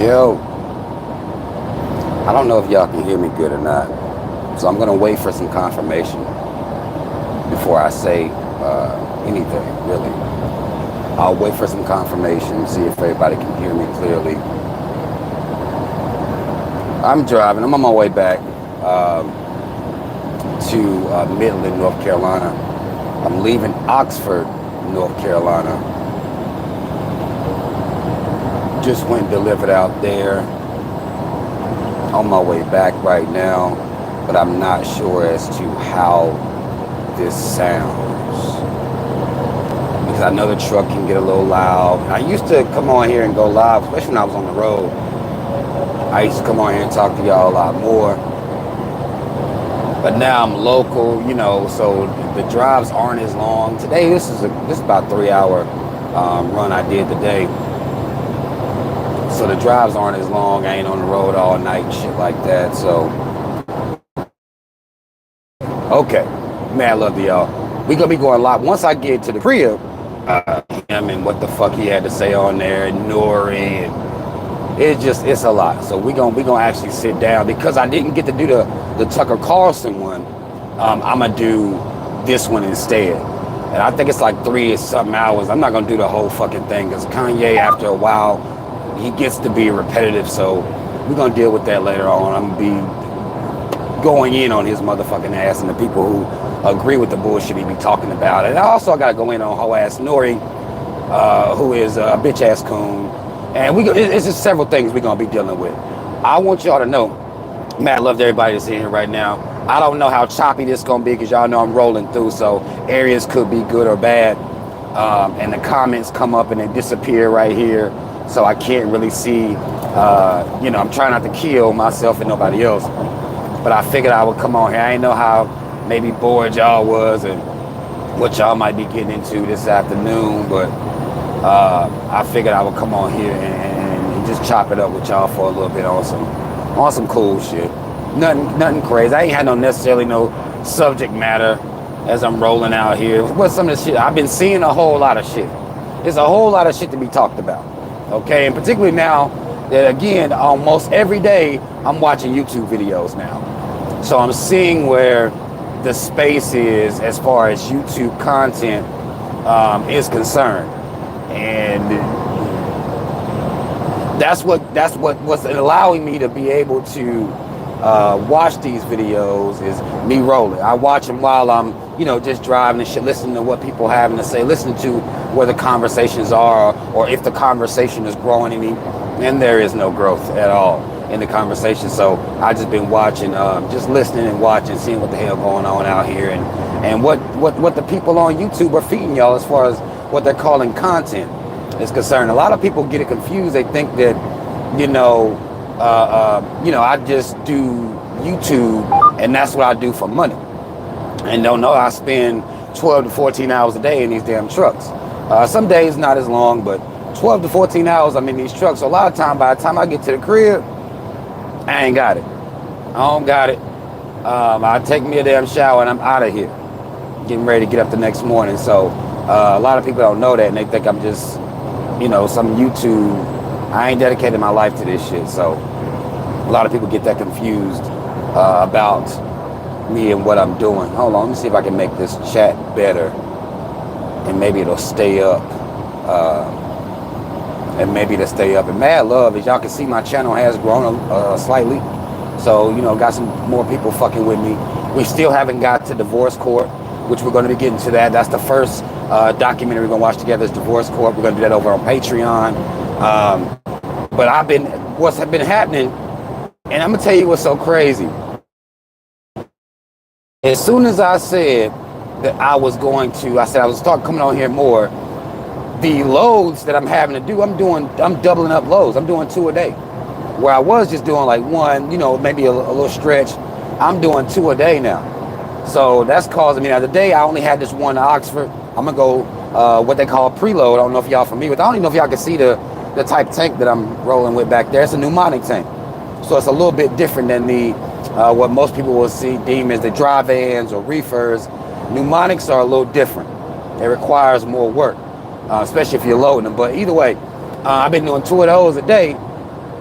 Yo, I don't know if y'all can hear me good or not, so I'm gonna wait for some confirmation before I say anything, really. I'll wait for some confirmation, see if everybody can hear me clearly. I'm driving, I'm on my way back to Midland, North Carolina. I'm leaving Oxford, North Carolina. Just went and delivered out there. On my way back right now, but I'm not sure as to how this sounds, because I know the truck can get a little loud. I used to come on here and go live, especially when I was on the road. I used to come on here and talk to y'all a lot more, but now I'm local, you know, so the drives aren't as long. Today, this is about a 3-hour run I did today. So the drives aren't as long. I ain't on the road all night and shit like that. So, okay. Man, I love y'all. We gonna be going live. Once I get to the crib, him and what the fuck he had to say on there, and Nori, and it's a lot. So we gonna actually sit down, because I didn't get to do the Tucker Carlson one. I'm gonna do this one instead. And I think it's like 3 or something hours. I'm not gonna do the whole fucking thing, because Kanye, after a while, he gets to be repetitive, so we're gonna deal with that later on. I'm gonna be going in on his motherfucking ass and the people who agree with the bullshit he be talking about. And I gotta go in on hoe ass Nori, who is a bitch ass coon. And it's just several things we're gonna be dealing with. I want y'all to know, man, I love everybody that's in here right now. I don't know how choppy this gonna be, because y'all know I'm rolling through, so areas could be good or bad. And the comments come up and they disappear right here. So I can't really see, you know, I'm trying not to kill myself and nobody else. But I figured I would come on here. I didn't know how maybe bored y'all was and what y'all might be getting into this afternoon. But I figured I would come on here and just chop it up with y'all for a little bit on some cool shit. Nothing crazy. I ain't had necessarily no subject matter as I'm rolling out here. What's some of the shit? I've been seeing a whole lot of shit. There's a whole lot of shit to be talked about. Okay, and particularly now that, again, almost every day I'm watching YouTube videos now. So I'm seeing where the space is as far as YouTube content is concerned. And that's what's allowing me to be able to watch these videos is me rolling. I watch them while I'm, you know, just driving and shit, listening to what people having to say, listening to where the conversations are, or if the conversation is growing any, and there is no growth at all in the conversation. So I just been watching, just listening and watching, seeing what the hell going on out here, and what the people on YouTube are feeding y'all as far as what they're calling content is concerned. A lot of people get it confused. They think that, you know, I just do YouTube and that's what I do for money, and don't know I spend 12 to 14 hours a day in these damn trucks. Some days not as long, but 12 to 14 hours I'm in these trucks. So a lot of time, by the time I get to the crib, I ain't got it. I don't got it. I take me a damn shower and I'm out of here, getting ready to get up the next morning. So a lot of people don't know that, and they think I'm just, you know, some YouTube. I ain't dedicated my life to this shit. So a lot of people get that confused about me and what I'm doing. Hold on, let me see if I can make this chat better, and maybe it'll stay up. And mad love, as y'all can see, my channel has grown slightly. So, you know, got some more people fucking with me. We still haven't got to Divorce Court, which we're going to be getting to that. That's the first documentary we're going to watch together is Divorce Court. We're going to do that over on Patreon. But what's been happening, and I'm going to tell you what's so crazy. As soon as I said that I was start coming on here more, the loads that I'm having to do, I'm doubling up loads. I'm doing 2 a day. Where I was just doing like 1, you know, maybe a little stretch. I'm doing 2 a day now. So that's causing me. Now today I only had this one to Oxford. I'm gonna go what they call preload. I don't know if y'all familiar with. I don't even know if y'all can see the type tank that I'm rolling with back there. It's a pneumatic tank. So it's a little bit different than the what most people will deem as the dry vans or reefers. Pneumatics are a little different. It requires more work, especially if you're loading them. But either way, I've been doing 2 of those a day,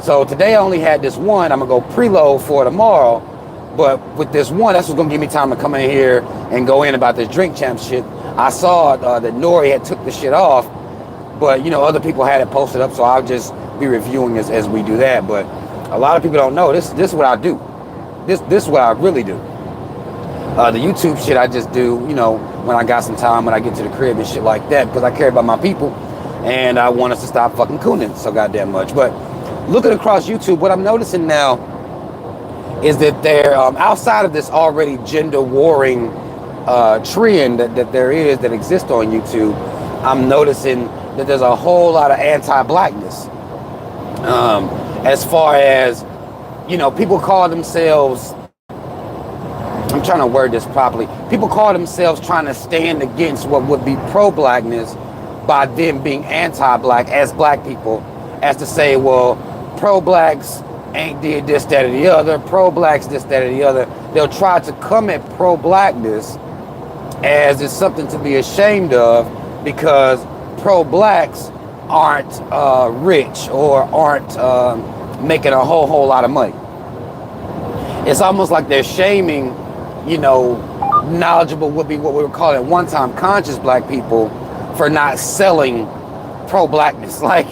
So today I only had this one. I'm gonna go preload for tomorrow. But with this one, that's what's gonna give me time to come in here and go in about this Drink Champ shit. I saw that Nori had took the shit off, but you know, other people had it posted up, so I'll just be reviewing as we do that. But a lot of people don't know this is what I do. This is what I really do. The YouTube shit I just do, you know, when I got some time, when I get to the crib and shit like that, because I care about my people and I want us to stop fucking cooning so goddamn much. But looking across YouTube, what I'm noticing now is that they're outside of this already gender warring trend that exists on YouTube. I'm noticing that there's a whole lot of anti-blackness. As far as, you know, people call themselves, I'm trying to word this properly. People call themselves trying to stand against what would be pro-blackness by them being anti-black as black people, as to say, well, pro-blacks ain't did this, that, or the other. Pro-blacks this, that, or the other. They'll try to come at pro-blackness as it's something to be ashamed of because pro-blacks aren't rich or aren't making a whole lot of money. It's almost like they're shaming, you know, knowledgeable would be what we were calling at one time conscious black people for not selling pro-blackness. Like,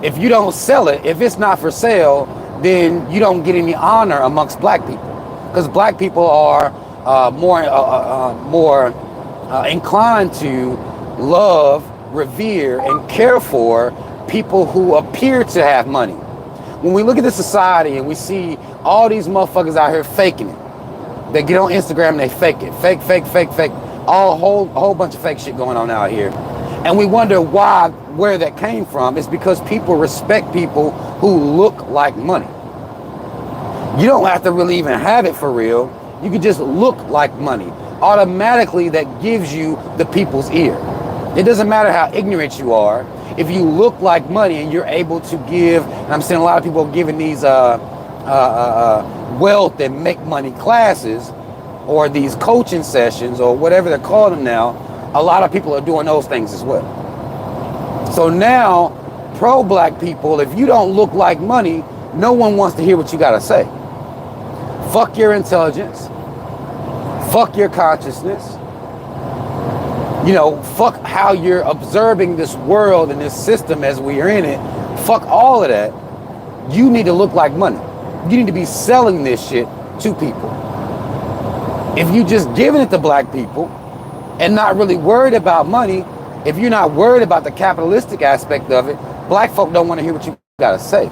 if you don't sell it, if it's not for sale, then you don't get any honor amongst black people, because black people are more inclined to love, revere, and care for people who appear to have money. When we look at the society and we see all these motherfuckers out here faking it, they get on Instagram and they fake it, fake, a whole bunch of fake shit going on out here, and we wonder where that came from. It's because people respect people who look like money. You don't have to really even have it for real. You can just look like money. Automatically, that gives you the people's ear. It doesn't matter how ignorant you are. If you look like money and you're able to give, and I'm seeing a lot of people giving these wealth and make money classes, or these coaching sessions, or whatever they're calling them now, a lot of people are doing those things as well. So now, pro-black people, if you don't look like money, no one wants to hear what you got to say. Fuck your intelligence. Fuck your consciousness. You know, fuck how you're observing this world and this system as we are in it. Fuck all of that. You need to look like money. You need to be selling this shit to people. If you just giving it to black people and not really worried about money, if you're not worried about the capitalistic aspect of it, black folk don't want to hear what you got to say.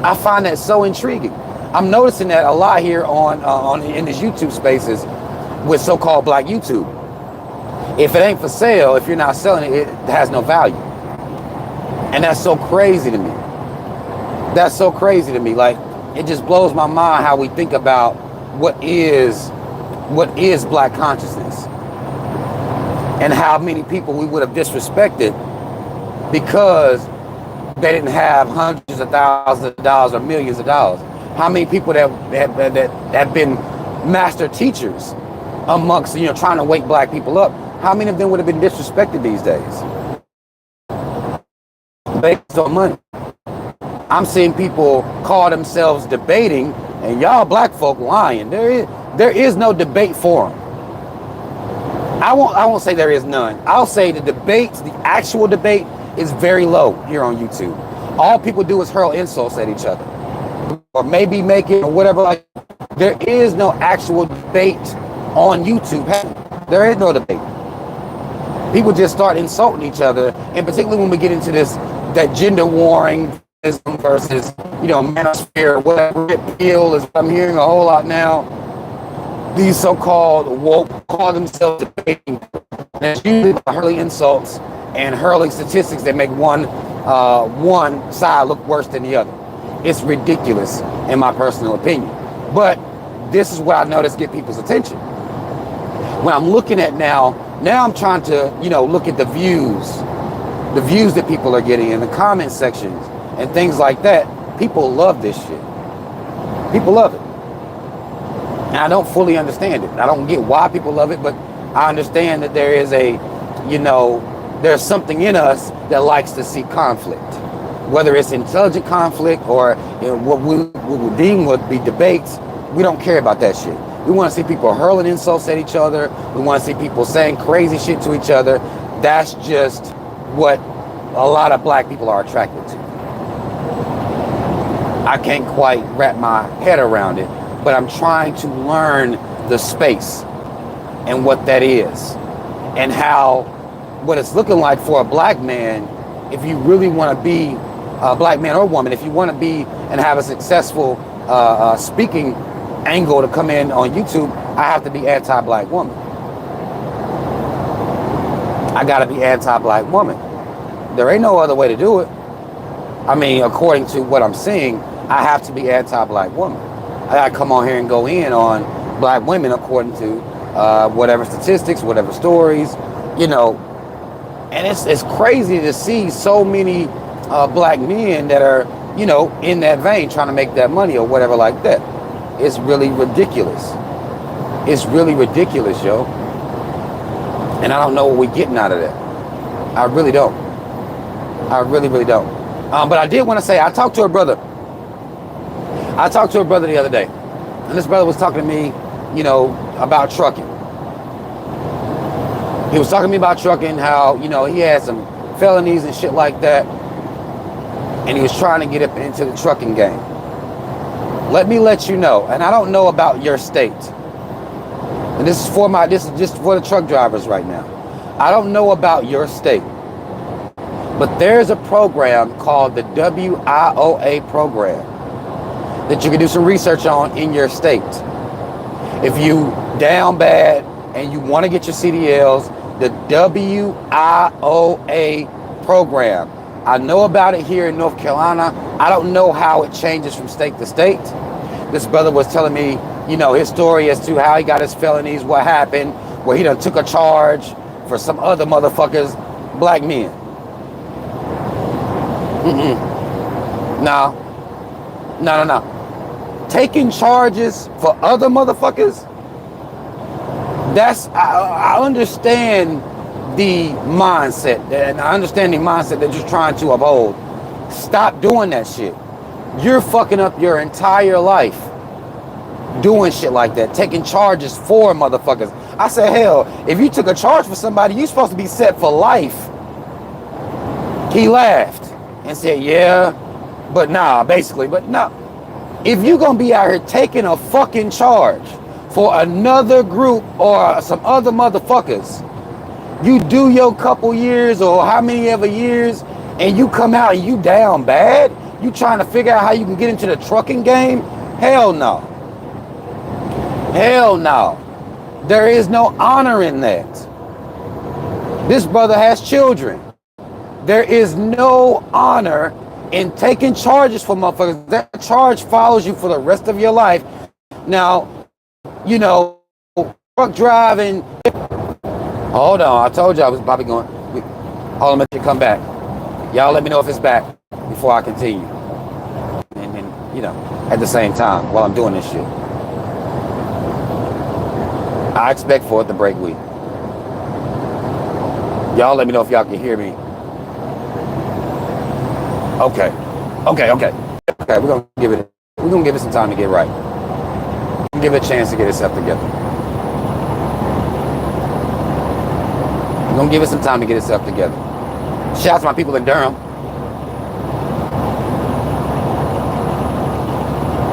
I find that so intriguing. I'm noticing that a lot here in these YouTube spaces with so-called black YouTube. If it ain't for sale, if you're not selling it, it has no value. And that's so crazy to me. That's so crazy to me. Like, it just blows my mind how we think about what is black consciousness, and how many people we would have disrespected because they didn't have hundreds of thousands of dollars or millions of dollars. How many people that have been master teachers amongst, you know, trying to wake black people up, how many of them would have been disrespected these days based on money? I'm seeing people call themselves debating, and y'all black folk lying. There is no debate forum. I won't say there is none. I'll say the actual debate is very low here on YouTube. All people do is hurl insults at each other, or maybe make it or whatever. Like, there is no actual debate on YouTube. There is no debate. People just start insulting each other, and particularly when we get into that gender warring versus, you know, manosphere, whatever it pill is what I'm hearing a whole lot now. These so-called woke call themselves debating. And it's usually by hurling insults and hurling statistics that make one side look worse than the other. It's ridiculous, in my personal opinion. But this is what I notice get people's attention. When I'm looking at now I'm trying to, you know, look at the views that people are getting in the comment sections and things like that. People love this shit. People love it. And I don't fully understand it. I don't get why people love it, but I understand that there is there's something in us that likes to see conflict. Whether it's intelligent conflict or what we would deem would be debates, we don't care about that shit. We want to see people hurling insults at each other. We want to see people saying crazy shit to each other. That's just what a lot of black people are attracted to. I can't quite wrap my head around it, but I'm trying to learn the space and what that is and how, what it's looking like for a black man. If you really want to be a black man or woman, if you want to be and have a successful speaking angle to come in on YouTube, I have to be anti-black woman. I gotta be anti-black woman. There ain't no other way to do it. I mean, according to what I'm seeing, I have to be anti-black woman. I gotta come on here and go in on black women according to whatever statistics, whatever stories, you know. And it's crazy to see so many black men that are, you know, in that vein trying to make that money or whatever like that. It's really ridiculous. It's really ridiculous, yo. And I don't know what we're getting out of that. I really don't. I really, really don't. But I did want to say, I talked to a brother. I talked to a brother the other day. And this brother was talking to me, you know, about trucking. He was talking to me about trucking, how, you know, he had some felonies and shit like that. And he was trying to get up into the trucking game. Let me let you know, and I don't know about your state. And this is just for the truck drivers right now. I don't know about your state. But there's a program called the WIOA program that you can do some research on in your state. If you down bad and you want to get your CDLs, the WIOA program. I know about it here in North Carolina. I don't know how it changes from state to state. This brother was telling me, you know, his story as to how he got his felonies, what happened, where he done took a charge for some other motherfuckers, black men. No. Taking charges for other motherfuckers, I understand the mindset, and I understand the mindset that you're trying to uphold. Stop doing that shit. You're fucking up your entire life doing shit like that, taking charges for motherfuckers. I said, hell, if you took a charge for somebody, you're supposed to be set for life. He laughed and said, yeah, but nah, basically, but no. If you're gonna be out here taking a fucking charge for another group or some other motherfuckers, you do your couple years or how many ever years, and you come out and you down bad, you trying to figure out how you can get into the trucking game? Hell no. Hell no. There is no honor in that. This brother has children. There is no honor in taking charges for motherfuckers. That charge follows you for the rest of your life. Now, you know, truck driving. Hold on, I told you I was probably going. Hold on, let me come back. Y'all let me know if it's back before I continue. And then, you know, at the same time while I'm doing this shit. I expect for it to break week. Y'all let me know if y'all can hear me. Okay, we're gonna give it some time to get right. Give it a chance to get itself together. We're gonna give it some time to get itself together. Shout out to my people in Durham.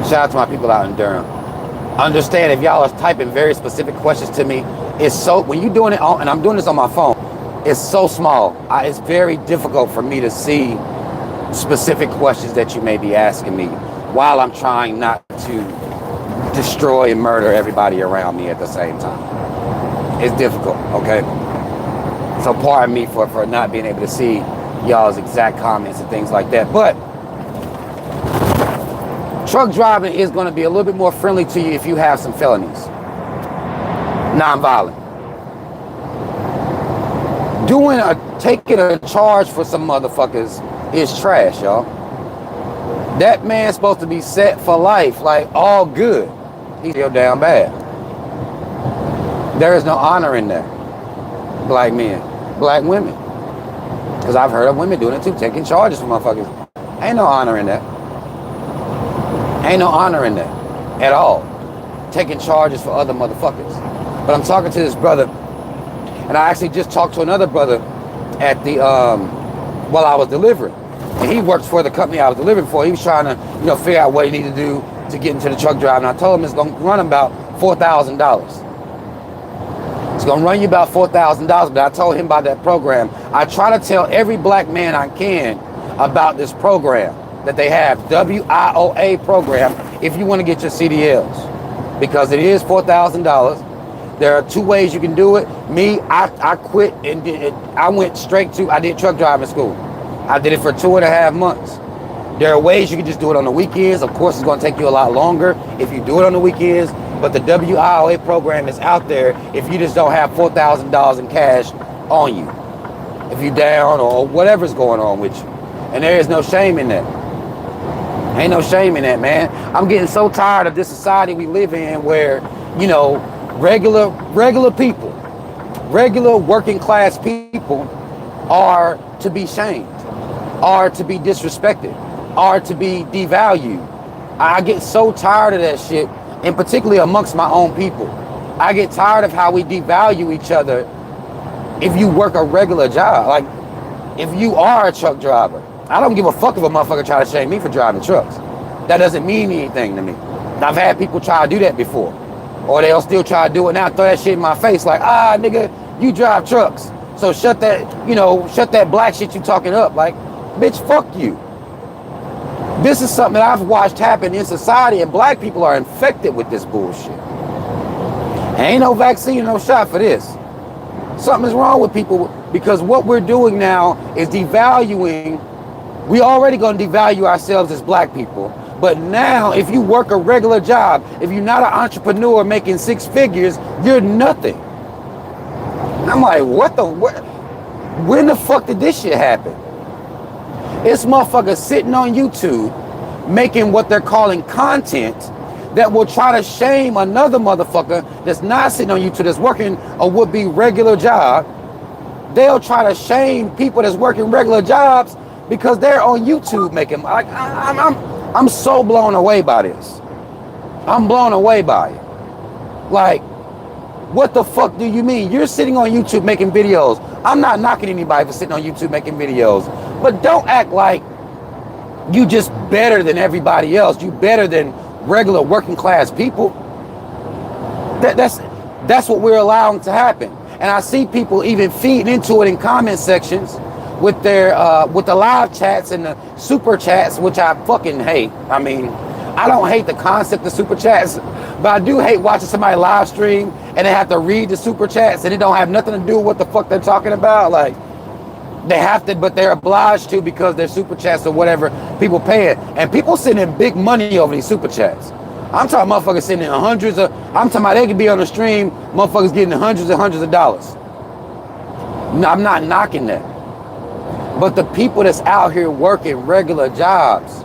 Shout out to my people out in Durham. Understand, if y'all are typing very specific questions to me, it's so, when you're doing it on, and I'm doing this on my phone, it's so small. It's very difficult for me to see specific questions that you may be asking me while I'm trying not to destroy and murder everybody around me at the same time. It's difficult, okay? So pardon me for not being able to see y'all's exact comments and things like that. But truck driving is going to be a little bit more friendly to you if you have some felonies. Non-violent. Taking a charge for some motherfuckers is trash, y'all. That man's supposed to be set for life, like all good. He's still down bad. There is no honor in that. Black men, black women. Because I've heard of women doing it too, taking charges for motherfuckers. Ain't no honor in that. Ain't no honor in that at all. Taking charges for other motherfuckers. But I'm talking to this brother, and I actually just talked to another brother at the while I was delivering, and he works for the company I was delivering for. He was trying to, you know, figure out what he needed to do to get into the truck drive, and I told him it's gonna run about $4,000. It's gonna run you about $4,000. But I told him about that program. I try to tell every black man I can about this program that they have, WIOA program, if you want to get your CDLs, because it is $4,000. There are two ways you can do it. Me, I quit and I went straight to, I did truck driving school. I did it for 2.5 months. There are ways you can just do it on the weekends. Of course, it's going to take you a lot longer if you do it on the weekends, but the WIOA program is out there if you just don't have $4,000 in cash on you, if you're down or whatever's going on with you. And there is no shame in that. Ain't no shame in that, man. I'm getting so tired of this society we live in where, you know, regular people, regular working class people are to be shamed, are to be disrespected, are to be devalued. I get so tired of that shit, and particularly amongst my own people. I get tired of how we devalue each other if you work a regular job. Like, if you are a truck driver, I don't give a fuck if a motherfucker try to shame me for driving trucks. That doesn't mean anything to me. I've had people try to do that before. Or they'll still try to do it now, throw that shit in my face like, nigga, you drive trucks. So shut that black shit you talking up. Like, bitch, fuck you. This is something that I've watched happen in society, and black people are infected with this bullshit. Ain't no vaccine, no shot for this. Something's wrong with people, because what we're doing now is devaluing. We already gonna devalue ourselves as black people. But now, if you work a regular job, if you're not an entrepreneur making 6 figures, you're nothing. And I'm like, when the fuck did this shit happen? It's motherfuckers sitting on YouTube making what they're calling content that will try to shame another motherfucker that's not sitting on YouTube, that's working a would-be regular job. They'll try to shame people that's working regular jobs because they're on YouTube making, like, I'm so blown away by this. I'm blown away by it. Like, what the fuck do you mean? You're sitting on YouTube making videos. I'm not knocking anybody for sitting on YouTube making videos, but don't act like you just better than everybody else. You better than regular working class people. That's what we're allowing to happen. And I see people even feeding into it in comment sections with their with the live chats and the super chats, which I fucking hate. I mean, I don't hate the concept of super chats, but I do hate watching somebody live stream and they have to read the super chats and it don't have nothing to do with what the fuck they're talking about. Like, they have to, but they're obliged to because they're super chats or whatever, people paying. And people sending big money over these super chats. I'm talking motherfuckers sending I'm talking about they could be on the stream, motherfuckers getting hundreds and hundreds of dollars. No, I'm not knocking that. But the people that's out here working regular jobs,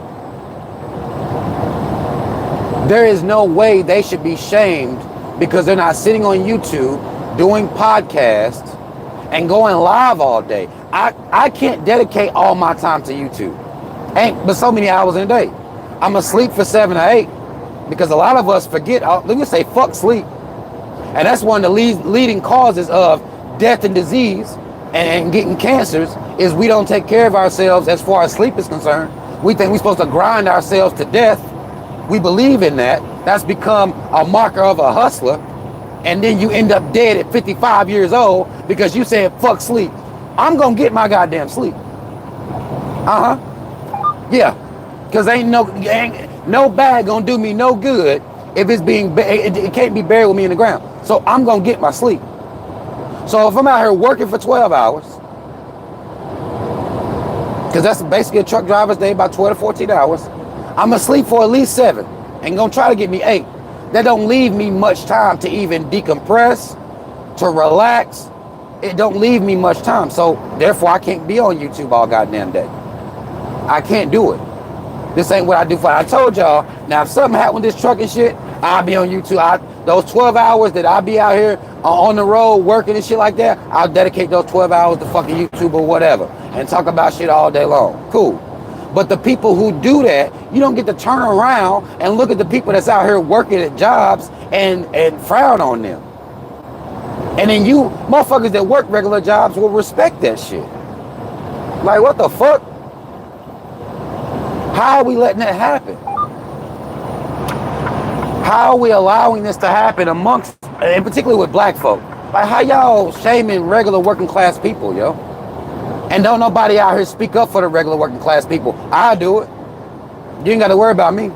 there is no way they should be shamed because they're not sitting on YouTube doing podcasts and going live all day. I can't dedicate all my time to YouTube. Ain't but so many hours in a day. I'm asleep for 7 or 8 because a lot of us forget, let me say fuck sleep. And that's one of the leading causes of death and disease and getting cancers is we don't take care of ourselves as far as sleep is concerned. We think we're supposed to grind ourselves to death. We believe in that. That's become a marker of a hustler. And then you end up dead at 55 years old because you said fuck sleep. I'm gonna get my goddamn sleep. Yeah, because ain't no bag gonna do me no good if it's it can't be buried with me in the ground. So I'm gonna get my sleep. So if I'm out here working for 12 hours, because that's basically a truck driver's day, about 12 to 14 hours, I'm gonna sleep for at least 7 and gonna try to get me 8. That don't leave me much time to even decompress, to relax. It don't leave me much time. So therefore I can't be on YouTube all goddamn day. I can't do it. This ain't what I do for. I told y'all, now if something happened with this truck and shit, I'll be on YouTube. Those 12 hours that I'll be out here on the road working and shit like that, I'll dedicate those 12 hours to fucking YouTube or whatever and talk about shit all day long. Cool. But the people who do that, you don't get to turn around and look at the people that's out here working at jobs and frown on them. And then you motherfuckers that work regular jobs will respect that shit. Like, what the fuck? How are we letting that happen? How are we allowing this to happen amongst, and particularly with black folk? Like, how y'all shaming regular working class people, yo? And don't nobody out here speak up for the regular working class people. I do it. You ain't got to worry about me.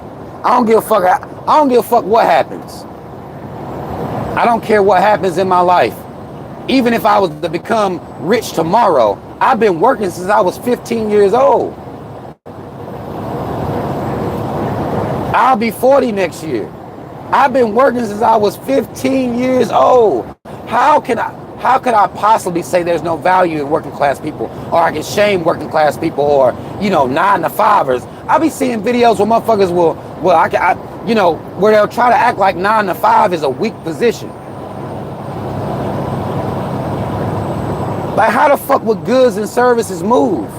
I don't give a fuck. I don't give a fuck what happens. I don't care what happens in my life. Even if I was to become rich tomorrow, I've been working since I was 15 years old. I'll be 40 next year. I've been working since I was 15 years old. How could I possibly say there's no value in working class people, or I can shame working class people, or, 9-to-5ers? I'll be seeing videos where motherfuckers where they'll try to act like 9-to-5 is a weak position. Like, how the fuck would goods and services move?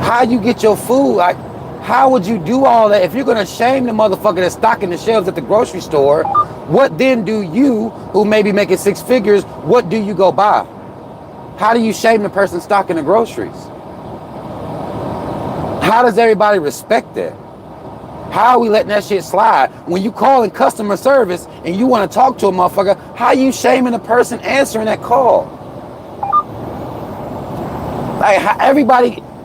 How you get your food? Like, how would you do all that? If you're gonna shame the motherfucker that's stocking the shelves at the grocery store, what then do you, who may be making 6 figures, what do you go buy? How do you shame the person stocking the groceries? How does everybody respect that? How are we letting that shit slide? When you call in customer service and you want to talk to a motherfucker, how are you shaming the person answering that call? Like,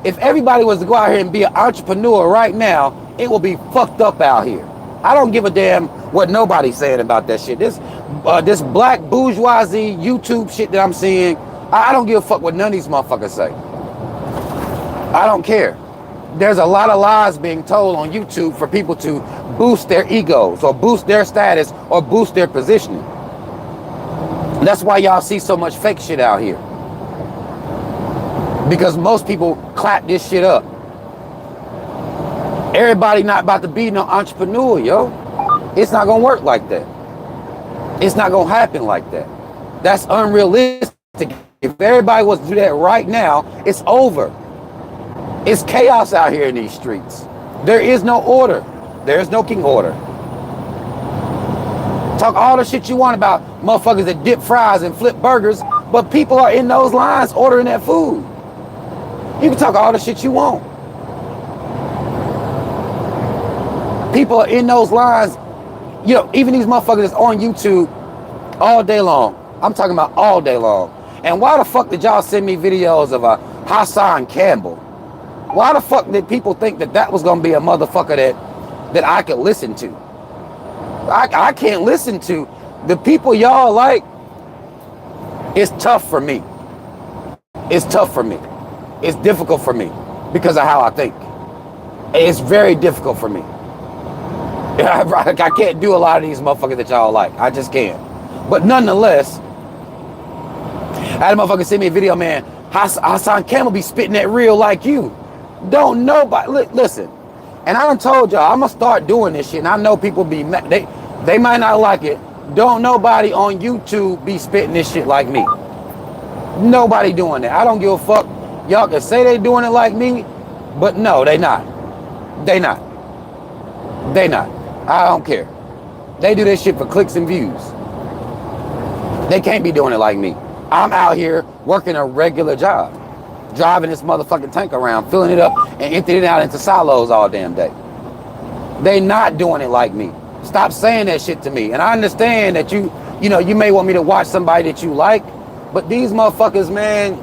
if everybody was to go out here and be an entrepreneur right now, it will be fucked up out here. I don't give a damn what nobody's saying about that shit. This black bourgeoisie YouTube shit that I'm seeing, I don't give a fuck what none of these motherfuckers say. I don't care. There's a lot of lies being told on YouTube for people to boost their egos or boost their status or boost their positioning. That's why y'all see so much fake shit out here. Because most people clap this shit up. Everybody not about to be no entrepreneur, yo. It's not gonna work like that. It's not gonna happen like that. That's unrealistic. If everybody was to do that right now, it's over. It's chaos out here in these streets. There is no order. There is no king order. Talk all the shit you want about motherfuckers that dip fries and flip burgers, but people are in those lines ordering that food. You can talk all the shit you want. People are in those lines. Even these motherfuckers that's on YouTube all day long. I'm talking about all day long. And why the fuck did y'all send me videos of Hassan Campbell? Why the fuck did people think that was gonna be a motherfucker that I could listen to? I can't listen to the people y'all like. It's tough for me. It's tough for me. It's difficult for me because of how I think. It's very difficult for me. I can't do a lot of these motherfuckers that y'all like. I just can't. But nonetheless, I had a motherfucker send me a video, man. Hassan Campbell be spitting that real like you. Don't nobody listen. And I done told y'all I'm gonna start doing this shit. And I know people be mad. They might not like it. Don't nobody on YouTube be spitting this shit like me. Nobody doing that. I don't give a fuck. Y'all can say they doing it like me, but no, they not. They not. They not. I don't care. They do this shit for clicks and views. They can't be doing it like me. I'm out here working a regular job, driving this motherfucking tank around, filling it up and emptying it out into silos all damn day. They not doing it like me. Stop saying that shit to me. And I understand that you may want me to watch somebody that you like, but these motherfuckers, man,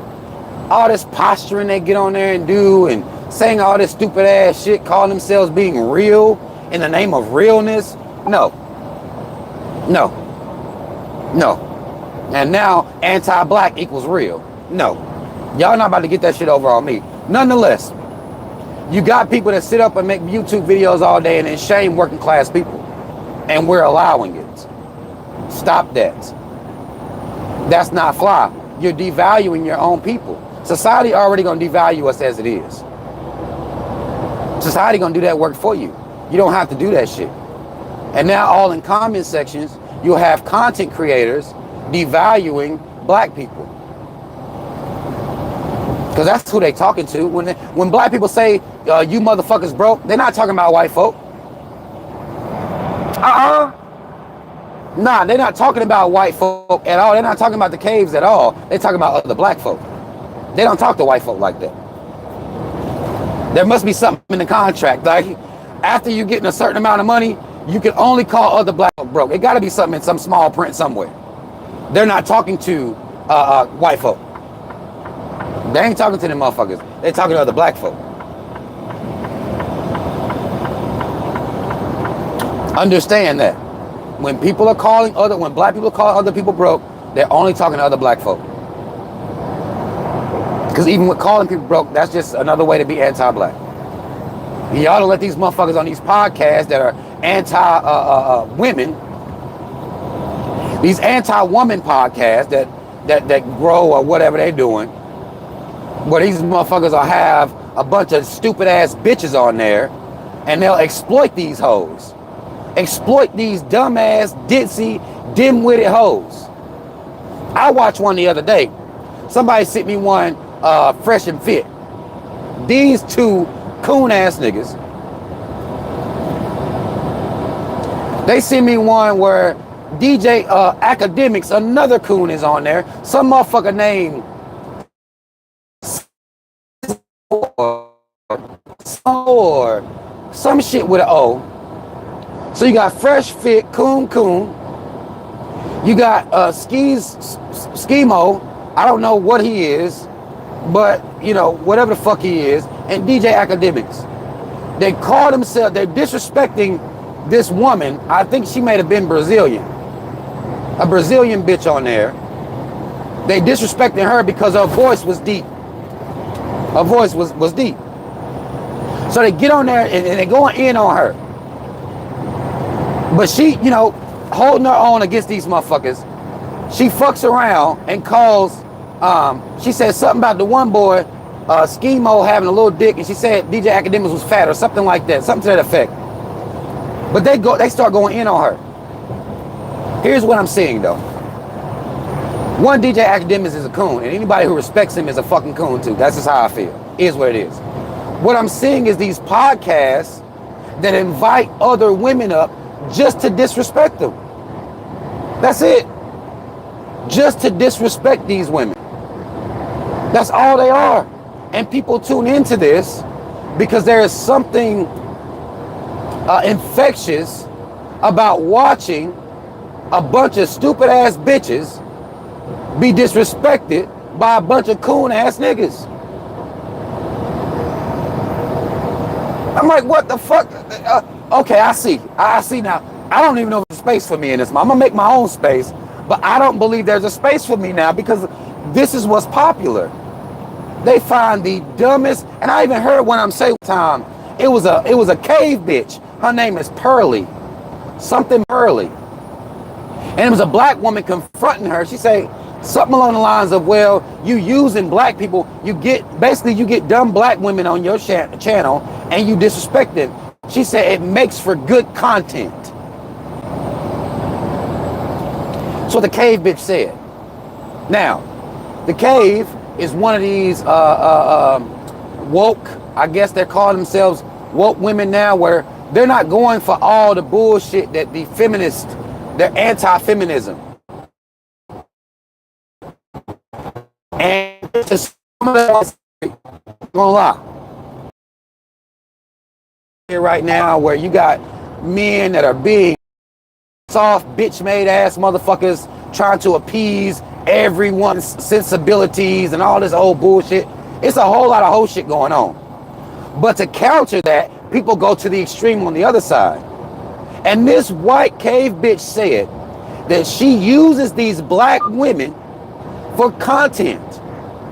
all this posturing they get on there and do and saying all this stupid ass shit, calling themselves being real in the name of realness. No. And now anti-black equals real. No. Y'all not about to get that shit over on me. Nonetheless, you got people that sit up and make YouTube videos all day and then shame working class people. And we're allowing it. Stop that. That's not fly. You're devaluing your own people. Society already gonna devalue us as it is. Society gonna do that work for you. You don't have to do that shit. And now all in comment sections, you'll have content creators devaluing black people. Because Because that's who they talking to. When black people say, you motherfuckers broke, they're not talking about white folk. Nah, they're not talking about white folk at all. They're not talking about the caves at all. They're talking about other black folk. They don't talk to white folk like that. There must be something in the contract. Like, after you getting a certain amount of money, you can only call other black folk broke. It got to be something in some small print somewhere. They're not talking to white folk. They ain't talking to them motherfuckers. They're talking to other black folk. Understand that. When people are calling when black people call other people broke, they're only talking to other black folk. Because even with calling people broke, that's just another way to be anti-black. Y'all don't let these motherfuckers on these podcasts that are anti-women, these anti-woman podcasts that grow or whatever they're doing, where these motherfuckers will have a bunch of stupid ass bitches on there, and they'll exploit these hoes. Exploit these dumbass, ditzy, dim-witted hoes. I watched one the other day. Somebody sent me one fresh and fit. These two coon ass niggas. They sent me one where DJ Academics, another coon, is on there. Some motherfucker named or some shit with an O. So you got Fresh Fit, Coon. You got Schemo. I don't know what he is, but you know, whatever the fuck he is, and DJ Academics. They call themselves, they're disrespecting this woman. I think she may have been Brazilian. A Brazilian bitch on there. They disrespecting her because her voice was deep. Her voice was deep. So they get on there and they going in on her. But she, you know, holding her own against these motherfuckers. She fucks around and calls, she said something about the one boy, Schemo, having a little dick, and she said DJ Academics was fat or something like that, something to that effect. But they start going in on her. Here's what I'm saying though. One, DJ Academics is a coon, and anybody who respects him is a fucking coon too. That's just how I feel. Is what it is. What I'm seeing is these podcasts that invite other women up just to disrespect them. That's it. Just to disrespect these women. That's all they are. And people tune into this because there is something infectious about watching a bunch of stupid ass bitches be disrespected by a bunch of coon ass niggas. I'm like, what the fuck? Okay, I see now. I don't even know if there's space for me in this. I'm gonna make my own space, but I don't believe there's a space for me now because this is what's popular. They find the dumbest, and I even heard when I'm saying time, it was a cave bitch. Her name is Pearly, something Pearly, and it was a black woman confronting her. She said something along the lines of, well, you using black people, you get dumb black women on your channel and you disrespect them. She said it makes for good content. That's what the cave bitch said. Now, the cave is one of these woke, I guess they're calling themselves woke women now, where they're not going for all the bullshit that the feminists, they're anti-feminism. And just some of that, gonna lie. Here right now, where you got men that are being soft, bitch-made ass motherfuckers trying to appease everyone's sensibilities and all this old bullshit. It's a whole lot of whole shit going on. But to counter that, people go to the extreme on the other side. And this white cave bitch said that she uses these black women for content.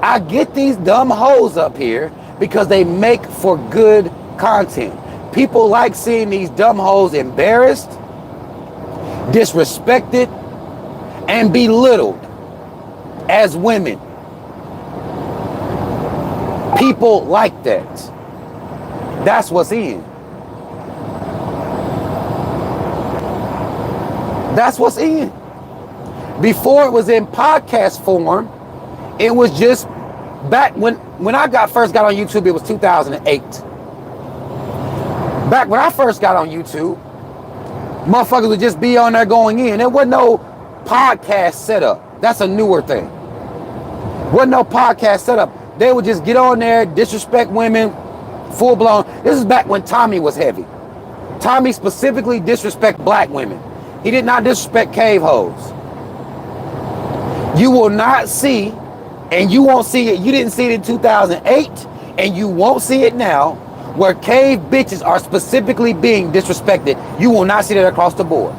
I get these dumb hoes up here because they make for good content. People like seeing these dumb hoes embarrassed, disrespected, and belittled as women. People like that. That's what's in. That's what's in. Before it was in podcast form, it was just Back when I first got on YouTube, it was 2008. Back when I first got on YouTube, motherfuckers would just be on there going in. There wasn't no podcast setup. That's a newer thing. Wasn't no podcast setup. They would just get on there, disrespect women, full blown. This is back when Tommy was heavy. Tommy specifically disrespect black women. He did not disrespect cave hoes. You will not see, and you won't see it. You didn't see it in 2008, and you won't see it now, where cave bitches are specifically being disrespected. You will not see that across the board.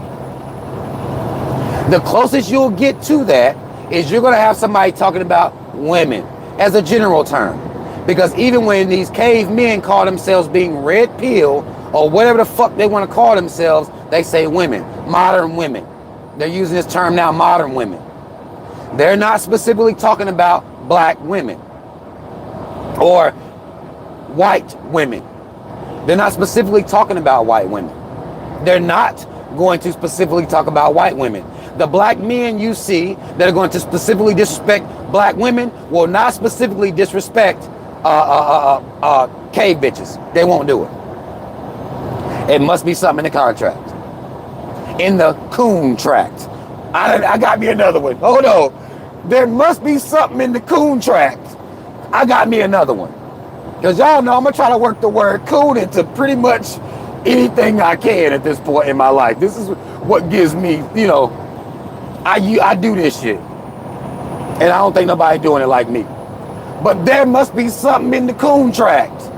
The closest you'll get to that is you're going to have somebody talking about women as a general term. Because even when these cavemen call themselves being red pill or whatever the fuck they want to call themselves, they say women, modern women. They're using this term now, modern women. They're not specifically talking about black women or white women. They're not specifically talking about white women. They're not going to specifically talk about white women. The black men you see that are going to specifically disrespect black women will not specifically disrespect cave bitches. They won't do it. It must be something in the contract. In the coon tract. I got me another one. Hold on. There must be something in the coon tract. I got me another one. Because y'all know I'm going to try to work the word coon into pretty much anything I can at this point in my life. This is what gives me, you know, I do this shit. And I don't think nobody doing it like me. But there must be something in the coon tract.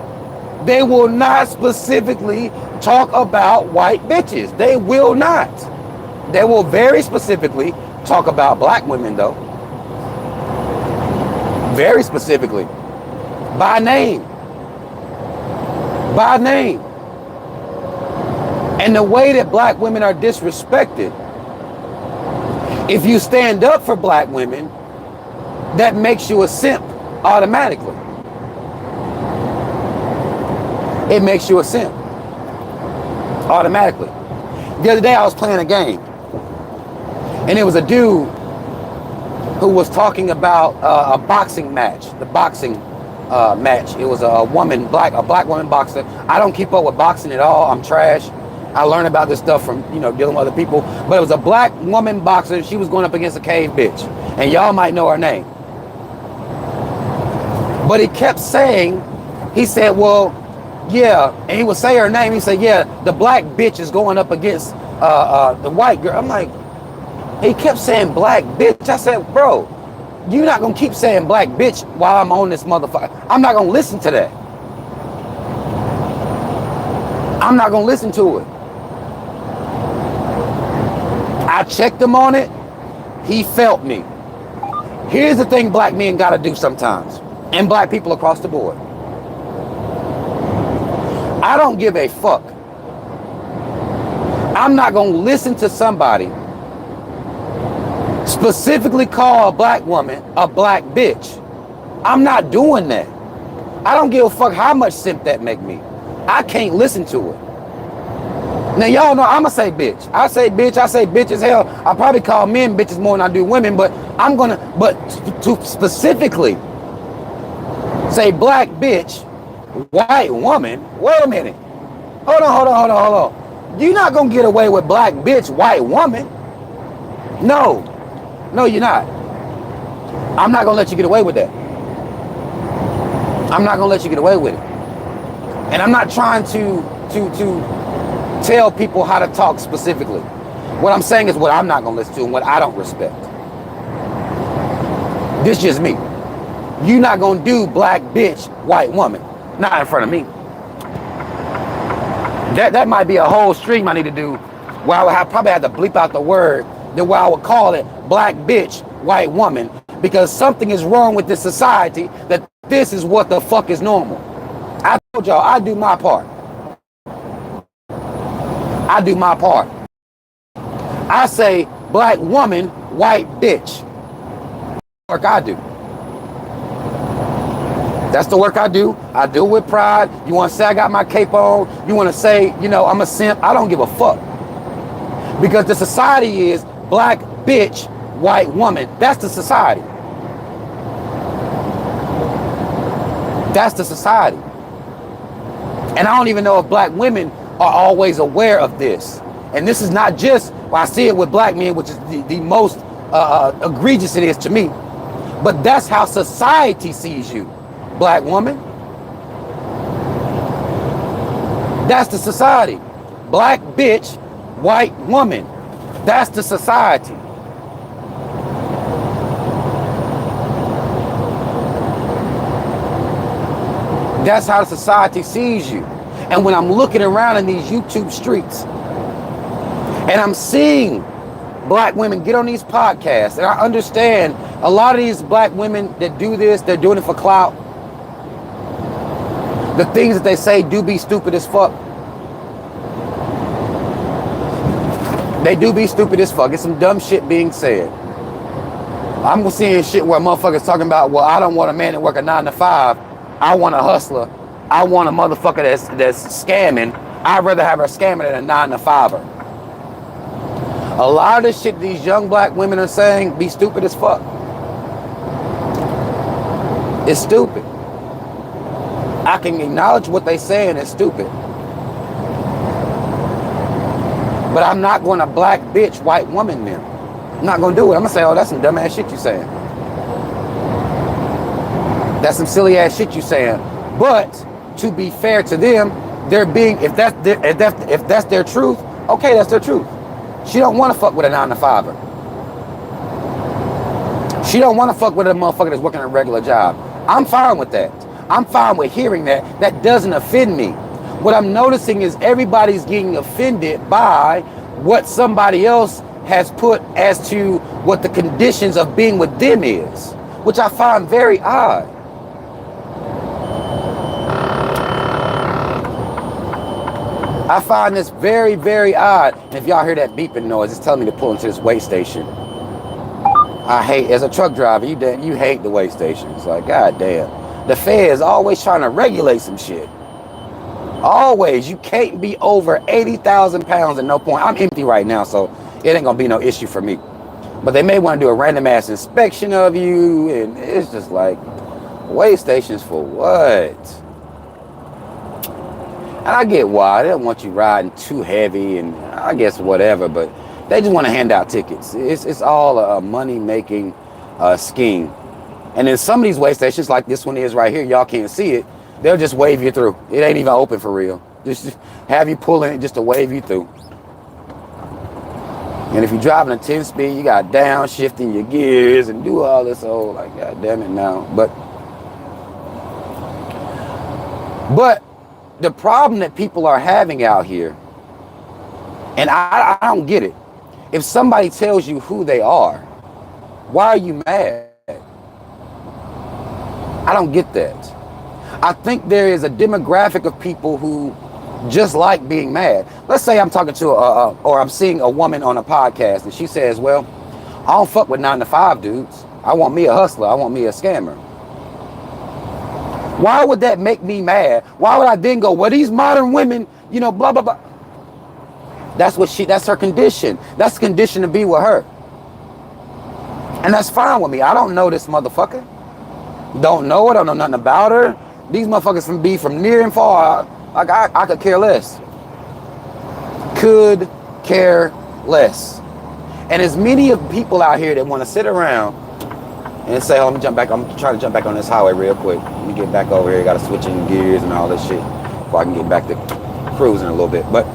They will not specifically talk about white bitches. They will not. They will very specifically talk about black women though. Very specifically. By name. By name. And the way that black women are disrespected, if you stand up for black women, that makes you a simp automatically. It makes you a simp automatically. The other day I was playing a game, and it was a dude who was talking about a boxing match, the boxing match. It was a black woman boxer. I don't keep up with boxing at all. I'm trash. I learned about this stuff from, you know, dealing with other people. But it was a black woman boxer. She was going up against a cave bitch. And y'all might know her name. But he kept saying, he said, well, yeah. And he would say her name. He said, yeah, the black bitch is going up against the white girl. I'm like, he kept saying black bitch. I said, bro, you're not going to keep saying black bitch while I'm on this motherfucker. I'm not going to listen to that. I'm not going to listen to it. I checked him on it. He felt me. Here's the thing black men got to do sometimes, and black people across the board. I don't give a fuck. I'm not going to listen to somebody specifically call a black woman a black bitch. I'm not doing that. I don't give a fuck how much simp that make me. I can't listen to it. Now y'all know I'ma say bitch. I say bitch as hell. I probably call men bitches more than I do women, but to specifically say black bitch, white woman. Wait a minute. Hold on. You're not gonna get away with black bitch, white woman. No, you're not. I'm not gonna let you get away with that. I'm not gonna let you get away with it. And I'm not trying to tell people how to talk specifically. What I'm saying is what I'm not gonna listen to and what I don't respect. This just me. You're not gonna do black bitch, white woman. Not in front of me. That might be a whole stream I need to do where I would probably have to bleep out the word, then where I would call it black bitch, white woman, because something is wrong with this society that this is what the fuck is normal. I told y'all, I do my part. I do my part. I say black woman, white bitch. Work I do. That's the work I do. I do it with pride. You want to say I got my cape on? You want to say, you know, I'm a simp? I don't give a fuck. Because the society is black bitch, white woman. That's the society. That's the society. And I don't even know if black women are always aware of this. And this is not just, well, I see it with black men, which is the most egregious it is to me. But that's how society sees you, black woman. That's the society. Black bitch, white woman. That's the society. That's how the society sees you. And when I'm looking around in these YouTube streets and I'm seeing black women get on these podcasts, and I understand a lot of these black women that do this, they're doing it for clout. The things that they say do be stupid as fuck. They do be stupid as fuck. It's some dumb shit being said. I'm seeing shit where motherfuckers talking about, well, I don't want a man that work a 9 to 5. I want a hustler. I want a motherfucker that's scamming. I'd rather have her scamming than a 9 to 5er. A lot of the shit these young black women are saying be stupid as fuck. It's stupid. I can acknowledge what they saying is stupid. But I'm not going to black bitch white woman them. I'm not going to do it. I'm going to say, oh, that's some dumb ass shit you saying. That's some silly ass shit you saying. But to be fair to them, they're being, if that's their truth, okay, that's their truth. She don't want to fuck with a 9 to 5er. She don't want to fuck with a motherfucker that's working a regular job. I'm fine with that. I'm fine with hearing that. That doesn't offend me. What I'm noticing is everybody's getting offended by what somebody else has put as to what the conditions of being with them is, which I find very odd. I find this very, very odd. And if y'all hear that beeping noise, it's telling me to pull into this weigh station. I hate, as a truck driver, you hate the weigh stations. Like, goddamn. The Fed is always trying to regulate some shit. Always. You can't be over 80,000 pounds at no point. I'm empty right now, so it ain't gonna be no issue for me. But they may want to do a random ass inspection of you, and it's just like, weigh stations for what? And I get why. They don't want you riding too heavy, and I guess whatever, but they just want to hand out tickets. It's all a money-making scheme. And then some of these weigh stations, like this one is right here, y'all can't see it, they'll just wave you through. It ain't even open for real. Just have you pull in it just to wave you through. And if you're driving a 10-speed, you got downshifting your gears and do all this old, like, God damn it now. But the problem that people are having out here, and I don't get it. If somebody tells you who they are, why are you mad? I don't get that. I think there is a demographic of people who just like being mad. Let's say I'm talking to or I'm seeing a woman on a podcast and she says, well, I don't fuck with 9 to 5 dudes. I want me a hustler. I want me a scammer. Why would that make me mad? Why would I then go, well, these modern women, you know, blah, blah, blah. That's her condition. That's the condition to be with her. And that's fine with me. I don't know this motherfucker. Don't know her. Don't know nothing about her. These motherfuckers can be from near and far. Like, I could care less. Could care less. And there's many of people out here that want to sit around and say, oh, let me jump back. I'm trying to jump back on this highway real quick. Let me get back over here. Got to switch in gears and all this shit before I can get back to cruising a little bit. But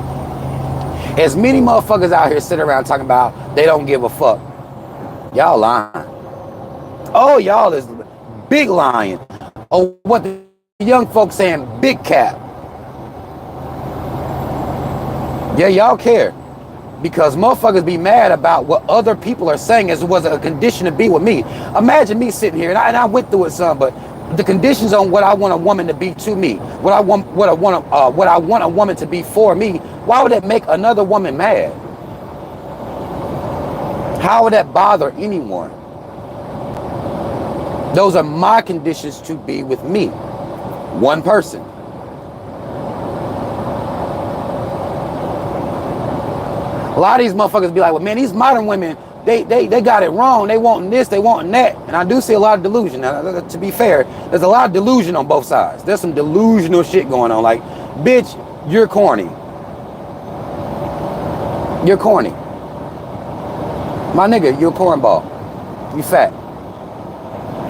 as many motherfuckers out here sit around talking about they don't give a fuck. Y'all lying. Oh, y'all is big lying. Oh, what the young folks saying, big cap. Yeah, y'all care. Because motherfuckers be mad about what other people are saying as it was a condition to be with me. Imagine me sitting here, and I went through it some, but the conditions on what I want a woman to be to me, what I want a woman to be for me, why would that make another woman mad? How would that bother anyone? Those are my conditions to be with me. One person. A lot of these motherfuckers be like, well, man, these modern women, they got it wrong. They wanting this, they wanting that. And I do see a lot of delusion. Now, to be fair, there's a lot of delusion on both sides. There's some delusional shit going on. Like, bitch, you're corny. You're corny. My nigga, you're a cornball. You fat.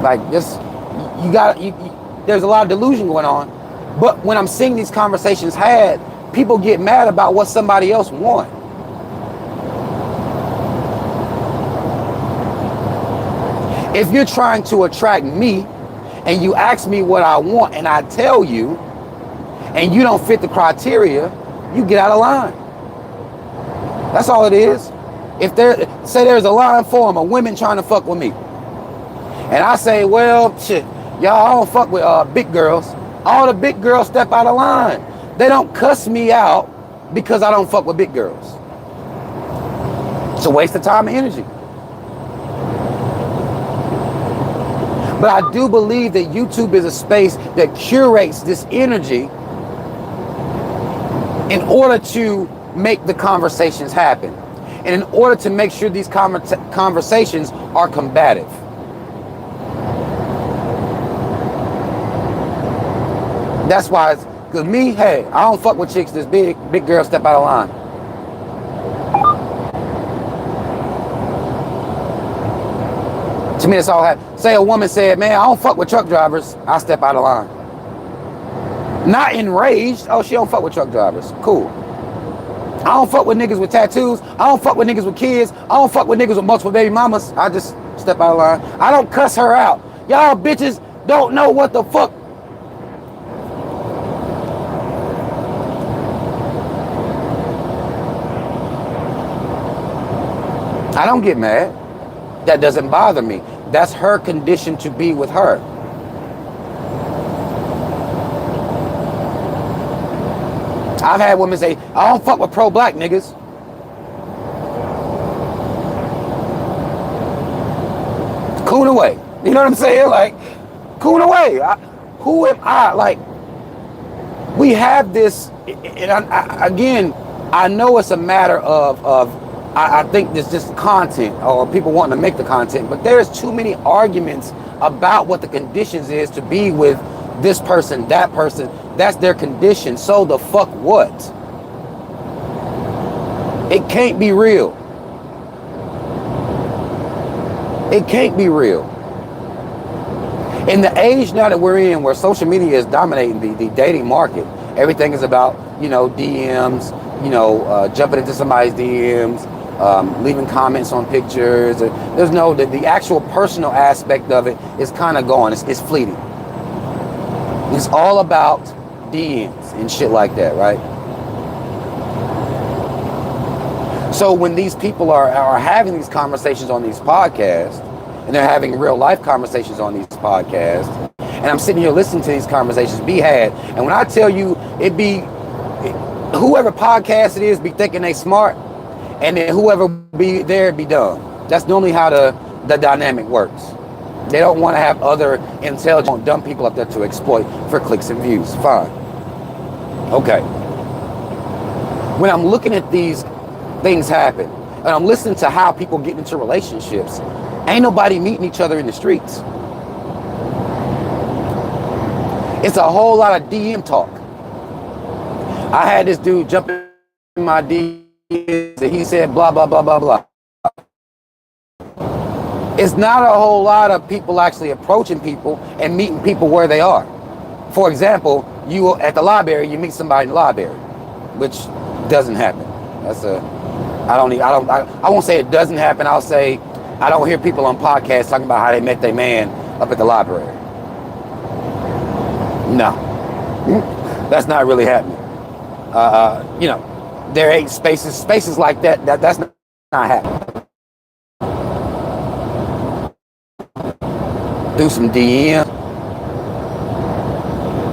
Like, just, there's a lot of delusion going on. But when I'm seeing these conversations had, people get mad about what somebody else wants. If you're trying to attract me and you ask me what I want and I tell you and you don't fit the criteria, you get out of line. That's all it is. If say there's a line form of women trying to fuck with me, and I say, well, shit, y'all, I don't fuck with big girls. All the big girls step out of line. They don't cuss me out because I don't fuck with big girls. It's a waste of time and energy. But I do believe that YouTube is a space that curates this energy in order to make the conversations happen. And in order to make sure these conversations are combative. That's why it's, because me, hey, I don't fuck with chicks this big. Big girls step out of line. To me, that's all I have. Say a woman said, man, I don't fuck with truck drivers. I step out of line. Not enraged. Oh, she don't fuck with truck drivers. Cool. I don't fuck with niggas with tattoos. I don't fuck with niggas with kids. I don't fuck with niggas with multiple baby mamas. I just step out of line. I don't cuss her out. Y'all bitches don't know what the fuck. I don't get mad. That doesn't bother me. That's her condition to be with her. I've had women say, I don't fuck with pro-black niggas. Coon away. You know what I'm saying? Like, coon away. Who am I? Like, we have this, and again, I know it's a matter of I think there's just content or people wanting to make the content, but there's too many arguments about what the conditions is to be with this person, that person. That's their condition. So the fuck what? It can't be real. It can't be real. In the age now that we're in, where social media is dominating the dating market, everything is about, DMs, jumping into somebody's DMs, leaving comments on pictures. There's the actual personal aspect of it is kind of gone. It's fleeting. It's all about DMs and shit like that, right? So when these people are having these conversations on these podcasts, and they're having real life conversations on these podcasts, and I'm sitting here listening to these conversations be had, and when I tell you whoever podcast it is be thinking they smart, and then whoever be there be dumb. That's normally how the dynamic works. They don't want to have other intelligent dumb people up there to exploit for clicks and views. Fine. Okay. When I'm looking at these things happen, and I'm listening to how people get into relationships, ain't nobody meeting each other in the streets. It's a whole lot of DM talk. I had this dude jump in my DMs and he said blah, blah, blah, blah, blah. It's not a whole lot of people actually approaching people and meeting people where they are. For example, you at the library, you meet somebody in the library, which doesn't happen. I won't say it doesn't happen. I'll say I don't hear people on podcasts talking about how they met their man up at the library. No, that's not really happening. There ain't spaces like that. That's not happening. Do some DM.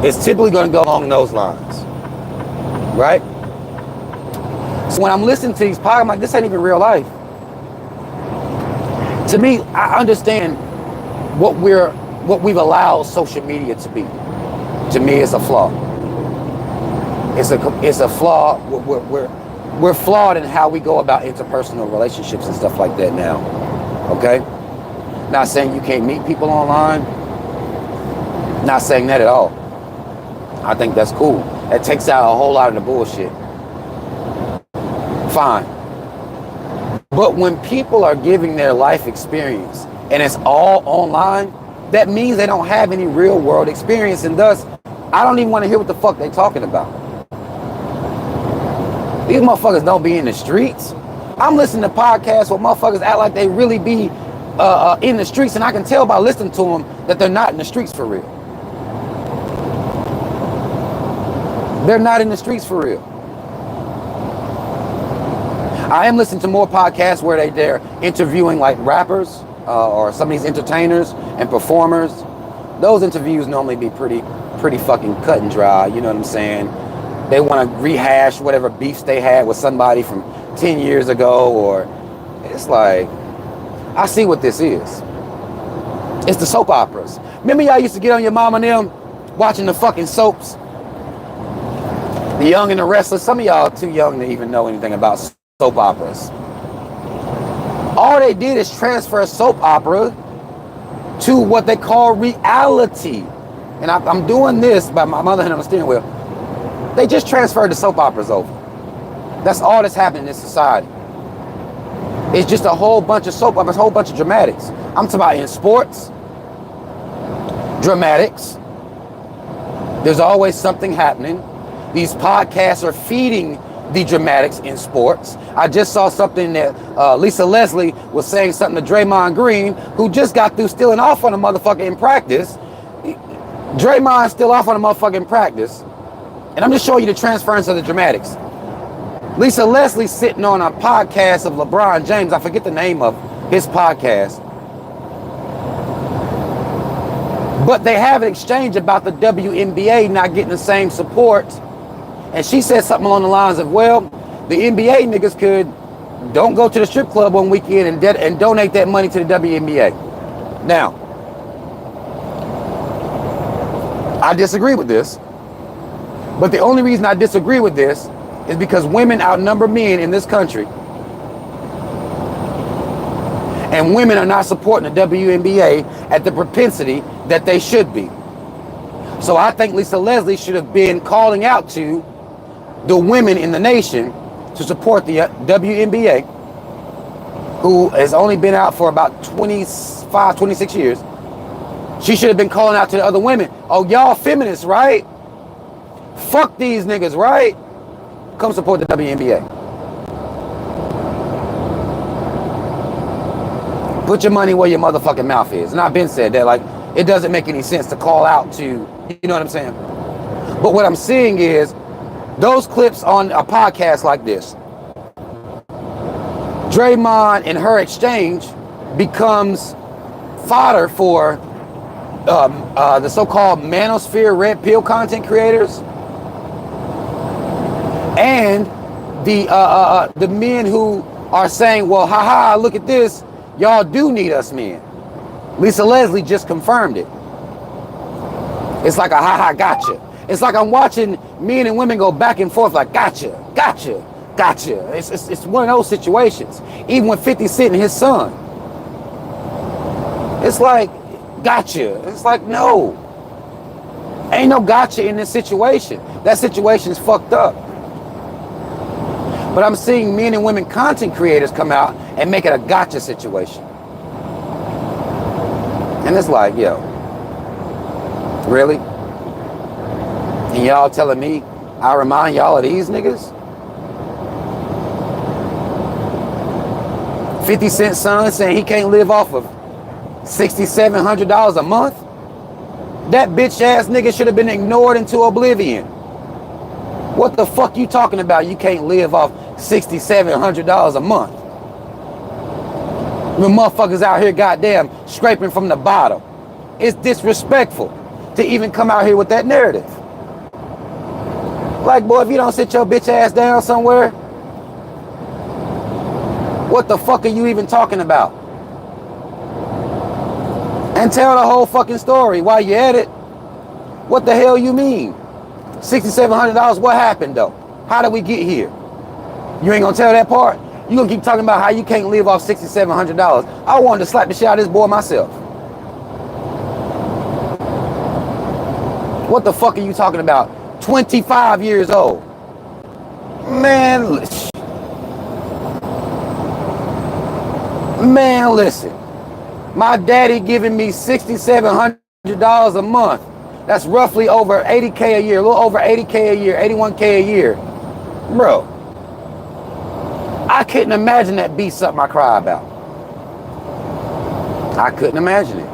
It's typically going to go along those lines, right? So when I'm listening to these podcasts, I'm like, this ain't even real life. To me, I understand what we've allowed social media to be. To me, it's a flaw. It's a flaw. we're flawed in how we go about interpersonal relationships and stuff like that now. Okay? Not saying you can't meet people online. Not saying that at all. I think that's cool. That takes out a whole lot of the bullshit. Fine. But when people are giving their life experience and it's all online, that means they don't have any real world experience, and thus, I don't even want to hear what the fuck they talking about. These motherfuckers don't be in the streets. I'm listening to podcasts where motherfuckers act like they really be in the streets, and I can tell by listening to them that they're not in the streets for real. They're not in the streets for real. I am listening to more podcasts where they're interviewing like rappers or some of these entertainers and performers. Those interviews normally be pretty fucking cut and dry, you know what I'm saying? They want to rehash whatever beefs they had with somebody from 10 years ago, or it's like, I see what this is. It's the soap operas. Remember y'all used to get on your mom and them watching the fucking soaps? The Young and the Restless. Some of y'all too young to even know anything about soap operas. All they did is transfer soap opera to what they call reality. And I'm doing this by my mother hand on the steering wheel. They just transferred the soap operas over. That's all that's happening in this society. It's just a whole bunch of soap operas, a whole bunch of dramatics. I'm talking about in sports, dramatics. There's always something happening. These podcasts are feeding the dramatics in sports. I just saw something that Lisa Leslie was saying something to Draymond Green, who just got through stealing off on a motherfucker in practice. Draymond still off on a motherfucker in practice. And I'm just showing you the transference of the dramatics. Lisa Leslie's sitting on a podcast of LeBron James. I forget the name of his podcast. But they have an exchange about the WNBA not getting the same support. And she said something along the lines of, well, the NBA niggas don't go to the strip club one weekend and donate that money to the WNBA. Now, I disagree with this. But the only reason I disagree with this is because women outnumber men in this country. And women are not supporting the WNBA at the propensity that they should be. So I think Lisa Leslie should have been calling out to the women in the nation to support the WNBA, who has only been out for about 25, 26 years. She should have been calling out to the other women. Oh, y'all feminists, right? Fuck these niggas, right? Come support the WNBA. Put your money where your motherfucking mouth is. And I've been said that, like, it doesn't make any sense to call out to, you know what I'm saying? But what I'm seeing is those clips on a podcast like this. Draymond and her exchange becomes fodder for the so-called manosphere red pill content creators and the men who are saying, well, haha, look at this, y'all do need us men. Lisa Leslie just confirmed it. It's like a haha gotcha. It's like I'm watching men and women go back and forth like gotcha, gotcha, gotcha. It's one of those situations. Even with 50 Cent and his son. It's like gotcha. It's like, no. Ain't no gotcha in this situation. That situation's fucked up. But I'm seeing men and women content creators come out and make it a gotcha situation. And it's like, yo, really? And y'all telling me I remind y'all of these niggas? 50 Cent son saying he can't live off of $6,700 a month? That bitch ass nigga should have been ignored into oblivion. What the fuck you talking about? You can't live off $6,700 a month. The motherfuckers out here goddamn scraping from the bottom. It's disrespectful to even come out here with that narrative. Like, boy, if you don't sit your bitch ass down somewhere, what the fuck are you even talking about? And tell the whole fucking story while you're at it. What the hell you mean? $6,700, what happened though? How did we get here? You ain't gonna tell that part? You gonna keep talking about how you can't live off $6,700. I wanted to slap the shit out of this boy myself. What the fuck are you talking about? 25 years old. Man, listen. My daddy giving me $6,700 a month. That's roughly over 80K a year, a little over 80K a year, 81K a year. Bro, I couldn't imagine that be something I cry about. I couldn't imagine it.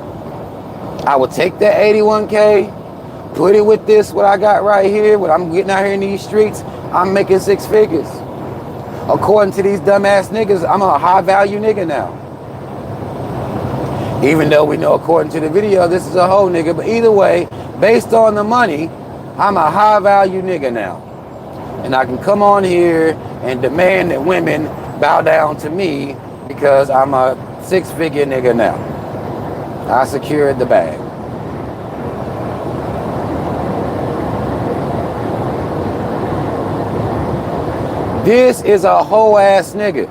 I would take that 81K, put it with this, what I got right here, what I'm getting out here in these streets, I'm making 6 figures. According to these dumbass niggas, I'm a high value nigga now. Even though we know according to the video, this is a hoe nigga, but either way, based on the money, I'm a high value nigga now. And I can come on here and demand that women bow down to me because I'm a 6-figure nigga now. I secured the bag. This is a hoe ass nigga.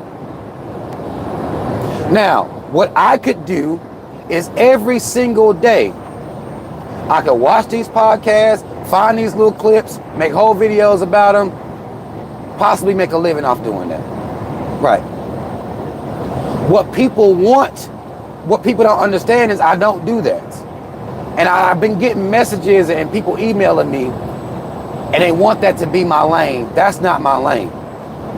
Now, what I could do is every single day, I could watch these podcasts, find these little clips, make whole videos about them, possibly make a living off doing that. Right. What people want, what people don't understand is I don't do that. And I've been getting messages and people emailing me and they want that to be my lane. That's not my lane.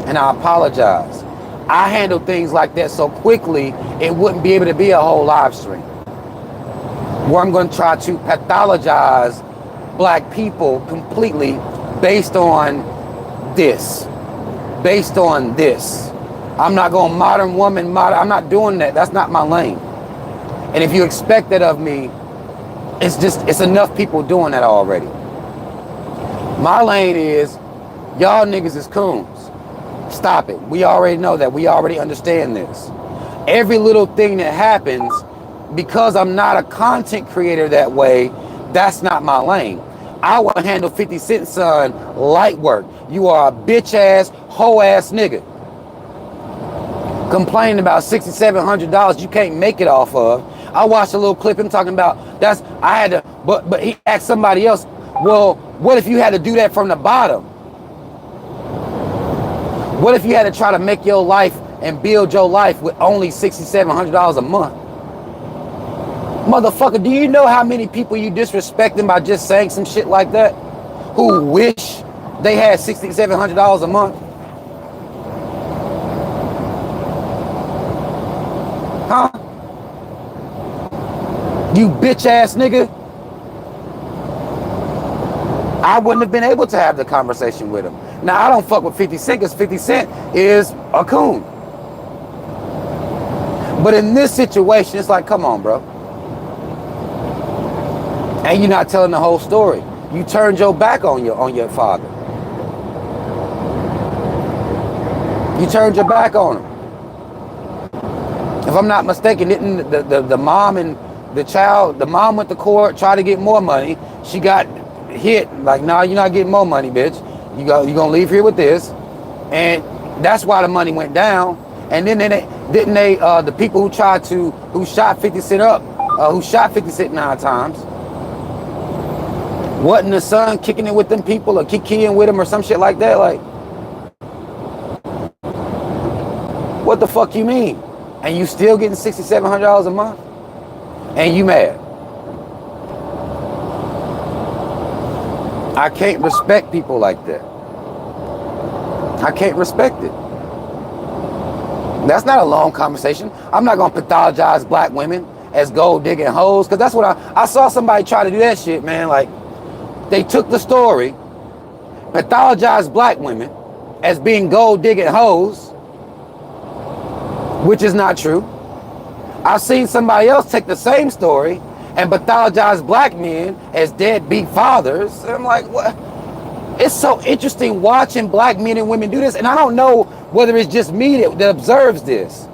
And I apologize. I handle things like that so quickly, it wouldn't be able to be a whole live stream where I'm going to try to pathologize black people completely based on this. Based on this. I'm not going modern woman, I'm not doing that. That's not my lane. And if you expect that of me, it's enough people doing that already. My lane is, y'all niggas is coons. Stop it. We already know that. We already understand this. Every little thing that happens, because I'm not a content creator that way, that's not my lane. I will handle 50 Cent son light work. You are a bitch ass, hoe ass nigga. Complaining about $6,700 you can't make it off of. I watched a little clip him talking about but he asked somebody else, well, what if you had to do that from the bottom? What if you had to try to make your life and build your life with only $6,700 a month? Motherfucker, do you know how many people you disrespecting by just saying some shit like that? Who wish they had $6,700 a month? Huh? You bitch ass nigga. I wouldn't have been able to have the conversation with him. Now, I don't fuck with 50 Cent because 50 Cent is a coon. But in this situation, it's like, come on, bro. And you're not telling the whole story. You turned your back on your father. You turned your back on him. If I'm not mistaken, didn't the mom and the child, the mom went to court, tried to get more money. She got hit, like, nah, you're not getting more money, bitch. You're gonna leave here with this. And that's why the money went down. And then the people who shot 50 Cent up, who shot 50 Cent 9 times, wasn't the son kicking it with them people or kicking with him or some shit like that? Like, what the fuck you mean? And you still getting $6,700 a month? And you mad? I can't respect people like that. I can't respect it. That's not a long conversation. I'm not gonna pathologize black women as gold digging hoes, because that's what I saw somebody try to do that shit, man. Like, they took the story, pathologized black women as being gold digging hoes, which is not true. I've seen somebody else take the same story and pathologize black men as deadbeat fathers. And I'm like, what? It's so interesting watching black men and women do this. And I don't know whether it's just me that observes this,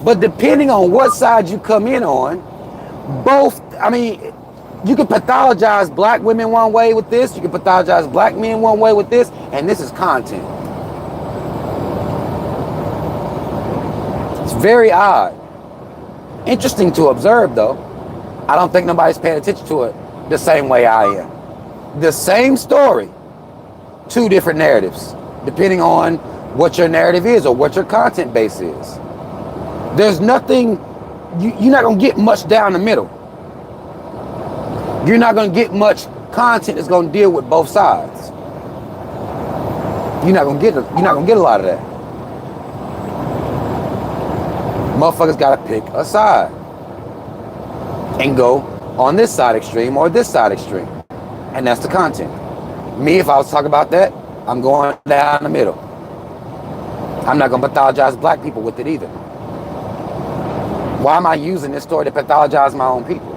but depending on what side you come in on, you can pathologize black women one way with this, you can pathologize black men one way with this, and this is content. It's very odd. Interesting to observe, though. I don't think nobody's paying attention to it the same way I am. The same story, two different narratives, depending on what your narrative is or what your content base is. There's nothing, you're not going to get much down the middle. You're not going to get much content that's going to deal with both sides. You're not going to get a lot of that. Motherfuckers got to pick a side and go on this side extreme or this side extreme. And that's the content. Me, if I was talking about that, I'm going down the middle. I'm not going to pathologize black people with it either. Why am I using this story to pathologize my own people?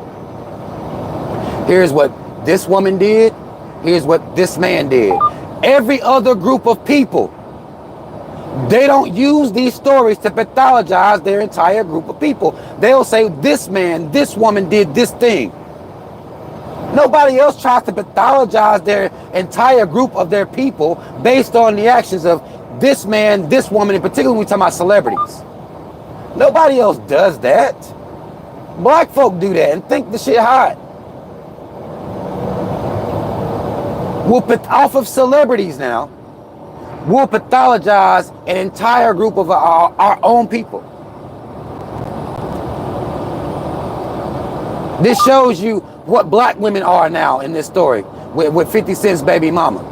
Here's what this woman did. Here's what this man did. Every other group of people, they don't use these stories to pathologize their entire group of people. They'll say this man, this woman did this thing. Nobody else tries to pathologize their entire group of their people based on the actions of this man, this woman, in particular when we talk about celebrities. Nobody else does that. Black folk do that and think the shit hot. We'll put off of celebrities now. We'll pathologize an entire group of our own people. This shows you what black women are now in this story with 50 Cent's baby mama.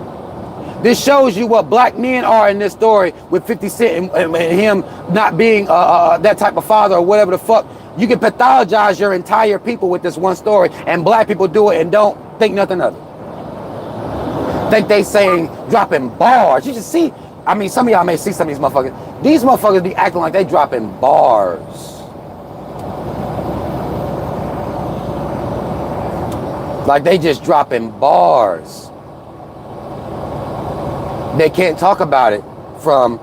This shows you what black men are in this story with 50 Cent and him not being that type of father or whatever the fuck. You can pathologize your entire people with this one story, and black people do it and don't think nothing of it. Think they saying dropping bars. You should see, I mean, some of y'all may see some of these motherfuckers. These motherfuckers be acting like they dropping bars. Like they just dropping bars. They can't talk about it from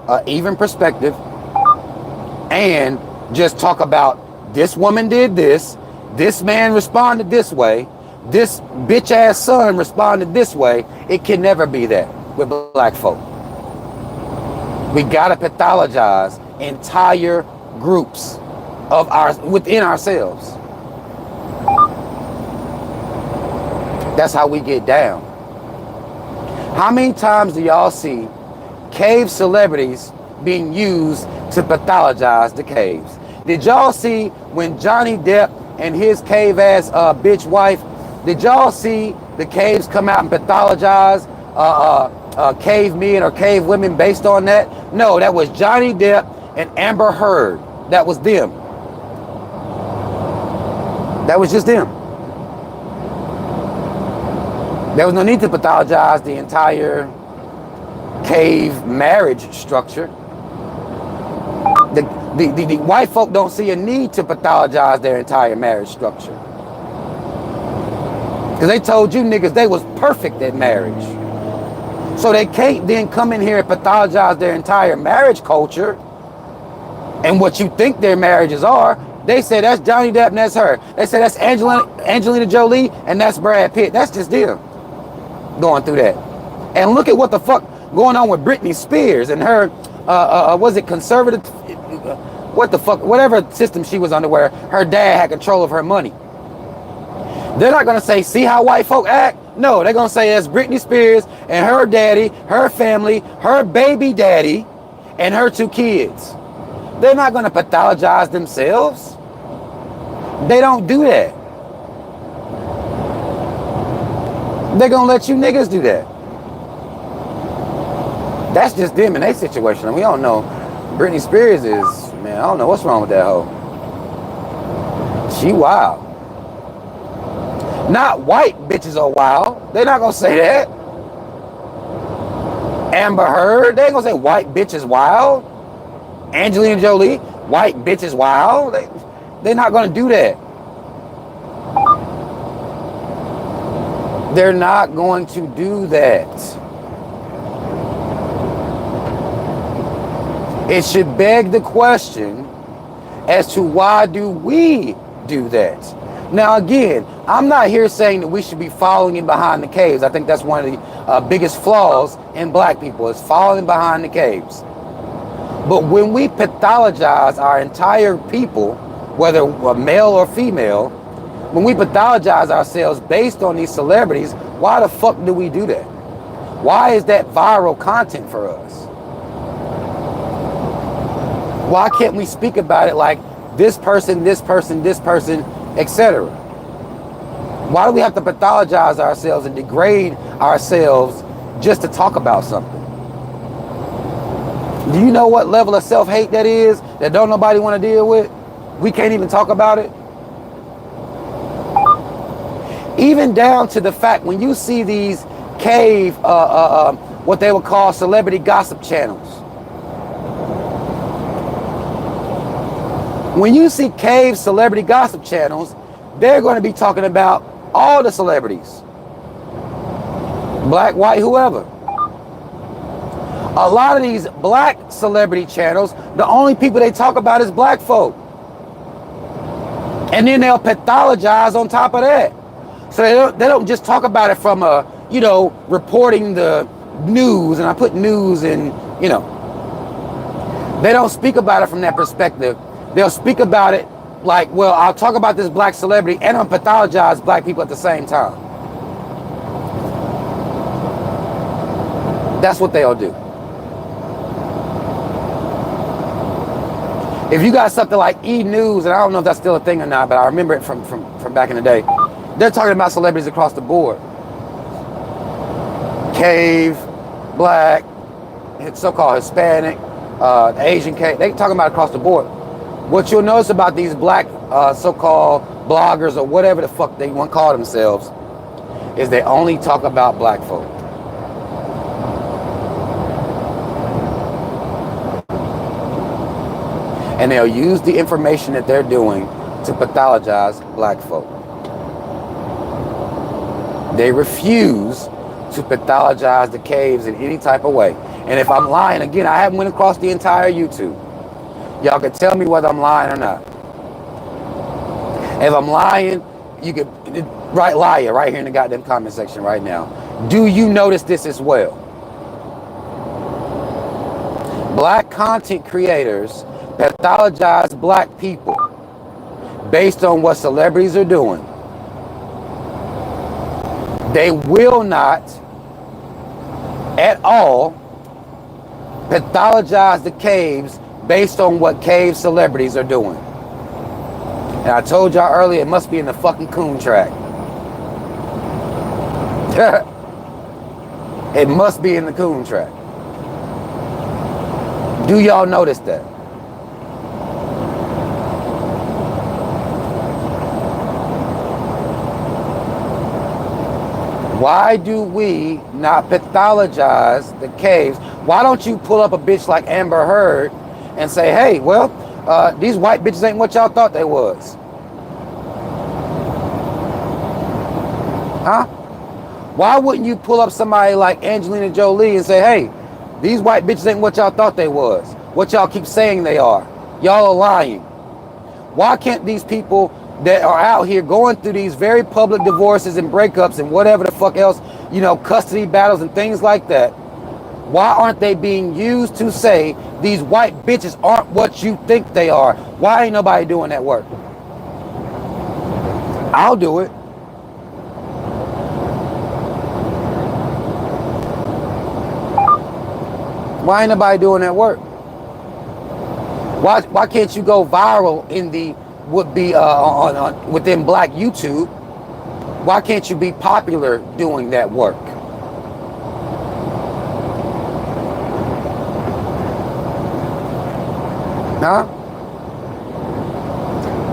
an even perspective and just talk about this woman did this man responded this way, this bitch ass son responded this way. It can never be that with black folk. We gotta pathologize entire groups of within ourselves. That's how we get down. How many times do y'all see cave celebrities being used to pathologize the caves? Did y'all see when Johnny Depp and his cave ass bitch wife, did y'all see the caves come out and pathologize cave men or cave women based on that? No, that was Johnny Depp and Amber Heard. That was them. That was just them. There was no need to pathologize the entire cave marriage structure. The white folk don't see a need to pathologize their entire marriage structure. Because they told you niggas they was perfect at marriage. So they can't then come in here and pathologize their entire marriage culture and what you think their marriages are. They say that's Johnny Depp and that's her. They say that's Angelina Jolie and that's Brad Pitt. That's just them going through that. And look at what the fuck going on with Britney Spears and her, was it conservative? What the fuck, whatever system she was under where her dad had control of her money. They're not gonna say, see how white folk act? No, they're gonna say it's Britney Spears and her daddy, her family, her baby daddy, and her 2 kids. They're not gonna pathologize themselves. They don't do that. They're gonna let you niggas do that. That's just them in their situation. And we don't know. Britney Spears is, man, I don't know what's wrong with that hoe. She wild. Not white bitches are wild. They're not gonna say that. Amber Heard, they ain't gonna say white bitches wild. Angelina Jolie, white bitches wild. They're not gonna do that. They're not going to do that. It should beg the question as to why do we do that? Now again, I'm not here saying that we should be following in behind the caves. I think that's one of the biggest flaws in black people is following behind the caves. But when we pathologize our entire people, whether male or female, when we pathologize ourselves based on these celebrities, why the fuck do we do that? Why is that viral content for us? Why can't we speak about it like this person, etc.? Why do we have to pathologize ourselves and degrade ourselves just to talk about something? Do you know what level of self-hate that is that don't nobody want to deal with? We can't even talk about it. Even down to the fact when you see these cave, what they would call celebrity gossip channels. When you see cave celebrity gossip channels, they're going to be talking about all the celebrities. Black, white, whoever. A lot of these black celebrity channels, the only people they talk about is black folk. And then they'll pathologize on top of that. So they don't just talk about it from reporting the news, and I put news in, they don't speak about it from that perspective. They'll speak about it like, well, I'll talk about this black celebrity and I'll pathologize black people at the same time. That's what they'll do. If you got something like E! News, and I don't know if that's still a thing or not, but I remember it from back in the day, they're talking about celebrities across the board. Cave, black, so-called Hispanic, Asian cave, they talking about across the board. What you'll notice about these black so-called bloggers or whatever the fuck they want to call themselves is they only talk about black folk. And they'll use the information that they're doing to pathologize black folk. They refuse to pathologize the caves in any type of way. And if I'm lying, again, I haven't went across the entire YouTube. Y'all can tell me whether I'm lying or not. If I'm lying, you could write liar right here in the goddamn comment section right now. Do you notice this as well? Black content creators pathologize black people based on what celebrities are doing. They will not at all pathologize the caves based on what cave celebrities are doing. And I told y'all earlier, it must be in the fucking coon track. It must be in the coon track. Do y'all notice that? Why do we not pathologize the caves? Why don't you pull up a bitch like Amber Heard and say, hey, well, these white bitches ain't what y'all thought they was? Huh? Why wouldn't you pull up somebody like Angelina Jolie and say, hey, these white bitches ain't what y'all thought they was? What y'all keep saying they are? Y'all are lying. Why can't these people that are out here going through these very public divorces and breakups and whatever the fuck else, custody battles and things like that, why aren't they being used to say these white bitches aren't what you think they are? Why ain't nobody doing that work? I'll do it. Why ain't nobody doing that work? Why can't you go viral in the within black YouTube? Why can't you be popular doing that work? Huh?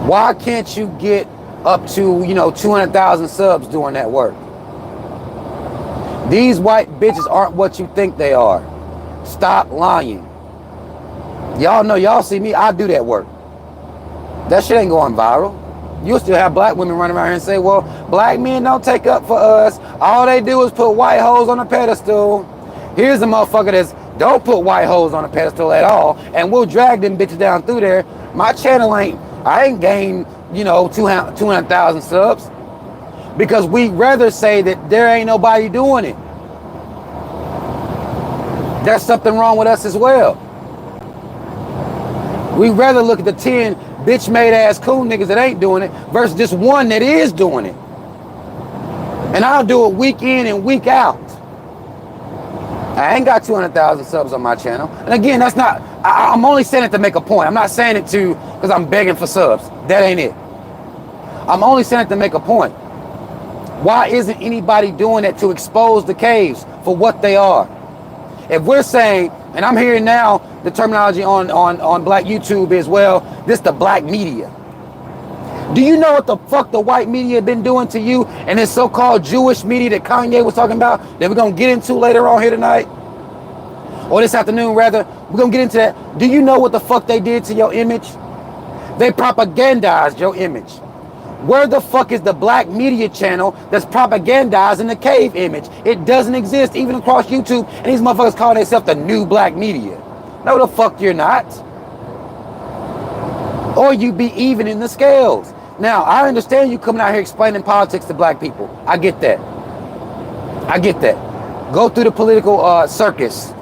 Why can't you get up to 200,000 subs doing that work? These white bitches aren't what you think they are. Stop lying. Y'all know, y'all see me, I do that work. That shit ain't going viral. You'll still have black women running around here and say, well, black men don't take up for us. All they do is put white hoes on a pedestal. Here's a motherfucker that's don't put white hoes on a pedestal at all, and we'll drag them bitches down through there. My channel I ain't gained, 200,000 subs, because we'd rather say that there ain't nobody doing it. There's something wrong with us as well. We rather look at the 10 bitch-made ass cool niggas that ain't doing it versus just one that is doing it. And I'll do it week in and week out. I ain't got 200,000 subs on my channel. And again, that's not, I'm only saying it to make a point. I'm not saying it to, because I'm begging for subs. That ain't it. I'm only saying it to make a point. Why isn't anybody doing it to expose the caves for what they are? If we're saying, and I'm hearing now the terminology on black YouTube as well, this the black media. Do you know what the fuck the white media been doing to you and this so-called Jewish media that Kanye was talking about that we're going to get into later on here tonight? Or this afternoon, rather. We're going to get into that. Do you know what the fuck they did to your image? They propagandized your image. Where the fuck is the black media channel that's propagandizing the cave image? It doesn't exist even across YouTube, and these motherfuckers calling themselves the new black media. No, the fuck you're not. Or you be even in the scales. Now, I understand you coming out here explaining politics to black people. I get that. I get that. Go through the political circus.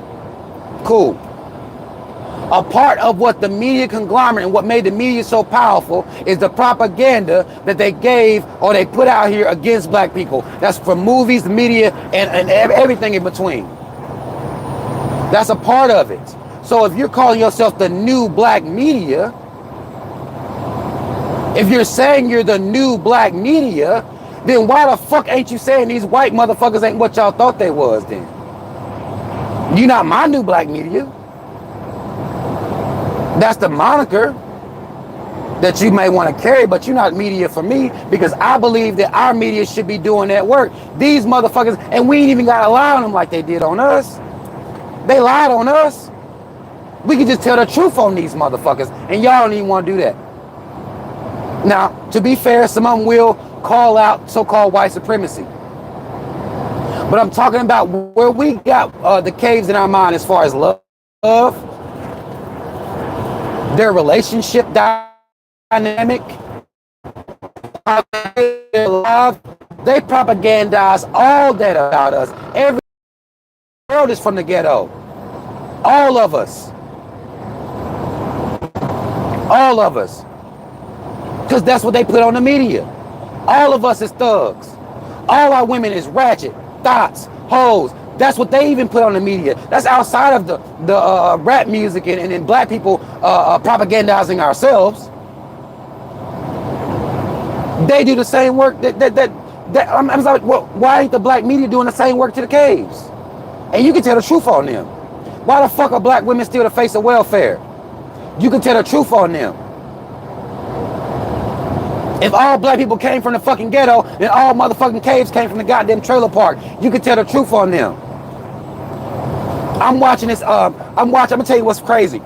Cool. A part of what the media conglomerate and what made the media so powerful is the propaganda that they gave or they put out here against black people. That's from movies, the media, and everything in between. That's a part of it. So if you're calling yourself the new black media, if you're saying you're the new black media, then why the fuck ain't you saying these white motherfuckers ain't what y'all thought they was then? You're not my new black media. That's the moniker that you may want to carry, but you're not media for me because I believe that our media should be doing that work. These motherfuckers, and we ain't even got to lie on them like they did on us. They lied on us. We can just tell the truth on these motherfuckers, and y'all don't even want to do that. Now, to be fair, some of them will call out so-called white supremacy. But I'm talking about where we got the caves in our mind as far as love, their relationship dynamic, their love. They propagandize all that about us. Every world is from the ghetto. All of us. All of us. Because that's what they put on the media. All of us is thugs. All our women is ratchet, thoughts, hoes. That's what they even put on the media. That's outside of the rap music and black people propagandizing ourselves. They do the same work I'm like, well, why ain't the black media doing the same work to the caves? And you can tell the truth on them. Why the fuck are black women still the face of welfare? You can tell the truth on them. If all black people came from the fucking ghetto, then all motherfucking caves came from the goddamn trailer park. You can tell the truth on them. I'm watching this, I'm gonna tell you what's crazy.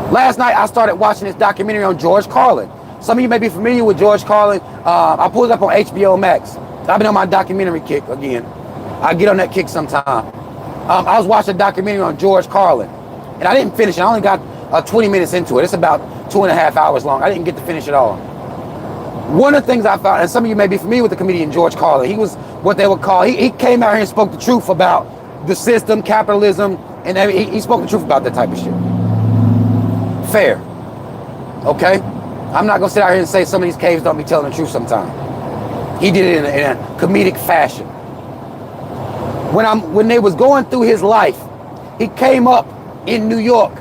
Last night I started watching this documentary on George Carlin. Some of you may be familiar with George Carlin. I pulled it up on HBO Max. I've been on my documentary kick again. I get on that kick sometime. I was watching a documentary on George Carlin, and I didn't finish it. I only got 20 minutes into it. It's about 2.5 hours long. I didn't get to finish it all. One of the things I found, and some of you may be familiar with the comedian George Carlin, he was what they would call, he came out here and spoke the truth about the system, capitalism, and he spoke the truth about that type of shit. Fair. Okay? I'm not going to sit out here and say some of these caves don't be telling the truth sometimes. He did it in a comedic fashion. When they was going through his life, he came up in New York.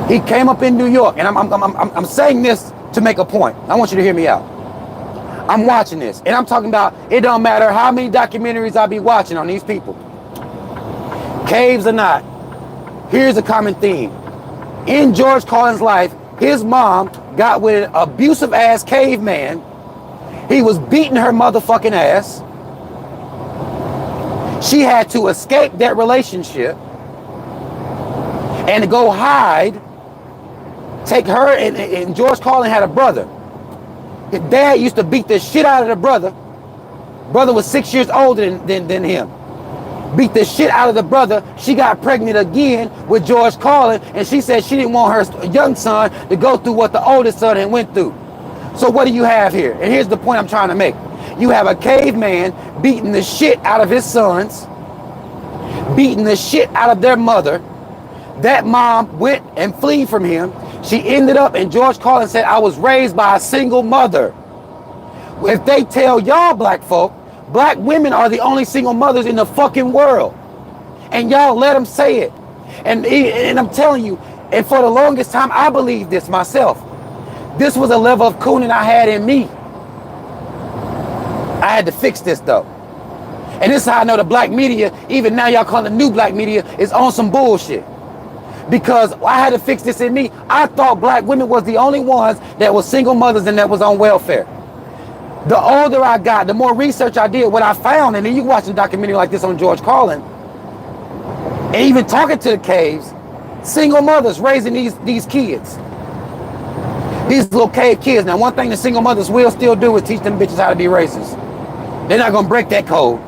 He came up in New York, and I'm saying this to make a point. I want you to hear me out. I'm watching this, and I'm talking about it don't matter how many documentaries I be watching on these people. Caves or not, here's a common theme. In George Carlin's life, his mom got with an abusive ass caveman. He was beating her motherfucking ass. She had to escape that relationship and to go hide. Take her, and George Carlin had a brother. His dad used to beat the shit out of the brother. Brother was 6 years older than him. Beat the shit out of the brother. She got pregnant again with George Carlin, and she said she didn't want her young son to go through what the oldest son had went through. So what do you have here? And here's the point I'm trying to make. You have a caveman beating the shit out of his sons, beating the shit out of their mother, That mom went and fled from him. She ended up, and George Carlin said, I was raised by a single mother. If they tell y'all black folk, black women are the only single mothers in the fucking world. And y'all let them say it. And I'm telling you, and for the longest time, I believed this myself. This was a level of cooning I had in me. I had to fix this though. And this is how I know the black media, even now y'all calling the new black media, is on some bullshit. Because I had to fix this in me. I thought black women was the only ones that was single mothers and that was on welfare. The older I got, the more research I did, what I found, and then you watch a documentary like this on George Carlin, and even talking to the caves, single mothers raising these kids. These little cave kids. Now, one thing the single mothers will still do is teach them bitches how to be racist. They're not gonna break that code.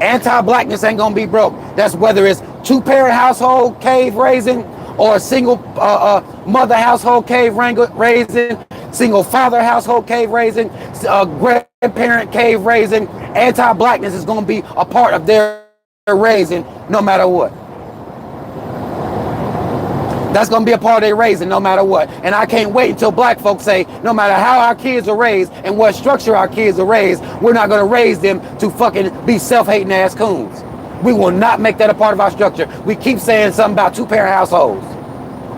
Anti-blackness ain't gonna be broke. That's whether it's two-parent household cave raising or a single mother household cave raising, single father household cave raising, grandparent cave raising. Anti-blackness is gonna be a part of their raising no matter what. That's going to be a part of their raising no matter what. And I can't wait until black folks say, no matter how our kids are raised and what structure our kids are raised, we're not going to raise them to fucking be self-hating ass coons. We will not make that a part of our structure. We keep saying something about two-parent households.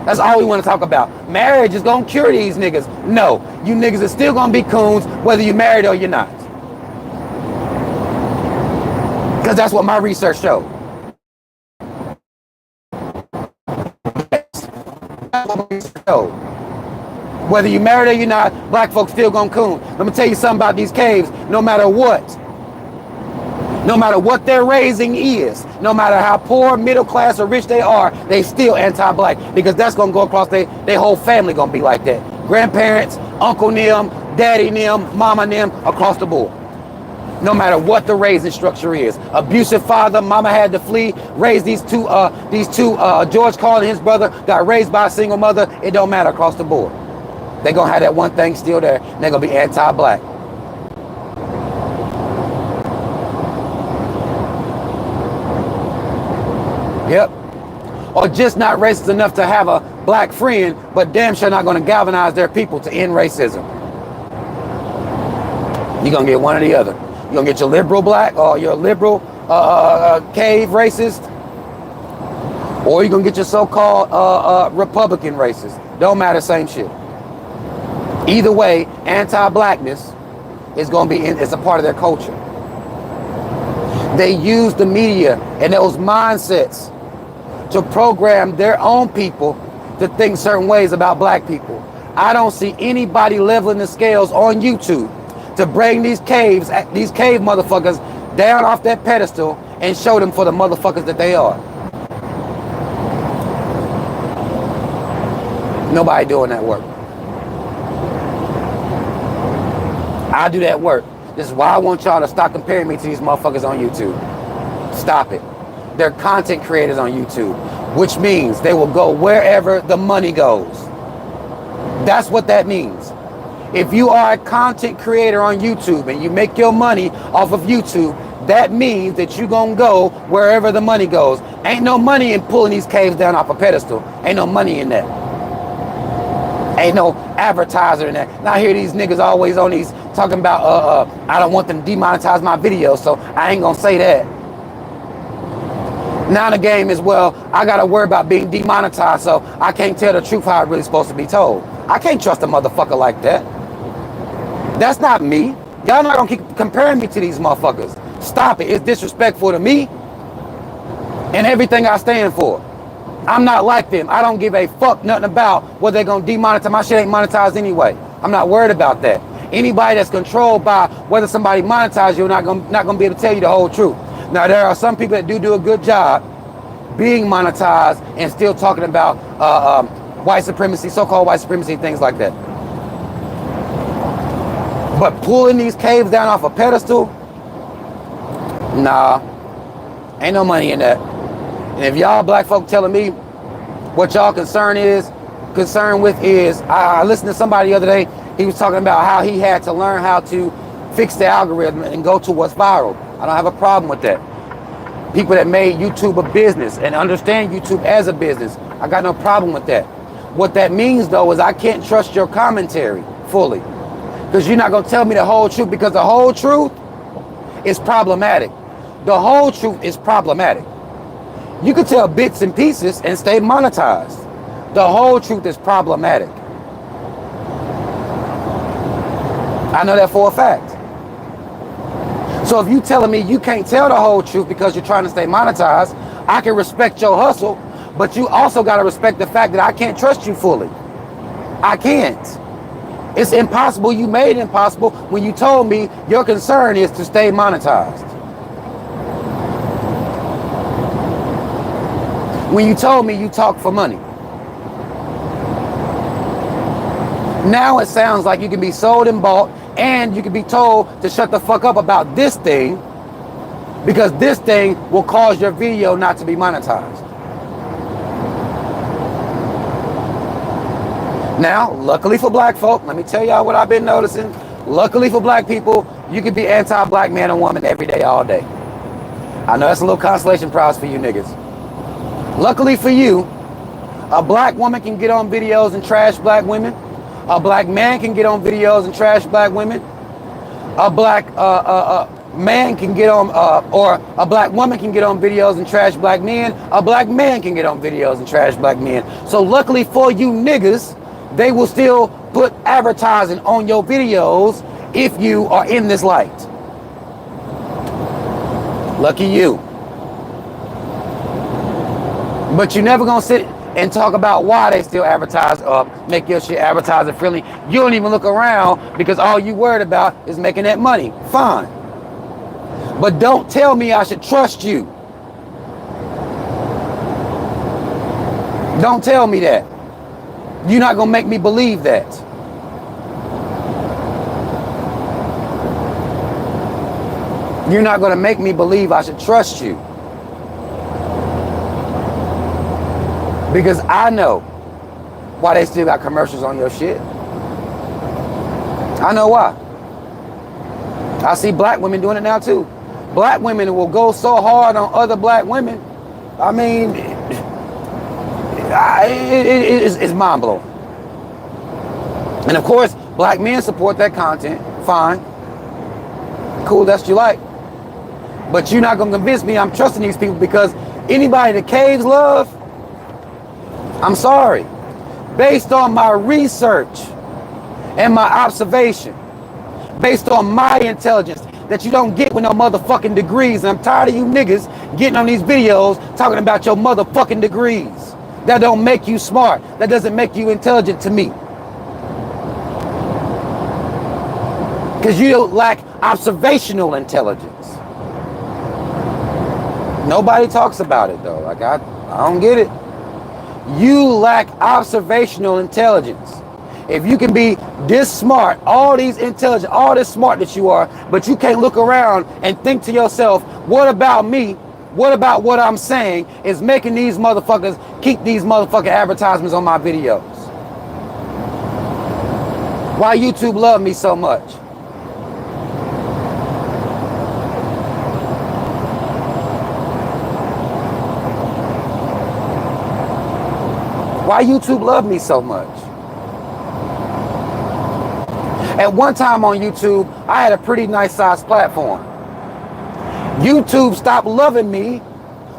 That's all we want to talk about. Marriage is going to cure these niggas. No, you niggas are still going to be coons whether you're married or you're not. Because that's what my research showed. Whether you're married or you're not, black folks still gonna coon. Let me tell you something about these caves. No matter what their raising is, no matter how poor, middle class, or rich they are, they still anti-black, because that's gonna go across their whole family gonna be like that. Grandparents, uncle them, daddy them, mama them, across the board. No matter what the raising structure is. Abusive father, mama had to flee, raised these two, George Carlin and his brother got raised by a single mother. It don't matter across the board. They're gonna have that one thing still there, and they're gonna be anti-black. Yep. Or just not racist enough to have a black friend, but damn sure not gonna galvanize their people to end racism. You're gonna get one or the other. You're gonna get your liberal black or your liberal cave racist, or you're gonna get your so-called Republican racist. Don't matter, same shit. Either way, anti-blackness is gonna be it's a part of their culture. They use the media and those mindsets to program their own people to think certain ways about black people. I don't see anybody leveling the scales on YouTube to bring these cave motherfuckers down off that pedestal and show them for the motherfuckers that they are. Nobody doing that work. I do that work. This is why I want y'all to stop comparing me to these motherfuckers on YouTube. Stop it. They're content creators on YouTube, which means they will go wherever the money goes. That's what that means. If you are a content creator on YouTube and you make your money off of YouTube, that means that you're going to go wherever the money goes. Ain't no money in pulling these caves down off a pedestal. Ain't no money in that. Ain't no advertiser in that. Now I hear these niggas always on these talking about, I don't want them to demonetize my videos, so I ain't going to say that. Now the game is, well, I got to worry about being demonetized, so I can't tell the truth how it really supposed to be told. I can't trust a motherfucker like that. That's not me. Y'all not gonna keep comparing me to these motherfuckers. Stop it. It's disrespectful to me and everything I stand for. I'm not like them. I don't give a fuck nothing about what they're gonna demonetize. My shit ain't monetized anyway. I'm not worried about that. Anybody that's controlled by whether somebody monetizes you, not gonna be able to tell you the whole truth. Now there are some people that do a good job being monetized and still talking about white supremacy, so-called white supremacy, things like that. But pulling these caves down off a pedestal, nah, ain't no money in that. And if y'all black folk telling me what y'all concerned with is, I listened to somebody the other day, he was talking about how he had to learn how to fix the algorithm and go to what's viral. I don't have a problem with that. People that made YouTube a business and understand YouTube as a business. I got no problem with that. What that means though is I can't trust your commentary fully. Because you're not going to tell me the whole truth, because the whole truth is problematic. The whole truth is problematic. You can tell bits and pieces and stay monetized. The whole truth is problematic. I know that for a fact. So if you telling me you can't tell the whole truth because you're trying to stay monetized, I can respect your hustle, but you also got to respect the fact that I can't trust you fully. I can't. It's impossible. You made it impossible when you told me your concern is to stay monetized. When you told me you talk for money. Now it sounds like you can be sold and bought, and you can be told to shut the fuck up about this thing because this thing will cause your video not to be monetized. Now, luckily for black folk, let me tell y'all what I've been noticing. Luckily for black people, you can be anti-black man and woman every day, all day. I know that's a little consolation prize for you niggas. Luckily for you, a black woman can get on videos and trash black women. A black man can get on videos and trash black women. A black man can get on, or a black woman can get on videos and trash black men. A black man can get on videos and trash black men. So luckily for you niggas, they will still put advertising on your videos if you are in this light. Lucky you. But you're never gonna sit and talk about why they still advertise up, make your shit advertising friendly. You don't even look around because all you worried about is making that money. Fine. But don't tell me I should trust you. Don't tell me that. You're not gonna make me believe that. You're not gonna make me believe I should trust you. Because I know why they still got commercials on your shit. I know why. I see black women doing it now too. Black women will go so hard on other black women. I mean, it's mind-blowing. And of course, black men support that content. Fine. Cool, that's what you like. But you're not going to convince me I'm trusting these people, because anybody that caves love, I'm sorry. Based on my research and my observation, based on my intelligence that you don't get with no motherfucking degrees. And I'm tired of you niggas getting on these videos talking about your motherfucking degrees. That don't make you smart. That doesn't make you intelligent to me. Because you lack observational intelligence. Nobody talks about it though. Like I don't get it. You lack observational intelligence. If you can be this smart, all these intelligent, all this smart that you are, but you can't look around and think to yourself, what about me? What about what I'm saying is making these motherfuckers keep these motherfucking advertisements on my videos? Why YouTube love me so much? Why YouTube love me so much? At one time on YouTube, I had a pretty nice sized platform. YouTube stopped loving me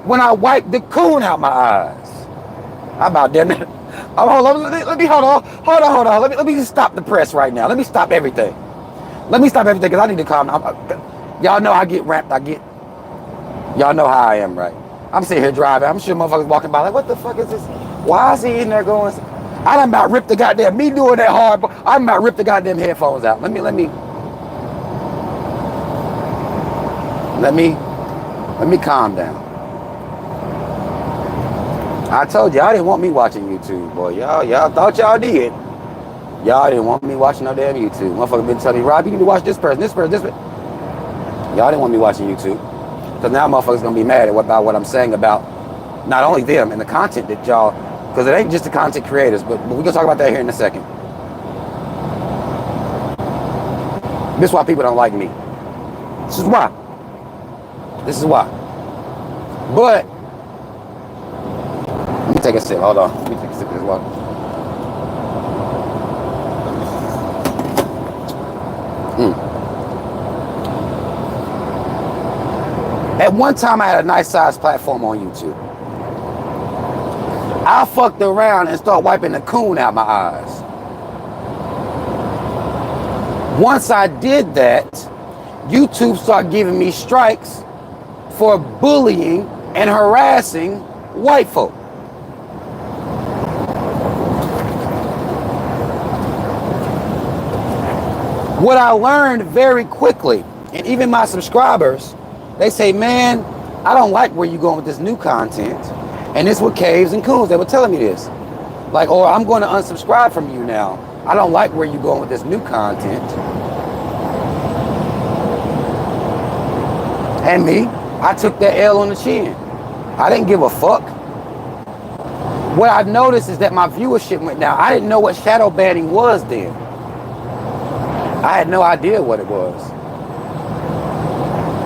when I wiped the coon out my eyes. How about that? Hold on. Let me just stop the press right now. Let me stop everything. Let me stop everything because I need to calm down. Y'all know I get ramped. Y'all know how I am, right? I'm sitting here driving. I'm sure motherfuckers walking by like, what the fuck is this? Why is he in there going? I done about ripped the goddamn, me doing that hard, but I done about ripped the goddamn headphones out. Let me calm down. I told y'all didn't want me watching YouTube, boy. Y'all thought y'all did. Y'all didn't want me watching no damn YouTube. Motherfucker been telling me, Rob, you need to watch this person. Y'all didn't want me watching YouTube. Because now motherfuckers gonna be mad about what I'm saying about not only them and the content that y'all, because it ain't just the content creators, but we're gonna talk about that here in a second. This is why people don't like me. This is why. But let me take a sip. Hold on. Let me take a sip of this water. At one time, I had a nice sized platform on YouTube. I fucked around and started wiping the coon out my eyes. Once I did that, YouTube started giving me strikes for bullying and harassing white folk. What I learned very quickly, and even my subscribers, they say, man, I don't like where you're going with this new content. And this with caves and coons. They were telling me this. Like, or I'm going to unsubscribe from you now. I don't like where you're going with this new content. And me, I took that L on the chin. I didn't give a fuck. What I noticed is that my viewership went down. I didn't know what shadow banning was then. I had no idea what it was.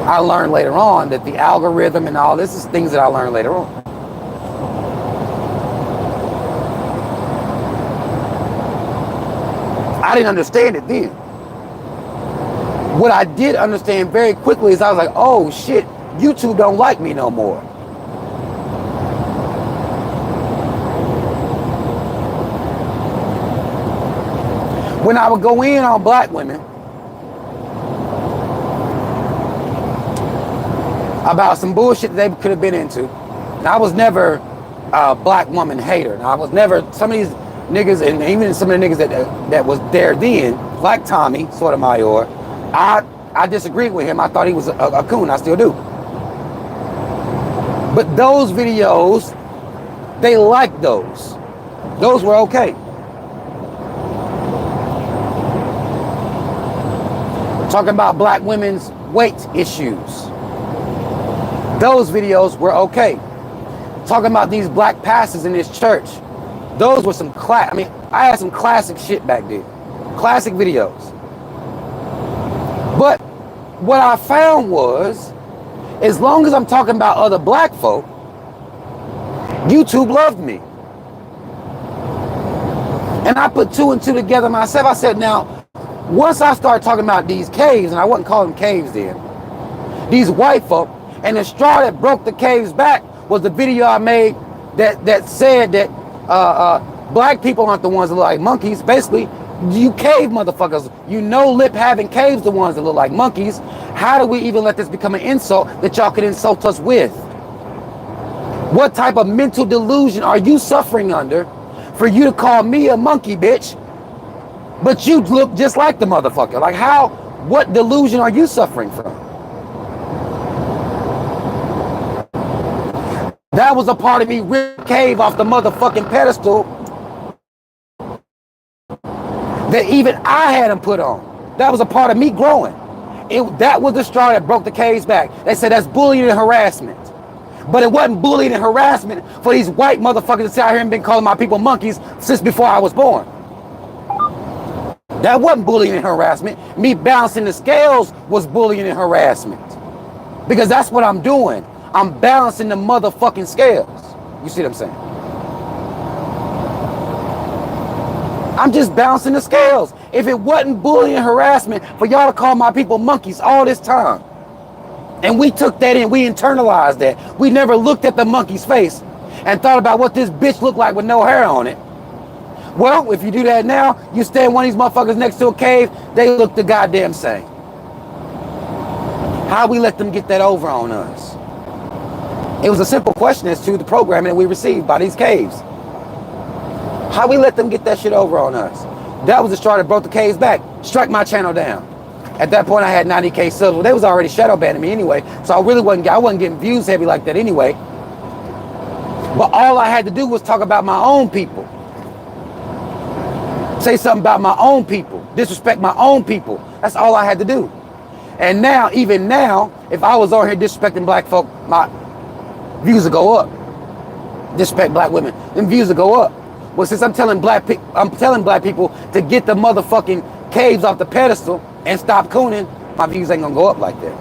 I learned later on that the algorithm and all this is things that I learned later on. I didn't understand it then. What I did understand very quickly is I was like, oh shit, YouTube don't like me no more. When I would go in on black women about some bullshit that they could have been into, and I was never a black woman hater. And I was never, some of these niggas, and even some of the niggas that was there then, like Tommy Sotomayor, I disagreed with him. I thought he was a coon. I still do. But those videos, they liked those. Those were okay. Talking about black women's weight issues. Those videos were okay. Talking about these black pastors in this church. Those were some I had some classic shit back then. Classic videos. But what I found was, as long as I'm talking about other black folk, YouTube loved me. And I put two and two together myself. I said, now, once I started talking about these caves, and I wasn't calling them caves then, these white folk, and the straw that broke the caves back was the video I made that said that black people aren't the ones that look like monkeys. Basically, you cave motherfuckers, you no lip having caves the ones that look like monkeys. How do we even let this become an insult that y'all can insult us with? What type of mental delusion are you suffering under for you to call me a monkey, bitch? But you look just like the motherfucker. Like how, what delusion are you suffering from? That was a part of me ripping cave off the motherfucking pedestal that even I had him put on. That was a part of me growing. That was the straw that broke the caves back. They said that's bullying and harassment. But it wasn't bullying and harassment for these white motherfuckers to sit out here and been calling my people monkeys since before I was born. That wasn't bullying and harassment. Me balancing the scales was bullying and harassment. Because that's what I'm doing. I'm balancing the motherfucking scales. You see what I'm saying? I'm just balancing the scales. If it wasn't bullying and harassment for y'all to call my people monkeys all this time, and we took that in, we internalized that. We never looked at the monkey's face and thought about what this bitch looked like with no hair on it. Well, if you do that now, you stand one of these motherfuckers next to a cave, they look the goddamn same. How we let them get that over on us? It was a simple question as to the programming that we received by these caves. How we let them get that shit over on us? That was the straw that broke the caves back. Strike my channel down. At that point, I had 90K subs. Well, they was already shadow banning me anyway, so I wasn't getting views heavy like that anyway. But all I had to do was talk about my own people. Say something about my own people. Disrespect my own people. That's all I had to do. And now, even now, if I was on here disrespecting black folk, my views will go up. Disrespect black women, then views will go up. Well, since I'm telling black people to get the motherfucking caves off the pedestal and stop cooning, my views ain't gonna go up like that.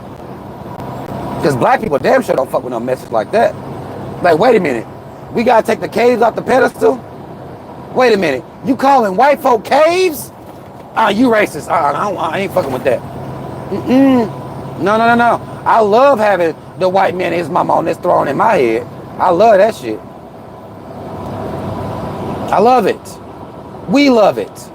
Because black people damn sure don't fuck with no message like that. Like, wait a minute. We gotta take the caves off the pedestal? Wait a minute. You calling white folk caves? You racist. I ain't fucking with that. No. I love having the white man and his mama on this throne in my head. I love that shit. I love it. We love it.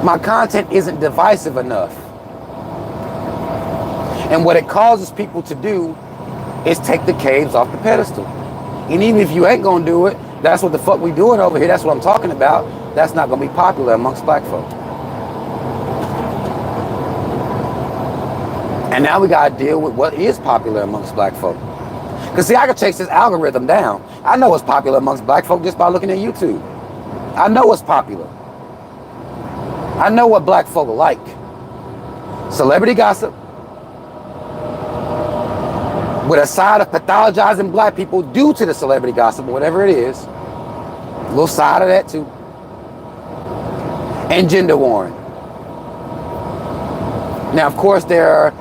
My content isn't divisive enough. And what it causes people to do is take the caves off the pedestal. And even if you ain't gonna do it, that's what the fuck we doing over here. That's what I'm talking about. That's not gonna be popular amongst black folk. And now we gotta deal with what is popular amongst black folk. Cause see, I can chase this algorithm down. I know what's popular amongst black folk just by looking at YouTube. I know what's popular. I know what black folk like. Celebrity gossip, with a side of pathologizing black people due to the celebrity gossip, whatever it is. A little side of that too. And gender warring. Now, of course, there are,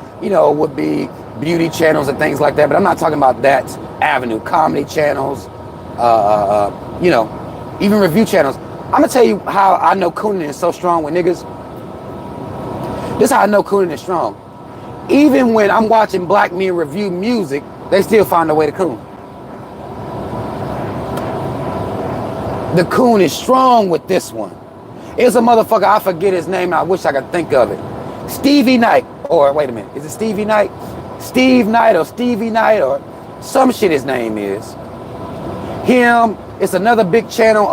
would be beauty channels and things like that, but I'm not talking about that avenue. Comedy channels, even review channels. I'm gonna tell you how I know Coonan is so strong with niggas. This is how I know Coonan is strong. Even when I'm watching black men review music, they still find a way to coon. The coon is strong with this one. It's a motherfucker, I forget his name, and I wish I could think of it. Stevie Knight, or wait a minute, is it Stevie Knight? Steve Knight or Stevie Knight or some shit his name is. Him, it's another big channel,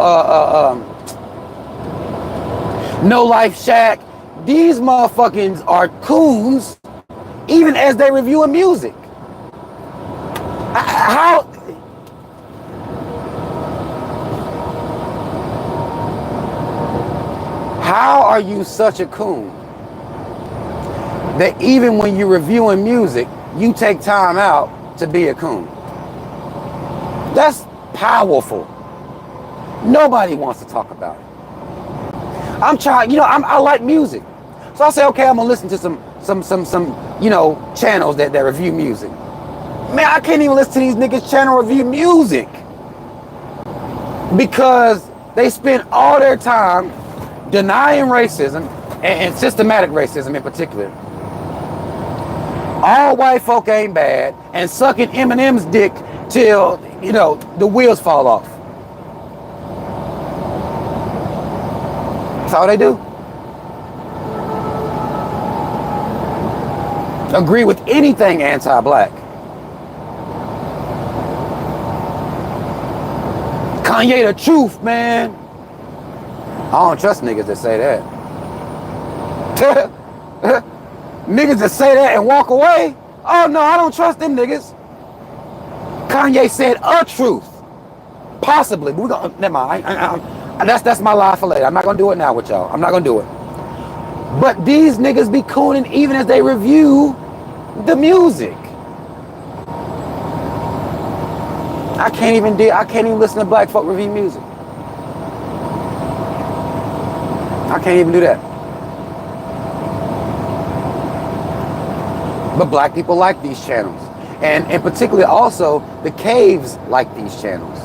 No Life Shack. These motherfuckers are coons even as they reviewing music. How are you such a coon that even when you're reviewing music, you take time out to be a coon? That's powerful. Nobody wants to talk about it. I'm trying, I like music. So I say, okay, I'm gonna listen to some channels that review music. Man, I can't even listen to these niggas channel review music because they spend all their time denying racism and systematic racism in particular. All white folk ain't bad and sucking Eminem's dick till, the wheels fall off. That's all they do. Agree with anything anti-black. Kanye the truth, man. I don't trust niggas that say that. Niggas that say that and walk away. Oh no, I don't trust them niggas. Kanye said a truth. Possibly, but we're gonna, never mind. That's my lie for later. I'm not gonna do it now with y'all. I'm not gonna do it. But these niggas be cooning even as they review the music. I can't even listen to black folk review music. I can't even do that. But black people like these channels. And particularly also, the caves like these channels.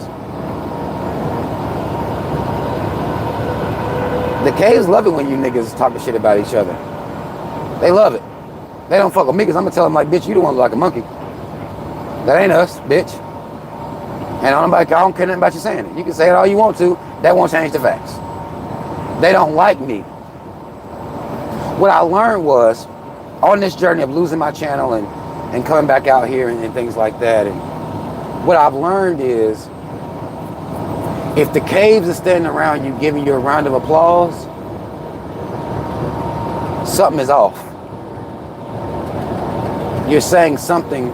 The caves love it when you niggas talking shit about each other. They love it. They don't fuck with me because I'm going to tell them like, bitch, you the one like a monkey. That ain't us, bitch. And I don't care nothing about you saying it. You can say it all you want to. That won't change the facts. They don't like me. What I learned was, on this journey of losing my channel and coming back out here and things like that, and what I've learned is, if the caves are standing around you giving you a round of applause, something is off. You're saying something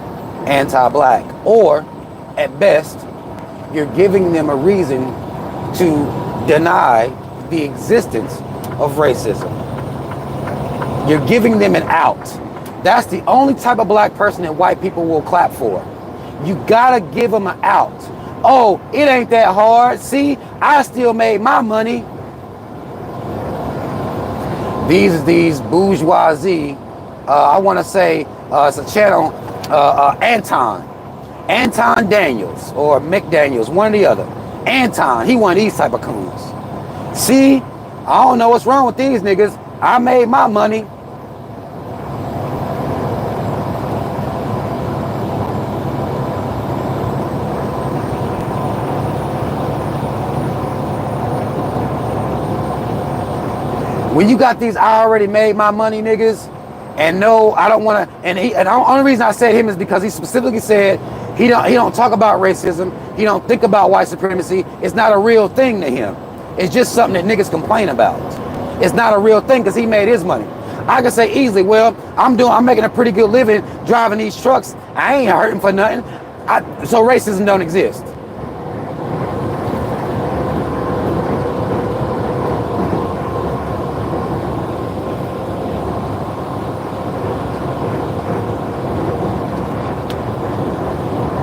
anti-black, or at best, you're giving them a reason to deny the existence of racism. You're giving them an out. That's the only type of black person that white people will clap for. You gotta give them an out. Oh, it ain't that hard. See, I still made my money. These bourgeoisie, I want to say it's a channel, Anton Daniels or McDaniels, one or the other. Anton, he one of these type of coons. See, I don't know what's wrong with these niggas. I made my money. When you got these I already made my money niggas, and no, I don't want to, and the only reason I said him is because he specifically said he don't talk about racism, he don't think about white supremacy. It's not a real thing to him. It's just something that niggas complain about. It's not a real thing because he made his money. I can say easily, well, I'm making a pretty good living driving these trucks. I ain't hurting for nothing. So racism don't exist.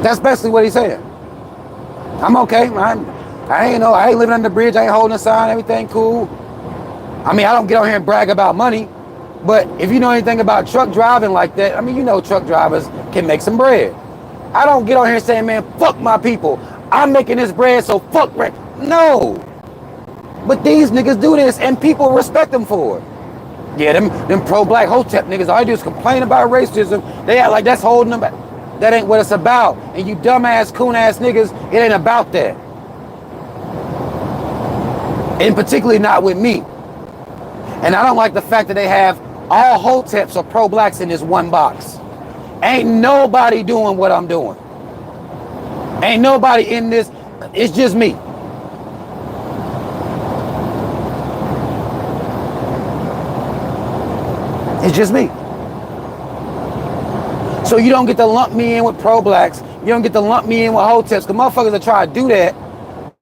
That's basically what he's saying. I'm okay. I ain't living under the bridge. I ain't holding a sign. Everything cool. I mean, I don't get on here and brag about money, but if you know anything about truck driving like that, I mean, you know truck drivers can make some bread. I don't get on here saying, man, fuck my people. I'm making this bread, so fuck bread. No. But these niggas do this, and people respect them for it. Yeah, them pro-black hotep niggas, all they do is complain about racism. They act like that's holding them back. That ain't what it's about. And you dumbass, coon-ass niggas, it ain't about that. And particularly not with me. And I don't like the fact that they have all hoteps or pro-blacks in this one box. Ain't nobody doing what I'm doing. Ain't nobody in this. It's just me. It's just me. So you don't get to lump me in with pro-blacks. You don't get to lump me in with hoteps. Because motherfuckers will try to do that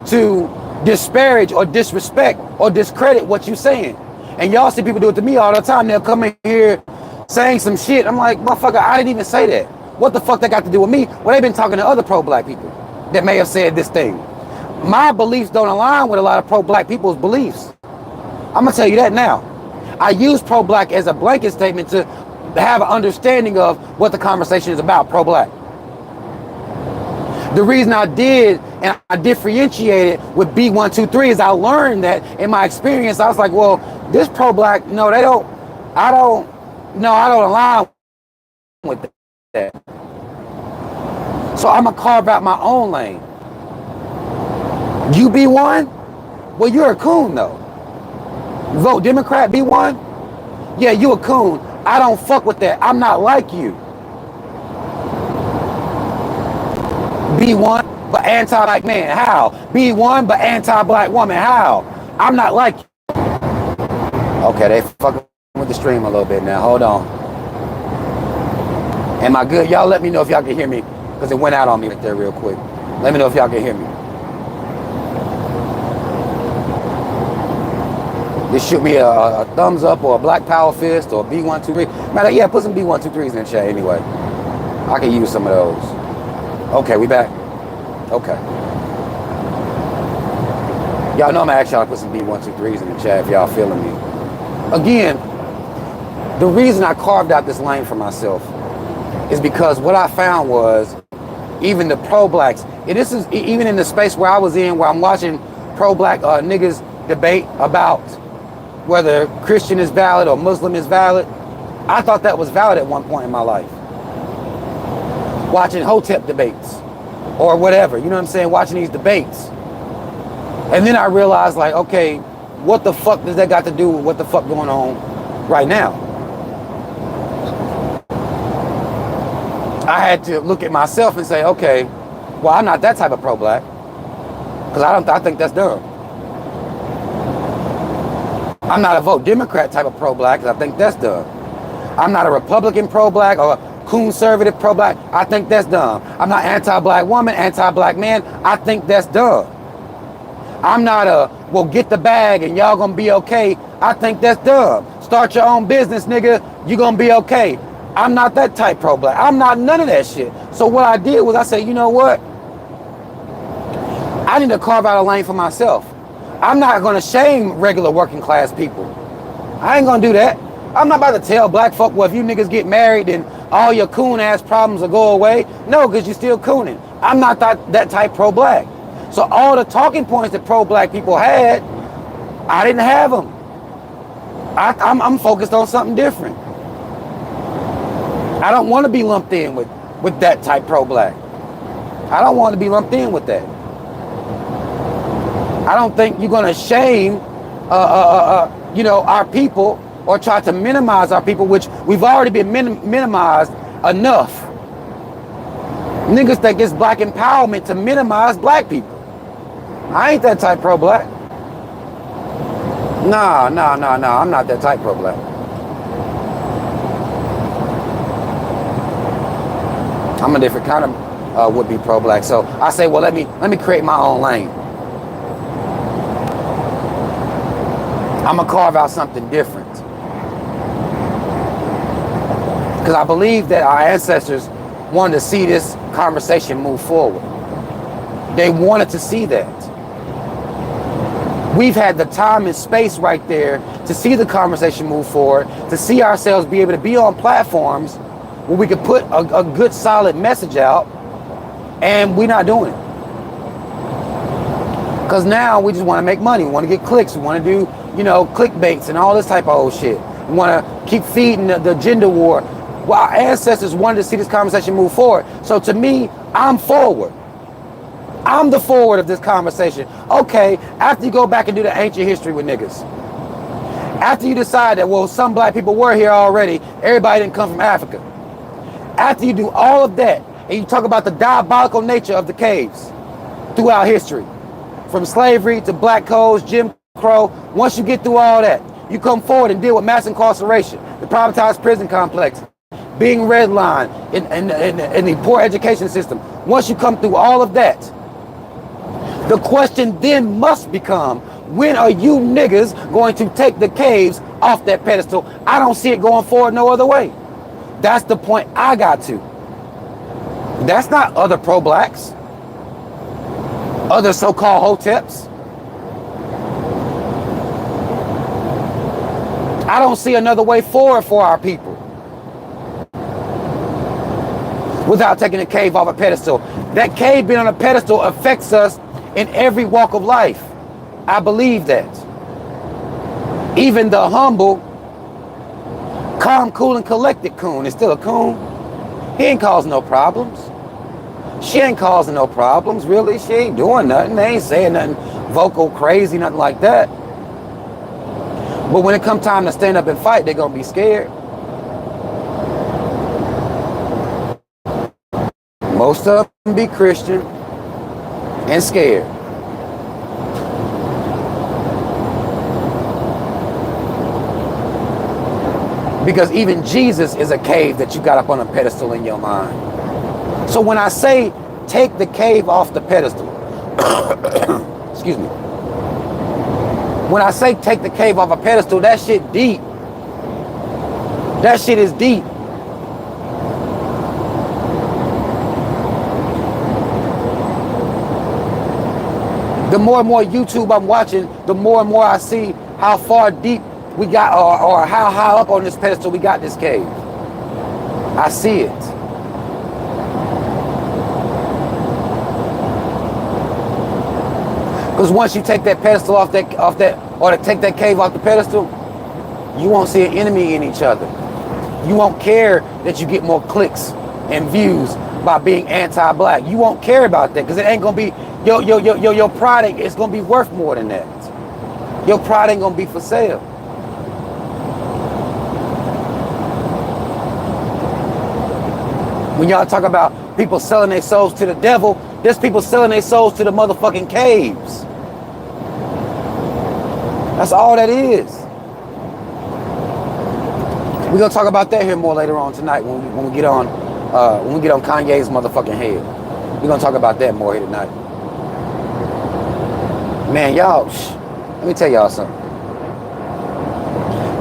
to disparage or disrespect or discredit what you're saying. And y'all see people do it to me all the time. They'll come in here saying some shit. I'm like, motherfucker, I didn't even say that. What the fuck that got to do with me? Well, they've been talking to other pro-black people that may have said this thing. My beliefs don't align with a lot of pro-black people's beliefs. I'm going to tell you that now. I use pro-black as a blanket statement to have an understanding of what the conversation is about, pro-black. The reason I did, and I differentiated with B123 is I learned that in my experience, I was like, well, this pro-black, no, I don't align with that. So I'm gonna carve out my own lane. You B1? Well, you're a coon though. Vote Democrat B1? Yeah, you a coon. I don't fuck with that. I'm not like you. B1, but anti-black man. How? B1, but anti-black woman. How? I'm not like you. Okay, they fucking with the stream a little bit now. Hold on. Am I good? Y'all let me know if y'all can hear me, because it went out on me right there real quick. Let me know if y'all can hear me. Just shoot me a thumbs up or a black power fist or B123. Matter, yeah, put some B123s in the chat anyway. I can use some of those. Okay, we back. Okay. Y'all know I'm gonna ask y'all to put some B123s in the chat if y'all feeling me. Again, the reason I carved out this lane for myself is because what I found was even the pro-blacks, and this is even in the space where I was in, where I'm watching pro-black niggas debate about whether Christian is valid or Muslim is valid. I thought that was valid at one point in my life. Watching hotep debates or whatever, you know what I'm saying? Watching these debates. And then I realized, like, okay, what the fuck does that got to do with what the fuck going on right now? I had to look at myself and say, okay, well, I'm not that type of pro-black, because I think that's dumb. I'm not a vote Democrat type of pro-black, because I think that's dumb. I'm not a Republican pro-black or a conservative pro-black. I think that's dumb. I'm not anti-black woman, anti-black man. I think that's dumb. I'm not a, well, get the bag and y'all gonna be okay. I think that's dumb. Start your own business, nigga. You gonna be okay. I'm not that type pro-black. I'm not none of that shit. So what I did was I said, you know what? I need to carve out a lane for myself. I'm not gonna shame regular working class people. I ain't gonna do that. I'm not about to tell black folk, well, if you niggas get married, then all your coon ass problems will go away. No, because you're still cooning. I'm not that type pro-black. So all the talking points that pro-black people had, I didn't have them. I'm focused on something different. I don't want to be lumped in with that type pro-black. I don't want to be lumped in with that. I don't think you're gonna shame, you know, our people or try to minimize our people, which we've already been minimized enough. Niggas think it's black empowerment to minimize black people. I ain't that type pro-black. Nah, I'm not that type pro-black. I'm a different kind of would-be pro-black. So I say, well, let me create my own lane. I'm gonna carve out something different. Because I believe that our ancestors wanted to see this conversation move forward. They wanted to see that. We've had the time and space right there to see the conversation move forward, to see ourselves be able to be on platforms where we could put a good solid message out, and we're not doing it. Because now we just want to make money. We want to get clicks. We want to do, you know, clickbaits and all this type of old shit. We want to keep feeding the gender war. Well, our ancestors wanted to see this conversation move forward. So to me, I'm forward. I'm the forward of this conversation. Okay, after you go back and do the ancient history with niggas. After you decide that, well, some black people were here already. Everybody didn't come from Africa. After you do all of that, and you talk about the diabolical nature of the caves throughout history, from slavery to black codes, Jim Crow, once you get through all that, you come forward and deal with mass incarceration, the privatized prison complex, being redlined in the poor education system. Once you come through all of that, the question then must become, when are you niggas going to take the caves off that pedestal? I don't see it going forward no other way. That's the point I got to. That's not other pro-blacks, other so-called hoteps. I don't see another way forward for our people without taking the cave off a pedestal. That cave being on a pedestal affects us in every walk of life. I believe that. Even the humble, calm, cool, and collected coon is still a coon. He ain't causing no problems. She ain't causing no problems, really. She ain't doing nothing. They ain't saying nothing vocal, crazy, nothing like that. But when it comes time to stand up and fight, they're gonna be scared. Most of them be Christian and scared. Because even Jesus is a cave that you got up on a pedestal in your mind. So when I say take the cave off the pedestal, excuse me. When I say take the cave off a pedestal, that shit deep. That shit is deep. The more and more YouTube I'm watching, the more and more I see how far deep we got, or how high up on this pedestal we got this cave. I see it. Because once you take that pedestal off that, or to take that cave off the pedestal, you won't see an enemy in each other. You won't care that you get more clicks and views by being anti-black. You won't care about that because it ain't gonna be your pride. It's gonna be worth more than that. Your pride ain't gonna be for sale. When y'all talk about people selling their souls to the devil, there's people selling their souls to the motherfucking caves. That's all that is. We're gonna talk about that here more later on tonight when we get on Kanye's motherfucking head. We're gonna talk about that more here tonight. Man, y'all, let me tell y'all something.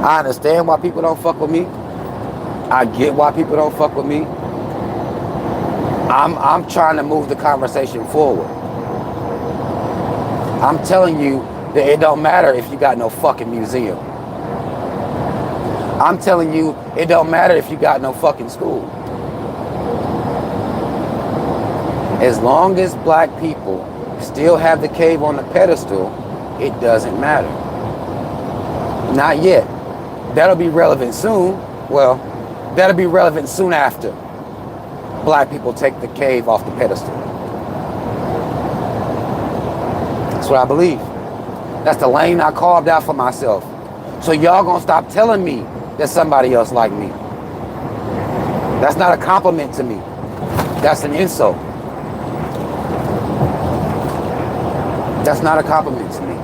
I understand why people don't fuck with me. I get why people don't fuck with me. I'm trying to move the conversation forward. I'm telling you that it don't matter if you got no fucking museum. I'm telling you, it don't matter if you got no fucking school. As long as black people still have the cave on the pedestal, it doesn't matter. Not yet. That'll be relevant soon. Well, that'll be relevant soon after black people take the cave off the pedestal. That's what I believe. That's the lane I carved out for myself. So y'all gonna stop telling me that somebody else like me. That's not a compliment to me. That's an insult. That's not a compliment to me.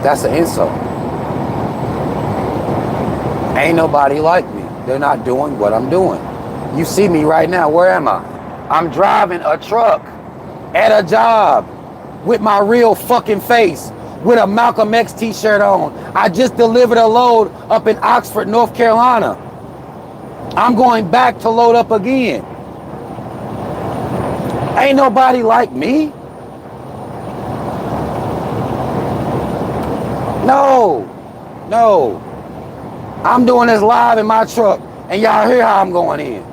That's an insult. Ain't nobody like me. They're not doing what I'm doing. You see me right now. Where am I? I'm driving a truck at a job with my real fucking face, with a Malcolm X t-shirt on. I just delivered a load up in Oxford, North Carolina. I'm going back to load up again. Ain't nobody like me. No. I'm doing this live in my truck, and y'all hear how I'm going in.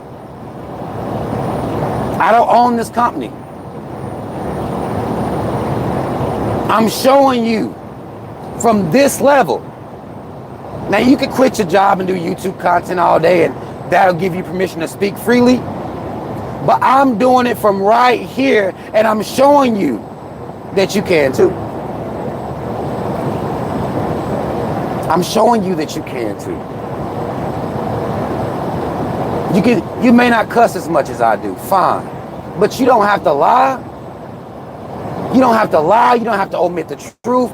I don't own this company. I'm showing you from this level. Now you can quit your job and do YouTube content all day, and that'll give you permission to speak freely. But I'm doing it from right here, and I'm showing you that you can too. I'm showing you that you can too. You may not cuss as much as I do, fine. But you don't have to lie. You don't have to lie. You don't have to omit the truth.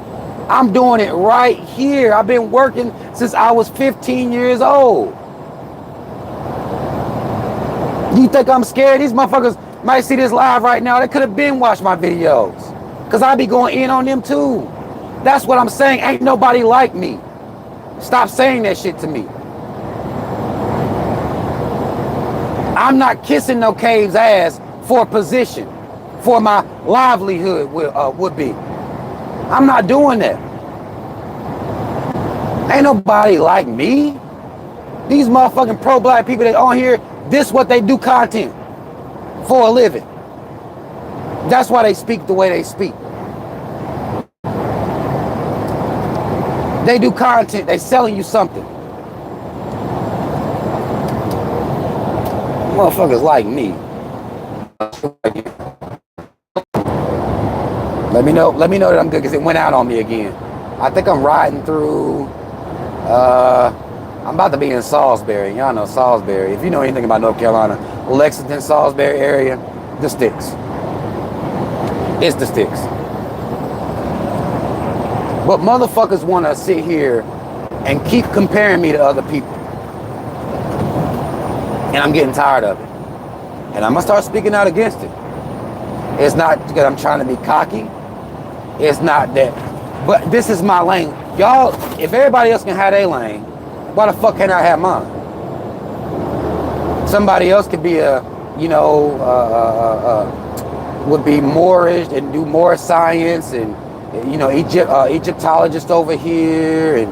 I'm doing it right here. I've been working since I was 15 years old. You think I'm scared? These motherfuckers might see this live right now. They could have been watched my videos, because I be going in on them too. That's what I'm saying. Ain't nobody like me. Stop saying that shit to me. I'm not kissing no cave's ass for a position, for my livelihood would be. I'm not doing that. Ain't nobody like me. These motherfucking pro-black people that on here, this what they do content for a living. That's why they speak the way they speak. They do content, they selling you something. Motherfuckers like me. Let me know that I'm good, because it went out on me again. I think I'm riding through, I'm about to be in Salisbury. Y'all know Salisbury. If you know anything about North Carolina, Lexington, Salisbury area, the sticks. It's the sticks. But motherfuckers want to sit here and keep comparing me to other people. And I'm getting tired of it. And I'm going to start speaking out against it. It's not because I'm trying to be cocky. It's not that. But this is my lane. Y'all, if everybody else can have their lane, why the fuck can't I have mine? Somebody else could be would be Moorish and do more science, and Egyptologist over here, and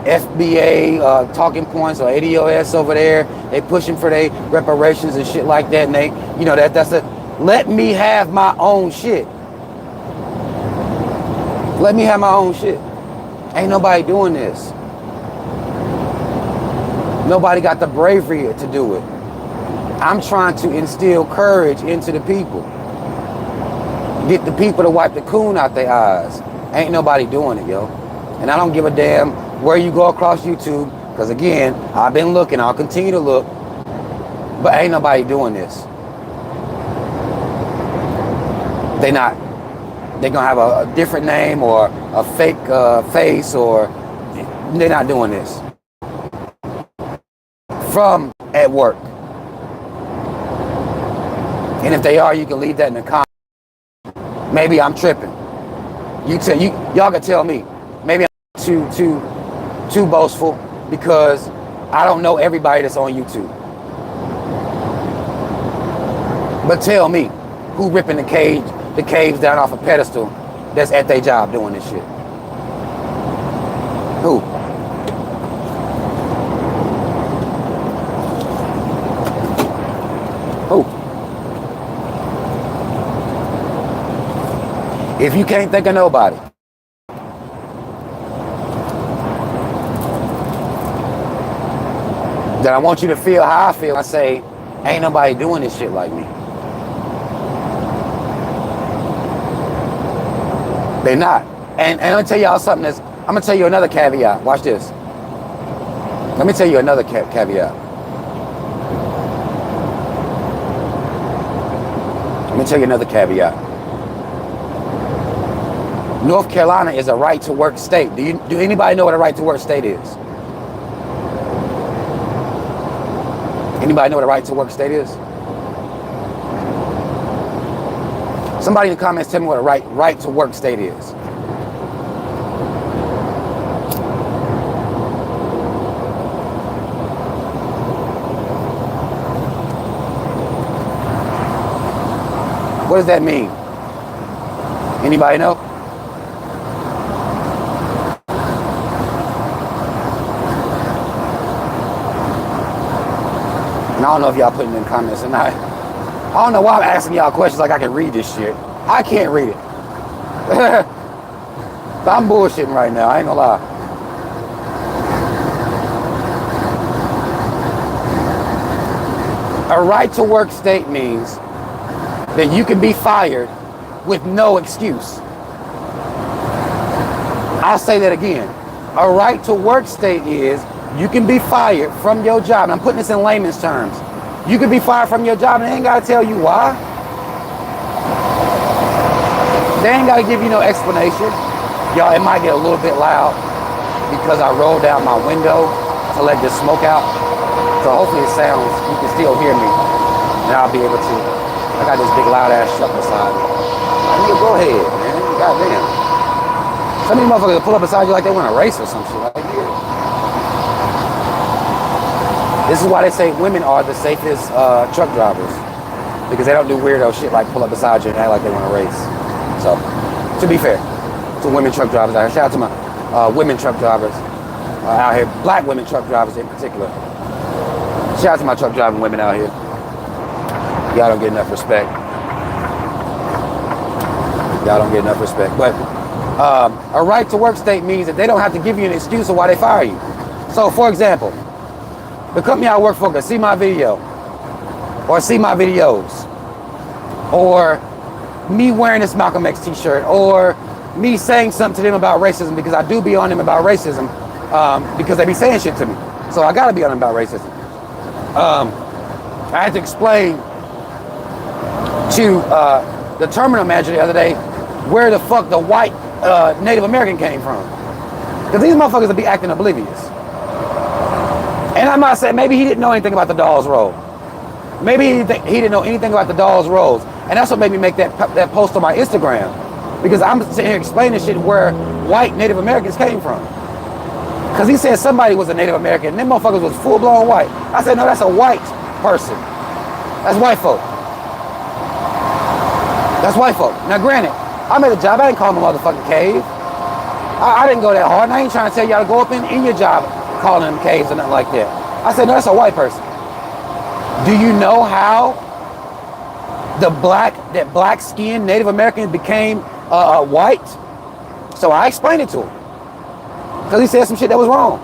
FBA talking points, or ADOS over there. They pushing for their reparations and shit like that, and they let me have my own shit. Let me have my own shit. Ain't nobody doing this. Nobody got the bravery to do it. I'm trying to instill courage into the people. Get the people to wipe the coon out their eyes. Ain't nobody doing it, yo. And I don't give a damn where you go across YouTube, because again, I've been looking, I'll continue to look, but ain't nobody doing this. They gonna have a different name or a fake face, or they're not doing this. From at work. And if they are, you can leave that in the comments. Maybe I'm tripping. Y'all can tell me. Maybe I'm too boastful, because I don't know everybody that's on YouTube. But tell me, who ripping the caves down off a pedestal that's at their job doing this shit? Who? If you can't think of nobody, then I want you to feel how I feel. I say, ain't nobody doing this shit like me. They're not. And I'm gonna tell y'all something I'm gonna tell you another caveat. Watch this. Let me tell you another caveat. Let me tell you another caveat. North Carolina is a right to work state. Do anybody know what a right to work state is? Anybody know what a right to work state is? Somebody in the comments tell me what a right to work state is. What does that mean? Anybody know? And I don't know if y'all putting in comments or not. I don't know why I'm asking y'all questions like I can read this shit. I can't read it. I'm bullshitting right now, I ain't gonna lie. A right to work state means that you can be fired with no excuse. I'll say that again. A right to work state is you can be fired from your job. And I'm putting this in layman's terms. You can be fired from your job and they ain't gotta tell you why. They ain't gotta give you no explanation. Y'all, it might get a little bit loud because I rolled down my window to let this smoke out. So hopefully it sounds, you can still hear me. And I'll be able to. I got this big loud ass truck beside me. Nigga, go ahead, man. Goddamn. Some of these motherfuckers pull up beside you like they want to race or some shit. Like, yeah. This is why they say women are the safest truck drivers. Because they don't do weirdo shit like pull up beside you and act like they want to race. So, to be fair, to women truck drivers out here. Shout out to my women truck drivers out here. Black women truck drivers in particular. Shout out to my truck driving women out here. Y'all don't get enough respect. Y'all don't get enough respect. But a right to work state means that they don't have to give you an excuse of why they fire you. So, for example, the company I work for can see my video, or see my videos, or me wearing this Malcolm X t-shirt, or me saying something to them about racism, because I do be on them about racism, because they be saying shit to me. So I gotta be on them about racism. I had to explain to the terminal manager the other day where the fuck the white Native American came from. Because these motherfuckers will be acting oblivious. And I'm not saying, maybe he didn't know anything about the Dawes Roll. Maybe he didn't know anything about the Dawes Rolls. And that's what made me make that post on my Instagram. Because I'm sitting here explaining shit where white Native Americans came from. Because he said somebody was a Native American and them motherfuckers was full-blown white. I said, no, that's a white person. That's white folk. That's white folk. Now granted, I made a job, I didn't call them a motherfucking cave. I didn't go that hard, and I ain't trying to tell y'all to go up in your job calling them caves or nothing like that. I said, no, that's a white person. Do you know how that black-skinned Native Americans became white? So I explained it to him. Because he said some shit that was wrong.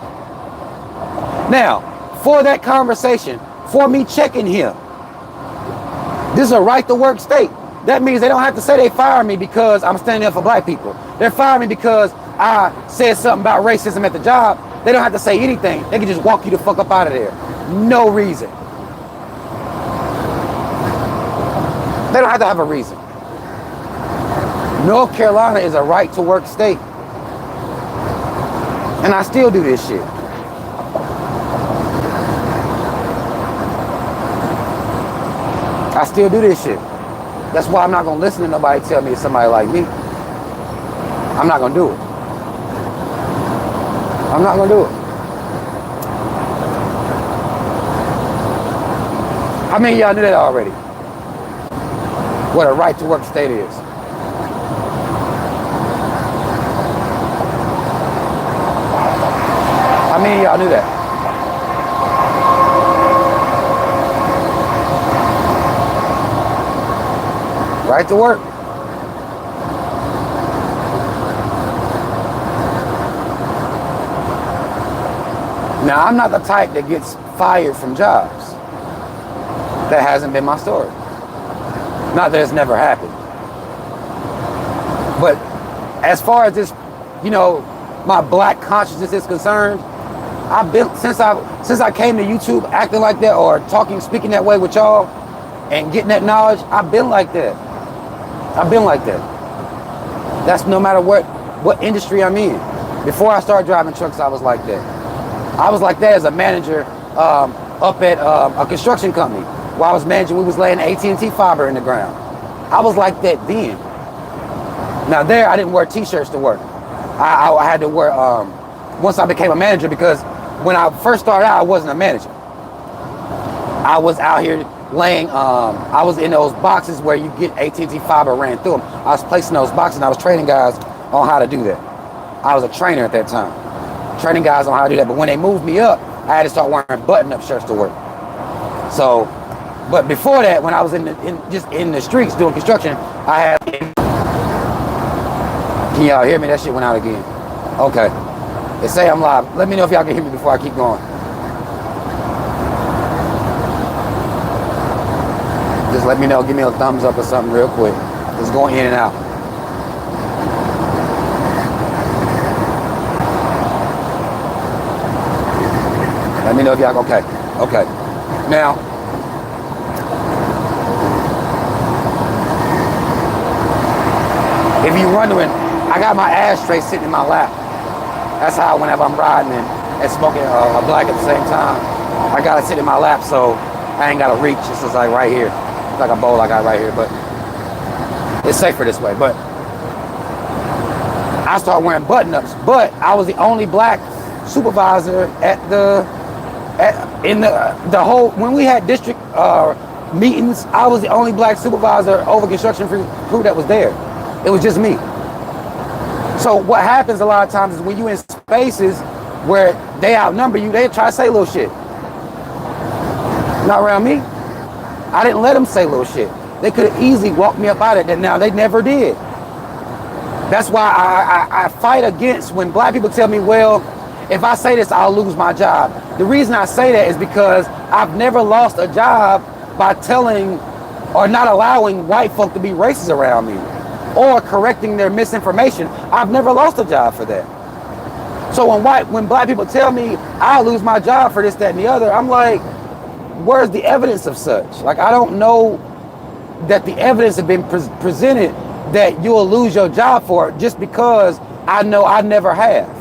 Now, for that conversation, for me checking him, this is a right to work state. That means they don't have to say they fired me because I'm standing up for black people. They're firing me because I said something about racism at the job. They don't have to say anything. They can just walk you the fuck up out of there. No reason. They don't have to have a reason. North Carolina is a right to work state. And I still do this shit. I still do this shit. That's why I'm not gonna listen to nobody tell me it's somebody like me. I'm not gonna do it. I'm not gonna do it. How many of y'all knew that already? What a right to work state is. How many of y'all knew that? Right to work. Now, I'm not the type that gets fired from jobs. That hasn't been my story. Not that it's never happened. But as far as this, you know, my black consciousness is concerned, I've been, since I came to YouTube acting like that or speaking that way with y'all and getting that knowledge, I've been like that. I've been like that. That's no matter what industry I'm in. Before I started driving trucks, I was like that. I was like that as a manager up at a construction company. While I was managing, we was laying AT&T fiber in the ground. I was like that then. Now there, I didn't wear t-shirts to work. I had to wear, once I became a manager, because when I first started out, I wasn't a manager. I was out here laying, I was in those boxes where you get AT&T fiber ran through them. I was placing those boxes and I was training guys on how to do that. I was a trainer at that time, training guys on how to do that. But when they moved me up, I had to start wearing button-up shirts to work. So, but before that, when I was just in the streets doing construction, I had, can y'all hear me? That shit went out again. Okay. They say I'm live. Let me know if y'all can hear me before I keep going. Just let me know. Give me a thumbs up or something real quick. Just going in and out. Let me know if y'all, okay. Okay. Now, if you're wondering, I got my ashtray sitting in my lap. That's how whenever I'm riding and smoking a black at the same time, I gotta sit in my lap so I ain't gotta reach. It's just like right here. It's like a bowl I got right here, but it's safer this way. But I started wearing button-ups, but I was the only black supervisor in the whole, when we had district meetings, I was the only black supervisor over construction crew that was there. It was just me. So what happens a lot of times is when you in spaces where they outnumber you, they try to say little shit. Not around me. I didn't let them say little shit. They could have easily walked me up out of it. Now they never did. That's why I fight against when black people tell me, well, if I say this, I'll lose my job. The reason I say that is because I've never lost a job by telling or not allowing white folk to be racist around me or correcting their misinformation. I've never lost a job for that. So when black people tell me I'll lose my job for this, that, and the other, I'm like, where's the evidence of such? Like, I don't know that the evidence has been presented that you'll lose your job for it just because I know I never have.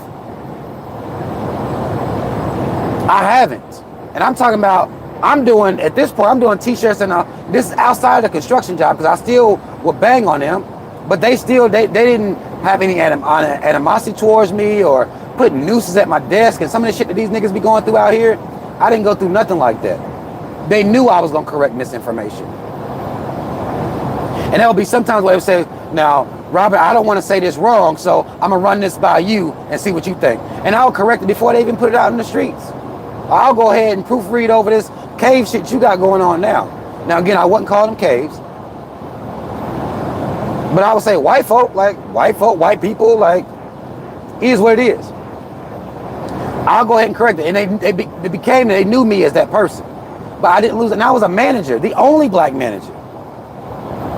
I haven't. And I'm talking about, at this point, I'm doing t-shirts and this is outside of the construction job because I still would bang on them, but they didn't have any animosity towards me or putting nooses at my desk and some of the shit that these niggas be going through out here. I didn't go through nothing like that. They knew I was gonna correct misinformation. And that would be sometimes where they would say, now, Robert, I don't want to say this wrong, so I'm gonna run this by you and see what you think. And I'll correct it before they even put it out in the streets. I'll go ahead and proofread over this cave shit you got going on now. Now again, I wouldn't call them caves. But I would say white folk, white people, like, is what it is. I'll go ahead and correct it. And they knew me as that person. But I didn't lose it. And I was a manager, the only black manager.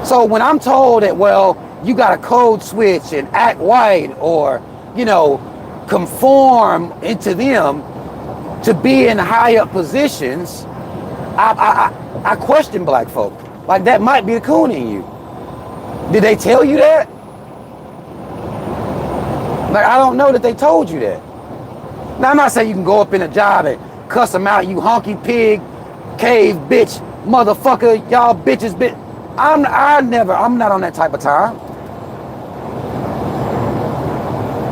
So when I'm told that, well, you got to code switch and act white or, you know, conform into them to be in high up positions, I question black folk. Like, that might be the coon in you. Did they tell you that? Like, I don't know that they told you that. Now, I'm not saying you can go up in a job and cuss them out, you honky pig, cave bitch, motherfucker, y'all bitches, bitch. I'm not on that type of time.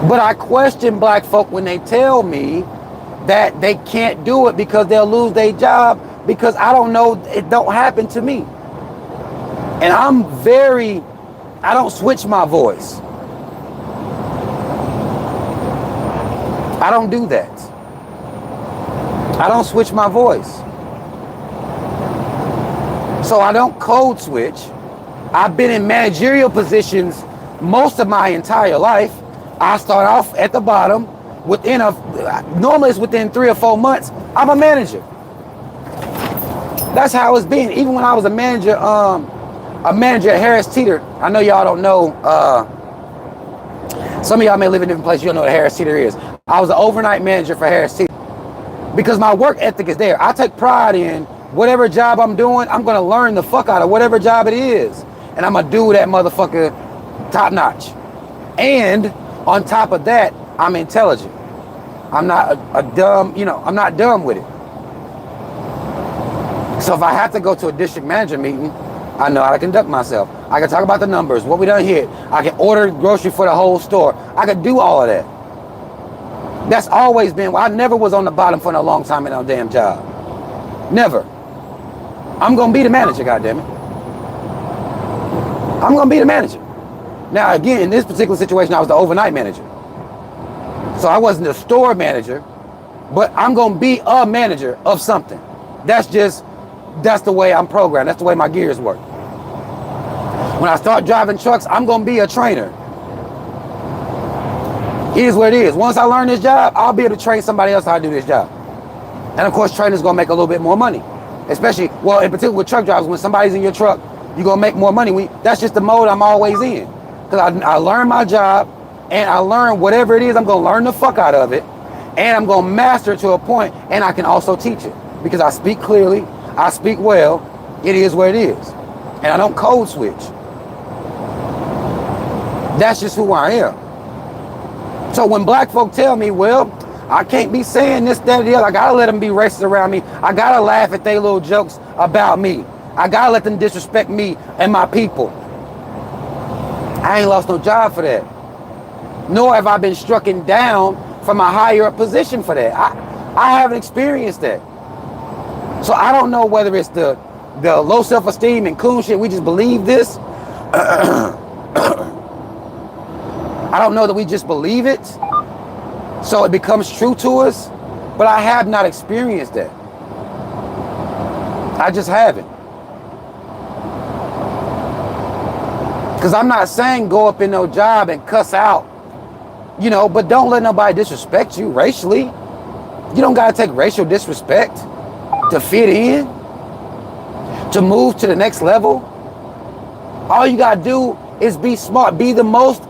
But I question black folk when they tell me that they can't do it because they'll lose their job, because I don't know, it don't happen to me. And I don't switch my voice. I don't do that. I don't switch my voice. So I don't code switch. I've been in managerial positions most of my entire life. I start off at the bottom. normally it's within 3 or 4 months, I'm a manager. That's how it's been. Even when I was a manager at Harris Teeter. I know y'all don't know. Some of y'all may live in different places. You don't know what Harris Teeter is. I was an overnight manager for Harris Teeter because my work ethic is there. I take pride in whatever job I'm doing. I'm gonna learn the fuck out of whatever job it is, and I'm gonna do that motherfucker top notch. And on top of that, I'm intelligent. I'm not a dumb. I'm not dumb with it. So if I have to go to a district manager meeting, I know how to conduct myself. I can talk about the numbers, what we done hit. I can order grocery for the whole store. I can do all of that. That's always been, I never was on the bottom for a long time in no damn job. Never. I'm gonna be the manager, goddammit. I'm gonna be the manager. Now again, in this particular situation, I was the overnight manager. So I wasn't the store manager, but I'm gonna be a manager of something. That's the way I'm programmed. That's the way my gears work. When I start driving trucks, I'm gonna be a trainer. It is what it is. Once I learn this job, I'll be able to train somebody else how to do this job. And of course, trainers gonna make a little bit more money. Especially, well, in particular with truck drivers, when somebody's in your truck, you're gonna make more money. That's just the mode I'm always in. Because I learn my job, and I learn whatever it is, I'm gonna learn the fuck out of it, and I'm gonna master it to a point, and I can also teach it. Because I speak clearly, I speak well, it is what it is. And I don't code switch. That's just who I am. So when black folk tell me, well, I can't be saying this, that, or the other, I gotta let them be racist around me. I gotta laugh at their little jokes about me. I gotta let them disrespect me and my people. I ain't lost no job for that. Nor have I been strucken down from a higher up position for that. I haven't experienced that. So I don't know whether it's the low self-esteem and coon shit, we just believe this. I don't know that we just believe it, so it becomes true to us, but I have not experienced that. I just haven't. Because I'm not saying go up in no job and cuss out, but don't let nobody disrespect you racially. You don't gotta take racial disrespect to fit in, to move to the next level. All you gotta do is be smart, be the most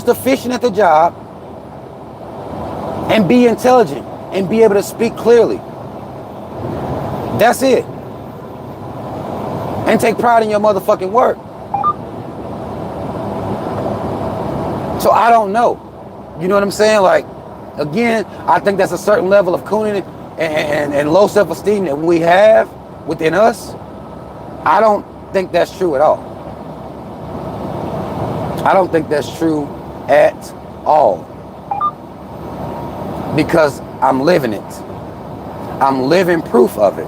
efficient at the job, and be intelligent and be able to speak clearly. That's it. And take pride in your motherfucking work. So I don't know. You know what I'm saying? Like, again, I think that's a certain level of cooning and low self-esteem that we have within us. I don't think that's true at all. I don't think that's true at all. Because I'm living it. I'm living proof of it.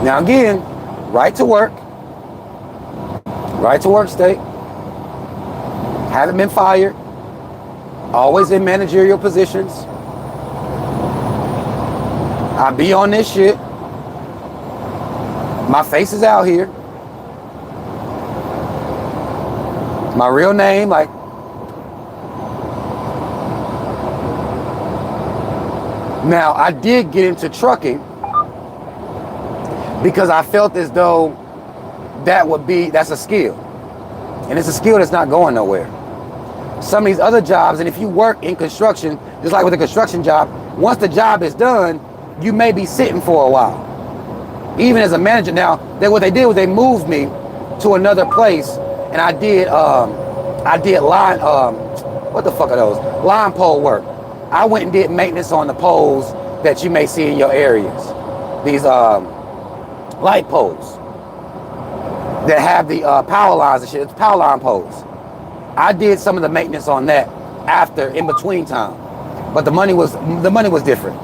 Now again, right to work state. Haven't been fired. Always in managerial positions. I be on this shit. My face is out here. My real name, like, now I did get into trucking because I felt as though that's a skill. And it's a skill that's not going nowhere. Some of these other jobs, and if you work in construction, just like with a construction job, once the job is done, you may be sitting for a while. Even as a manager now, what they did was they moved me to another place, and I did line, what the fuck are those? Line pole work. I went and did maintenance on the poles that you may see in your areas. These light poles that have the power lines and shit. It's power line poles. I did some of the maintenance on that after, in between time, but the money was different.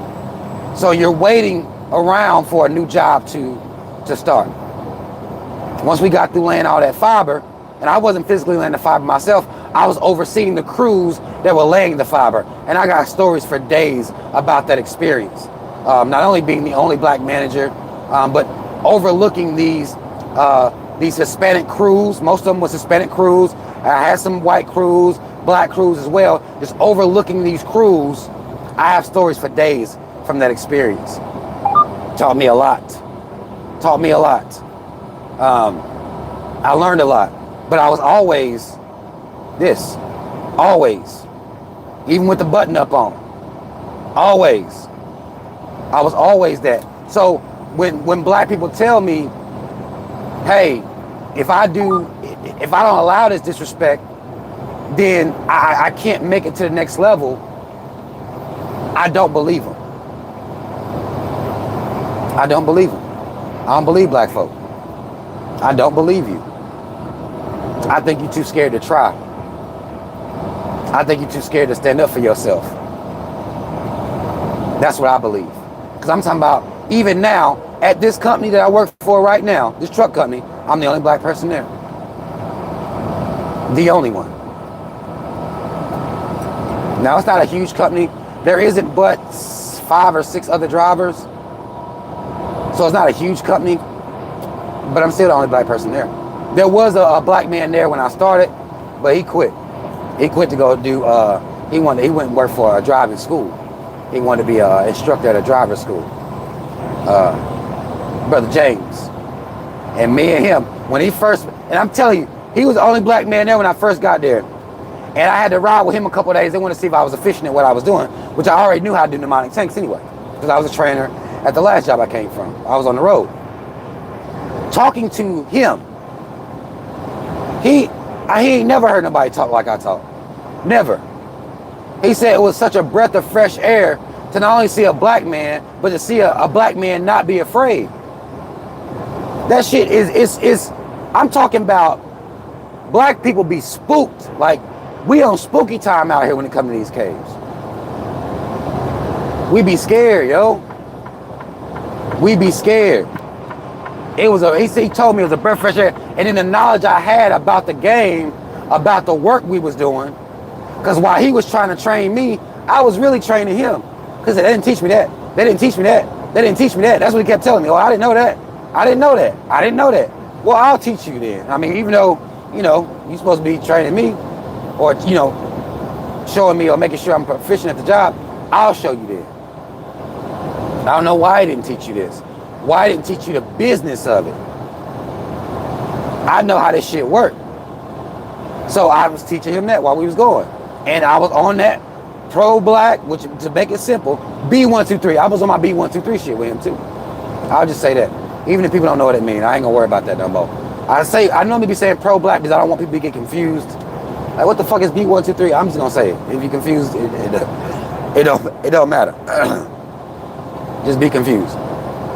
So you're waiting around for a new job to start. Once we got through laying all that fiber, and I wasn't physically laying the fiber myself, I was overseeing the crews that were laying the fiber, and I got stories for days about that experience. Not only being the only black manager, but overlooking these Hispanic crews. Most of them was Hispanic crews. I had some white crews, black crews as well, just overlooking these crews. I have stories for days from that experience. Taught me a lot. Taught me a lot. I learned a lot, but I was always this, always, even with the button up on, always. I was always that. So when black people tell me, hey, if I don't allow this disrespect, then I can't make it to the next level, I don't believe them. I don't believe them. I don't believe black folk. I don't believe you. I think you're too scared to try. I think you're too scared to stand up for yourself. That's what I believe. Because I'm talking about, even now, at this company that I work for right now, this truck company, I'm the only black person there. The only one. Now, it's not a huge company. There isn't but 5 or 6 other drivers. So it's not a huge company, but I'm still the only black person there. There was a black man there when I started, but he quit. He quit to go do, he went and work for a driving school. He wanted to be an instructor at a driver's school. Brother James. And me and him, when he first, and I'm telling you, he was the only black man there when I first got there. And I had to ride with him a couple of days. They wanted to see if I was efficient at what I was doing, which I already knew how to do pneumatic tanks anyway, because I was a trainer at the last job I came from. I was on the road. Talking to him, he ain't never heard nobody talk like I talk. Never. He said it was such a breath of fresh air to not only see a black man, but to see a black man not be afraid. That shit is I'm talking about black people be spooked. Like, we on spooky time out here when it comes to these caves. We be scared, yo. We be scared. It was he told me it was a breath of fresh air. And then the knowledge I had about the game, about the work we was doing, because while he was trying to train me, I was really training him. Because they didn't teach me that. They didn't teach me that. They didn't teach me that. That's what he kept telling me. Oh, I didn't know that. I didn't know that. I didn't know that. Well, I'll teach you then. I mean, even though, you're supposed to be training me or, showing me or making sure I'm proficient at the job, I'll show you then. I don't know why he didn't teach you this. Why he didn't teach you the business of it. I know how this shit worked. So I was teaching him that while we was going. And I was on that pro-black, which, to make it simple, B123. I was on my B123 shit with him too. I'll just say that. Even if people don't know what it means, I ain't gonna worry about that no more. I normally be saying pro-black because I don't want people to get confused. Like, what the fuck is B123? I'm just gonna say it. If you're confused, it don't matter. Just be confused.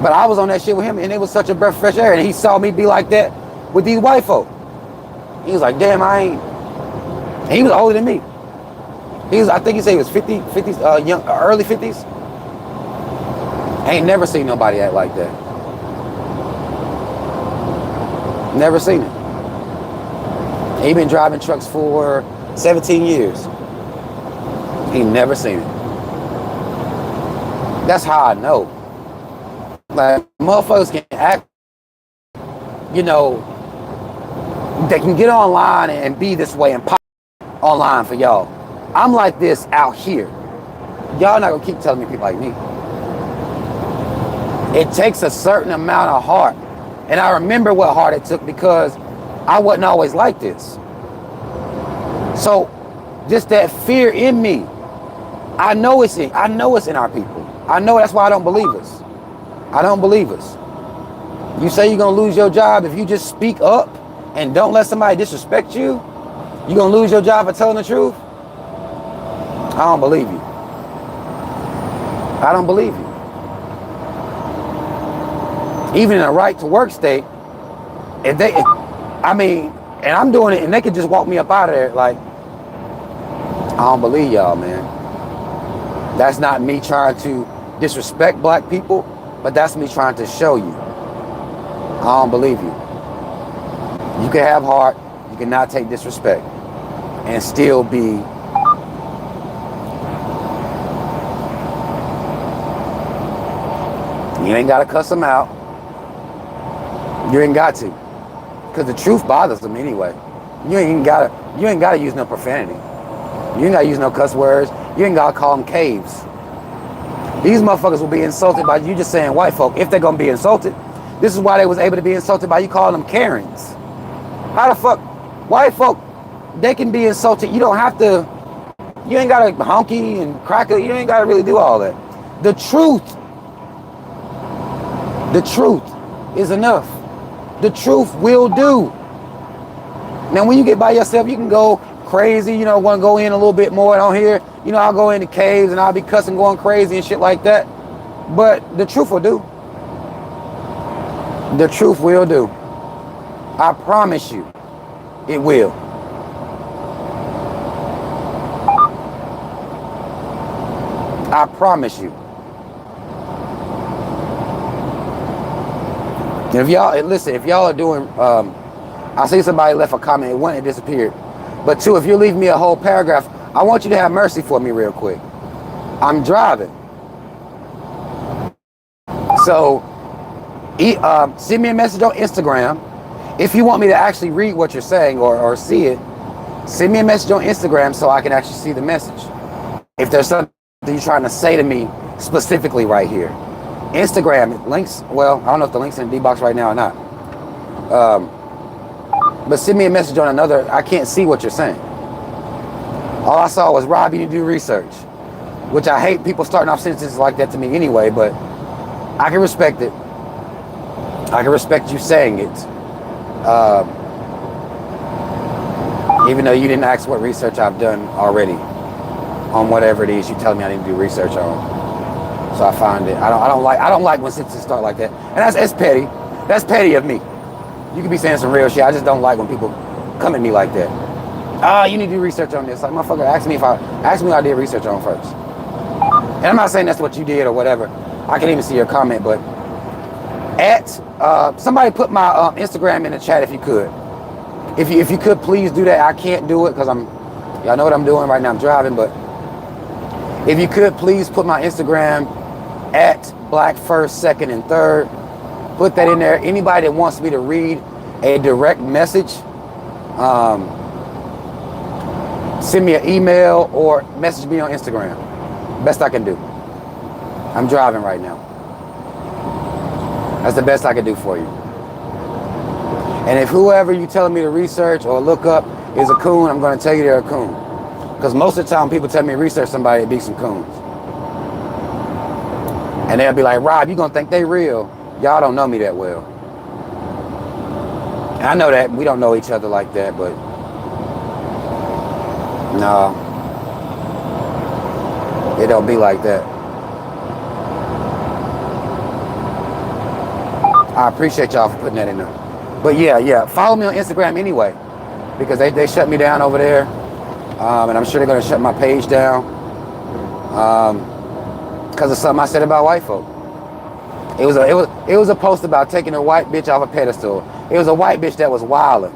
But I was on that shit with him, and it was such a breath of fresh air, and he saw me be like that with these white folk. He was like, damn, I ain't. And he was older than me. I think he said he was 50s, young, early 50s. I ain't never seen nobody act like that. Never seen it. He been driving trucks for 17 years. He never seen it. That's how I know. Like, motherfuckers can act, they can get online and be this way and pop online for y'all. I'm like this out here. Y'all not gonna keep telling me people like me. It takes a certain amount of heart. And I remember what heart it took because I wasn't always like this. So just that fear in me, I know it's in our people. I know that's why I don't believe us. I don't believe us. You say you're gonna lose your job if you just speak up and don't let somebody disrespect you? You're gonna lose your job for telling the truth? I don't believe you. I don't believe you. Even in a right to work state, and I'm doing it and they could just walk me up out of there, like, I don't believe y'all, man. That's not me trying to disrespect black people, but that's me trying to show you. I don't believe you. You can have heart, you cannot take disrespect, and still be you ain't gotta cuss them out. You ain't got to. Because the truth bothers them anyway. You ain't gotta use no profanity. You ain't gotta use no cuss words. You ain't gotta call them caves. These motherfuckers will be insulted by you just saying white folk, if they're gonna be insulted. This is why they was able to be insulted by you calling them Karens. How the fuck, white folk, they can be insulted. You don't have to, you ain't gotta honky and cracker, you ain't gotta really do all that. The truth is enough. The truth will do. Now when you get by yourself, you can go crazy, you know, want to go in a little bit more on here. You know, I'll go into caves and I'll be cussing, going crazy and shit like that. But the truth will do. The truth will do. I promise you, it will. I promise you. And if y'all, listen, if y'all are doing, I see somebody left a comment, one, it disappeared. But two, if you're leaving me a whole paragraph, I want you to have mercy for me real quick. I'm driving. So, send me a message on Instagram. If you want me to actually read what you're saying or see it, send me a message on Instagram so I can actually see the message. If there's something you're trying to say to me specifically right here. Instagram, links, well, I don't know if the link's in the D-box right now or not. But send me a message on another, I can't see what you're saying. All I saw was, Rob, you need to do research. Which I hate people starting off sentences like that to me anyway, but I can respect it. I can respect you saying it. Even though you didn't ask what research I've done already on whatever it is you tell me I need to do research on. So I find it. I don't like when sentences start like that. And that's petty. That's petty of me. You could be saying some real shit. I just don't like when people come at me like that. You need to do research on this. Like, motherfucker, ask me what I did research on first. And I'm not saying that's what you did or whatever. I can't even see your comment, but somebody put my Instagram in the chat if you could. If you could, please do that. I can't do it because y'all know what I'm doing right now. I'm driving, but if you could, please put my Instagram at Black First, Second, and Third. Put that in there. Anybody that wants me to read a direct message, send me an email or message me on Instagram. Best I can do. I'm driving right now. That's the best I can do for you. And if whoever you telling me to research or look up is a coon, I'm going to tell you they're a coon. Because most of the time people tell me to research somebody, it be some coons. And they'll be like, Rob, you going to think they real. Y'all don't know me that well. And I know that. We don't know each other like that, but no. It don't be like that. I appreciate y'all for putting that in there. But yeah. Follow me on Instagram anyway. Because they shut me down over there. And I'm sure they're going to shut my page down. Because of something I said about white folk. It was a post about taking a white bitch off a pedestal. It was a white bitch that was wilding.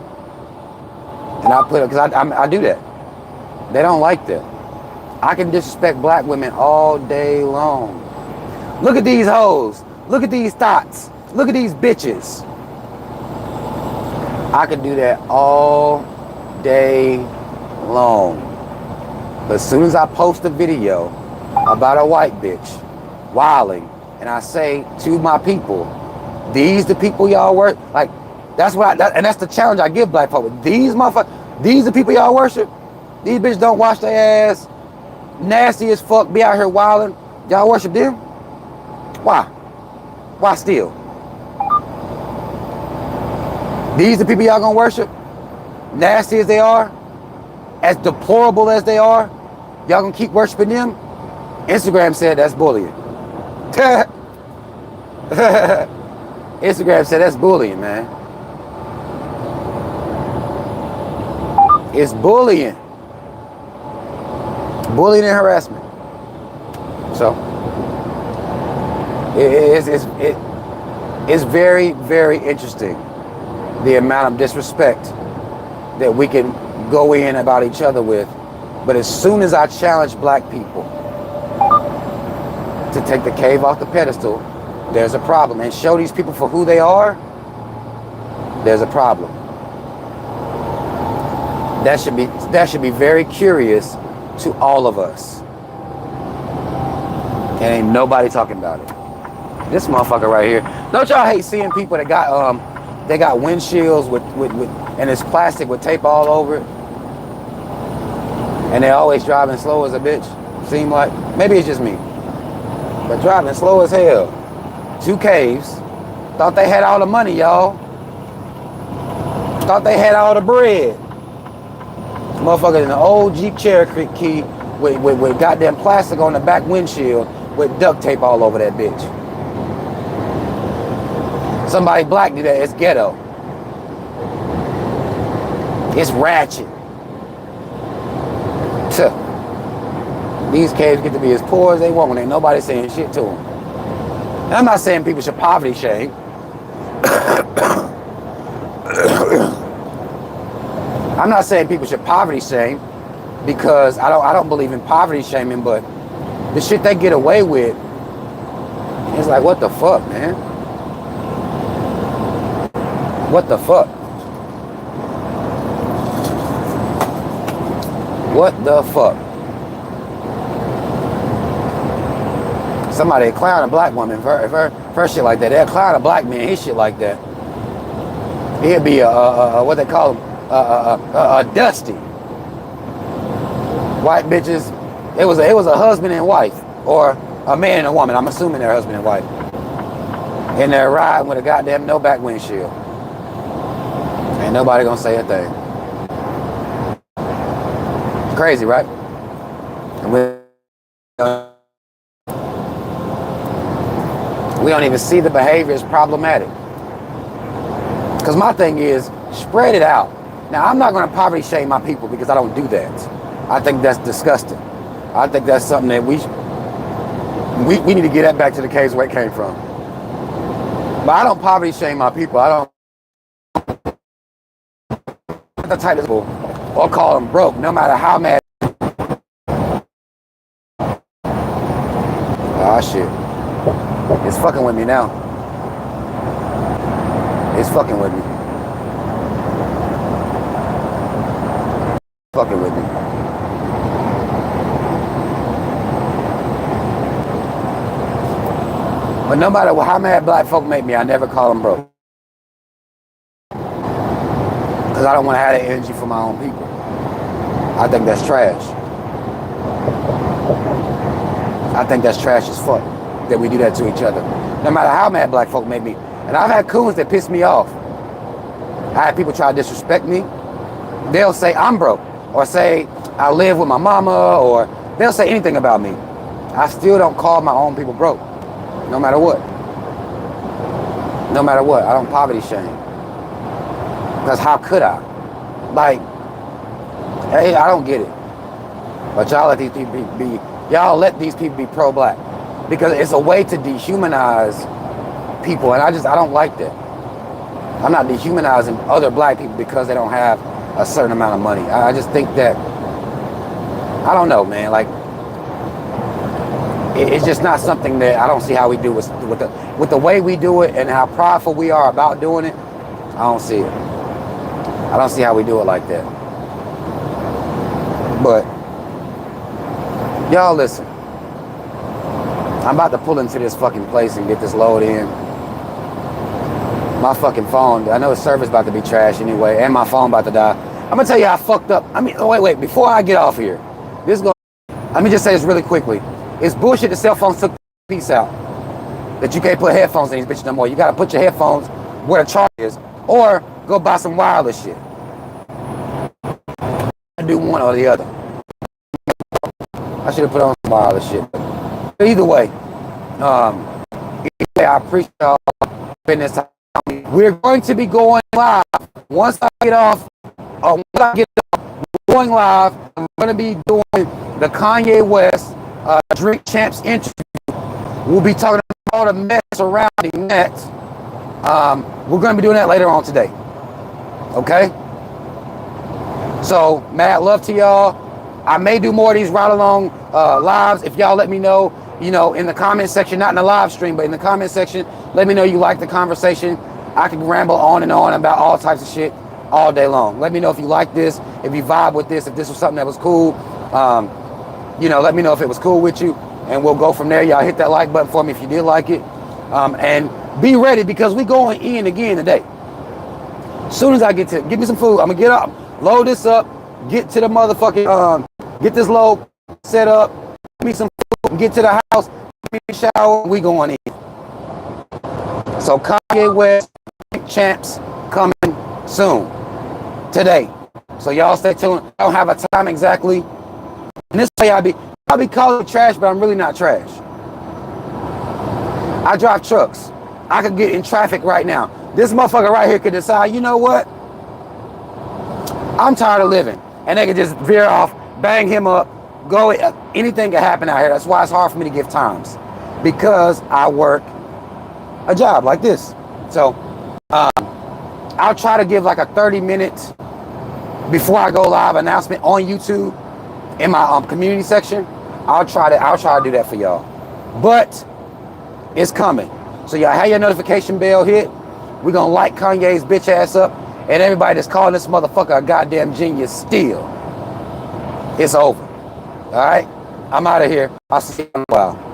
And I put it, because I do that. They don't like that. I can disrespect black women all day long. Look at these hoes. Look at these thoughts. Look at these bitches. I can do that all day long. But as soon as I post a video about a white bitch wilding, and I say to my people, these the people y'all worship. Like, that's what and that's the challenge I give black people. These motherfuckers, these the people y'all worship. These bitches don't wash their ass, nasty as fuck, be out here wilding. Y'all worship them? Why? Why still? These the people y'all gonna worship? Nasty as they are, as deplorable as they are, y'all gonna keep worshiping them? Instagram said that's bullying. Instagram said that's bullying, man. It's bullying. Bullying and harassment. So it's very, very interesting the amount of disrespect that we can go in about each other with. But as soon as I challenge black people to take the cave off the pedestal, there's a problem. And show these people for who they are, there's a problem. That should be very curious to all of us. And ain't nobody talking about it. This motherfucker right here. Don't y'all hate seeing people that got they got windshields with and it's plastic with tape all over it? And they always driving slow as a bitch. Seem like, maybe it's just me, but driving slow as hell. 2 caves. Thought they had all the money, y'all. Thought they had all the bread. Motherfucker in an old Jeep Cherokee with goddamn plastic on the back windshield with duct tape all over that bitch. Somebody black did that. It's ghetto. It's ratchet. Tuh. These caves get to be as poor as they want when ain't nobody saying shit to them. And I'm not saying people should poverty shame. I'm not saying people should poverty shame, because I don't believe in poverty shaming, but the shit they get away with, it's like, what the fuck, man? What the fuck? What the fuck? Somebody clown a black woman for shit like that. They'll clown a black man, his shit like that. He'd be what they call him, a dusty. White bitches. It was a husband and wife, or a man and a woman. I'm assuming they're husband and wife. And they're riding with a goddamn no back windshield. Ain't nobody gonna say a thing. Crazy, right? And we don't even see the behavior as problematic. Because my thing is, spread it out. Now, I'm not going to poverty shame my people, because I don't do that. I think that's disgusting. I think that's something that we need to get that back to the caves where it came from. But I don't poverty shame my people. I don't the type of people or call them broke, no matter how mad. Ah, shit. It's fucking with me now. It's fucking with me. Fucking with me. But no matter how mad black folk make me, I never call them broke. Because I don't want to have that energy for my own people. I think that's trash. I think that's trash as fuck that we do that to each other. No matter how mad black folk make me. And I've had coons that piss me off. I had people try to disrespect me. They'll say I'm broke, or say I live with my mama, or they'll say anything about me. I still don't call my own people broke, no matter what. No matter what, I don't poverty shame. Because how could I? Like, hey, I don't get it. But y'all let these people be pro-black, because it's a way to dehumanize people, and I don't like that. I'm not dehumanizing other black people because they don't have a certain amount of money. I just think that, I don't know, man, like, it's just not something that I don't see how we do with the way we do it and how prideful we are about doing it. I don't see it. I don't see how we do it like that. But y'all listen. I'm about to pull into this fucking place and get this load in. My fucking phone, I know the service about to be trash anyway, and my phone about to die. I'm gonna tell you how I fucked up. I mean, wait, before I get off here, let me just say this really quickly. It's bullshit that cell phones took the piece out. That you can't put headphones in these bitches no more. You gotta put your headphones where the charge is, or go buy some wireless shit. I do one or the other. I should have put on some wireless shit. But either way, I appreciate y'all spending this time. We're going to be going live once I get off. We're going live. I'm going to be doing the Kanye West Drink Champs interview. We'll be talking about all the mess surrounding that. We're going to be doing that later on today. Okay? So, mad love to y'all. I may do more of these ride-along lives if y'all let me know, in the comment section, not in the live stream, but in the comment section, let me know you like the conversation. I can ramble on and on about all types of shit all day long. Let me know if you like this, if you vibe with this, if this was something that was cool. you know, let me know if it was cool with you, and we'll go from there. Y'all hit that like button for me if you did like it. And be ready, because we going in again today. As soon as I get me some food, I'm gonna get up, load this up, get to the motherfucking, get this load set up, get me some food, get to the house, get me a shower, we going in. So Kanye West champs coming soon, today. So y'all stay tuned. I don't have a time exactly. And this way I'll be calling it trash, but I'm really not trash. I drive trucks. I could get in traffic right now. This motherfucker right here could decide, you know what? I'm tired of living. And they could just veer off, bang him up, go. Anything can happen out here. That's why it's hard for me to give times, because I work a job like this. So I'll try to give like a 30-minute before I go live announcement on YouTube in my community section. I'll try to do that for y'all. But it's coming. So y'all have your notification bell hit. We're gonna light Kanye's bitch ass up, and everybody that's calling this motherfucker a goddamn genius still. It's over. All right? I'm out of here. I'll see you in a while.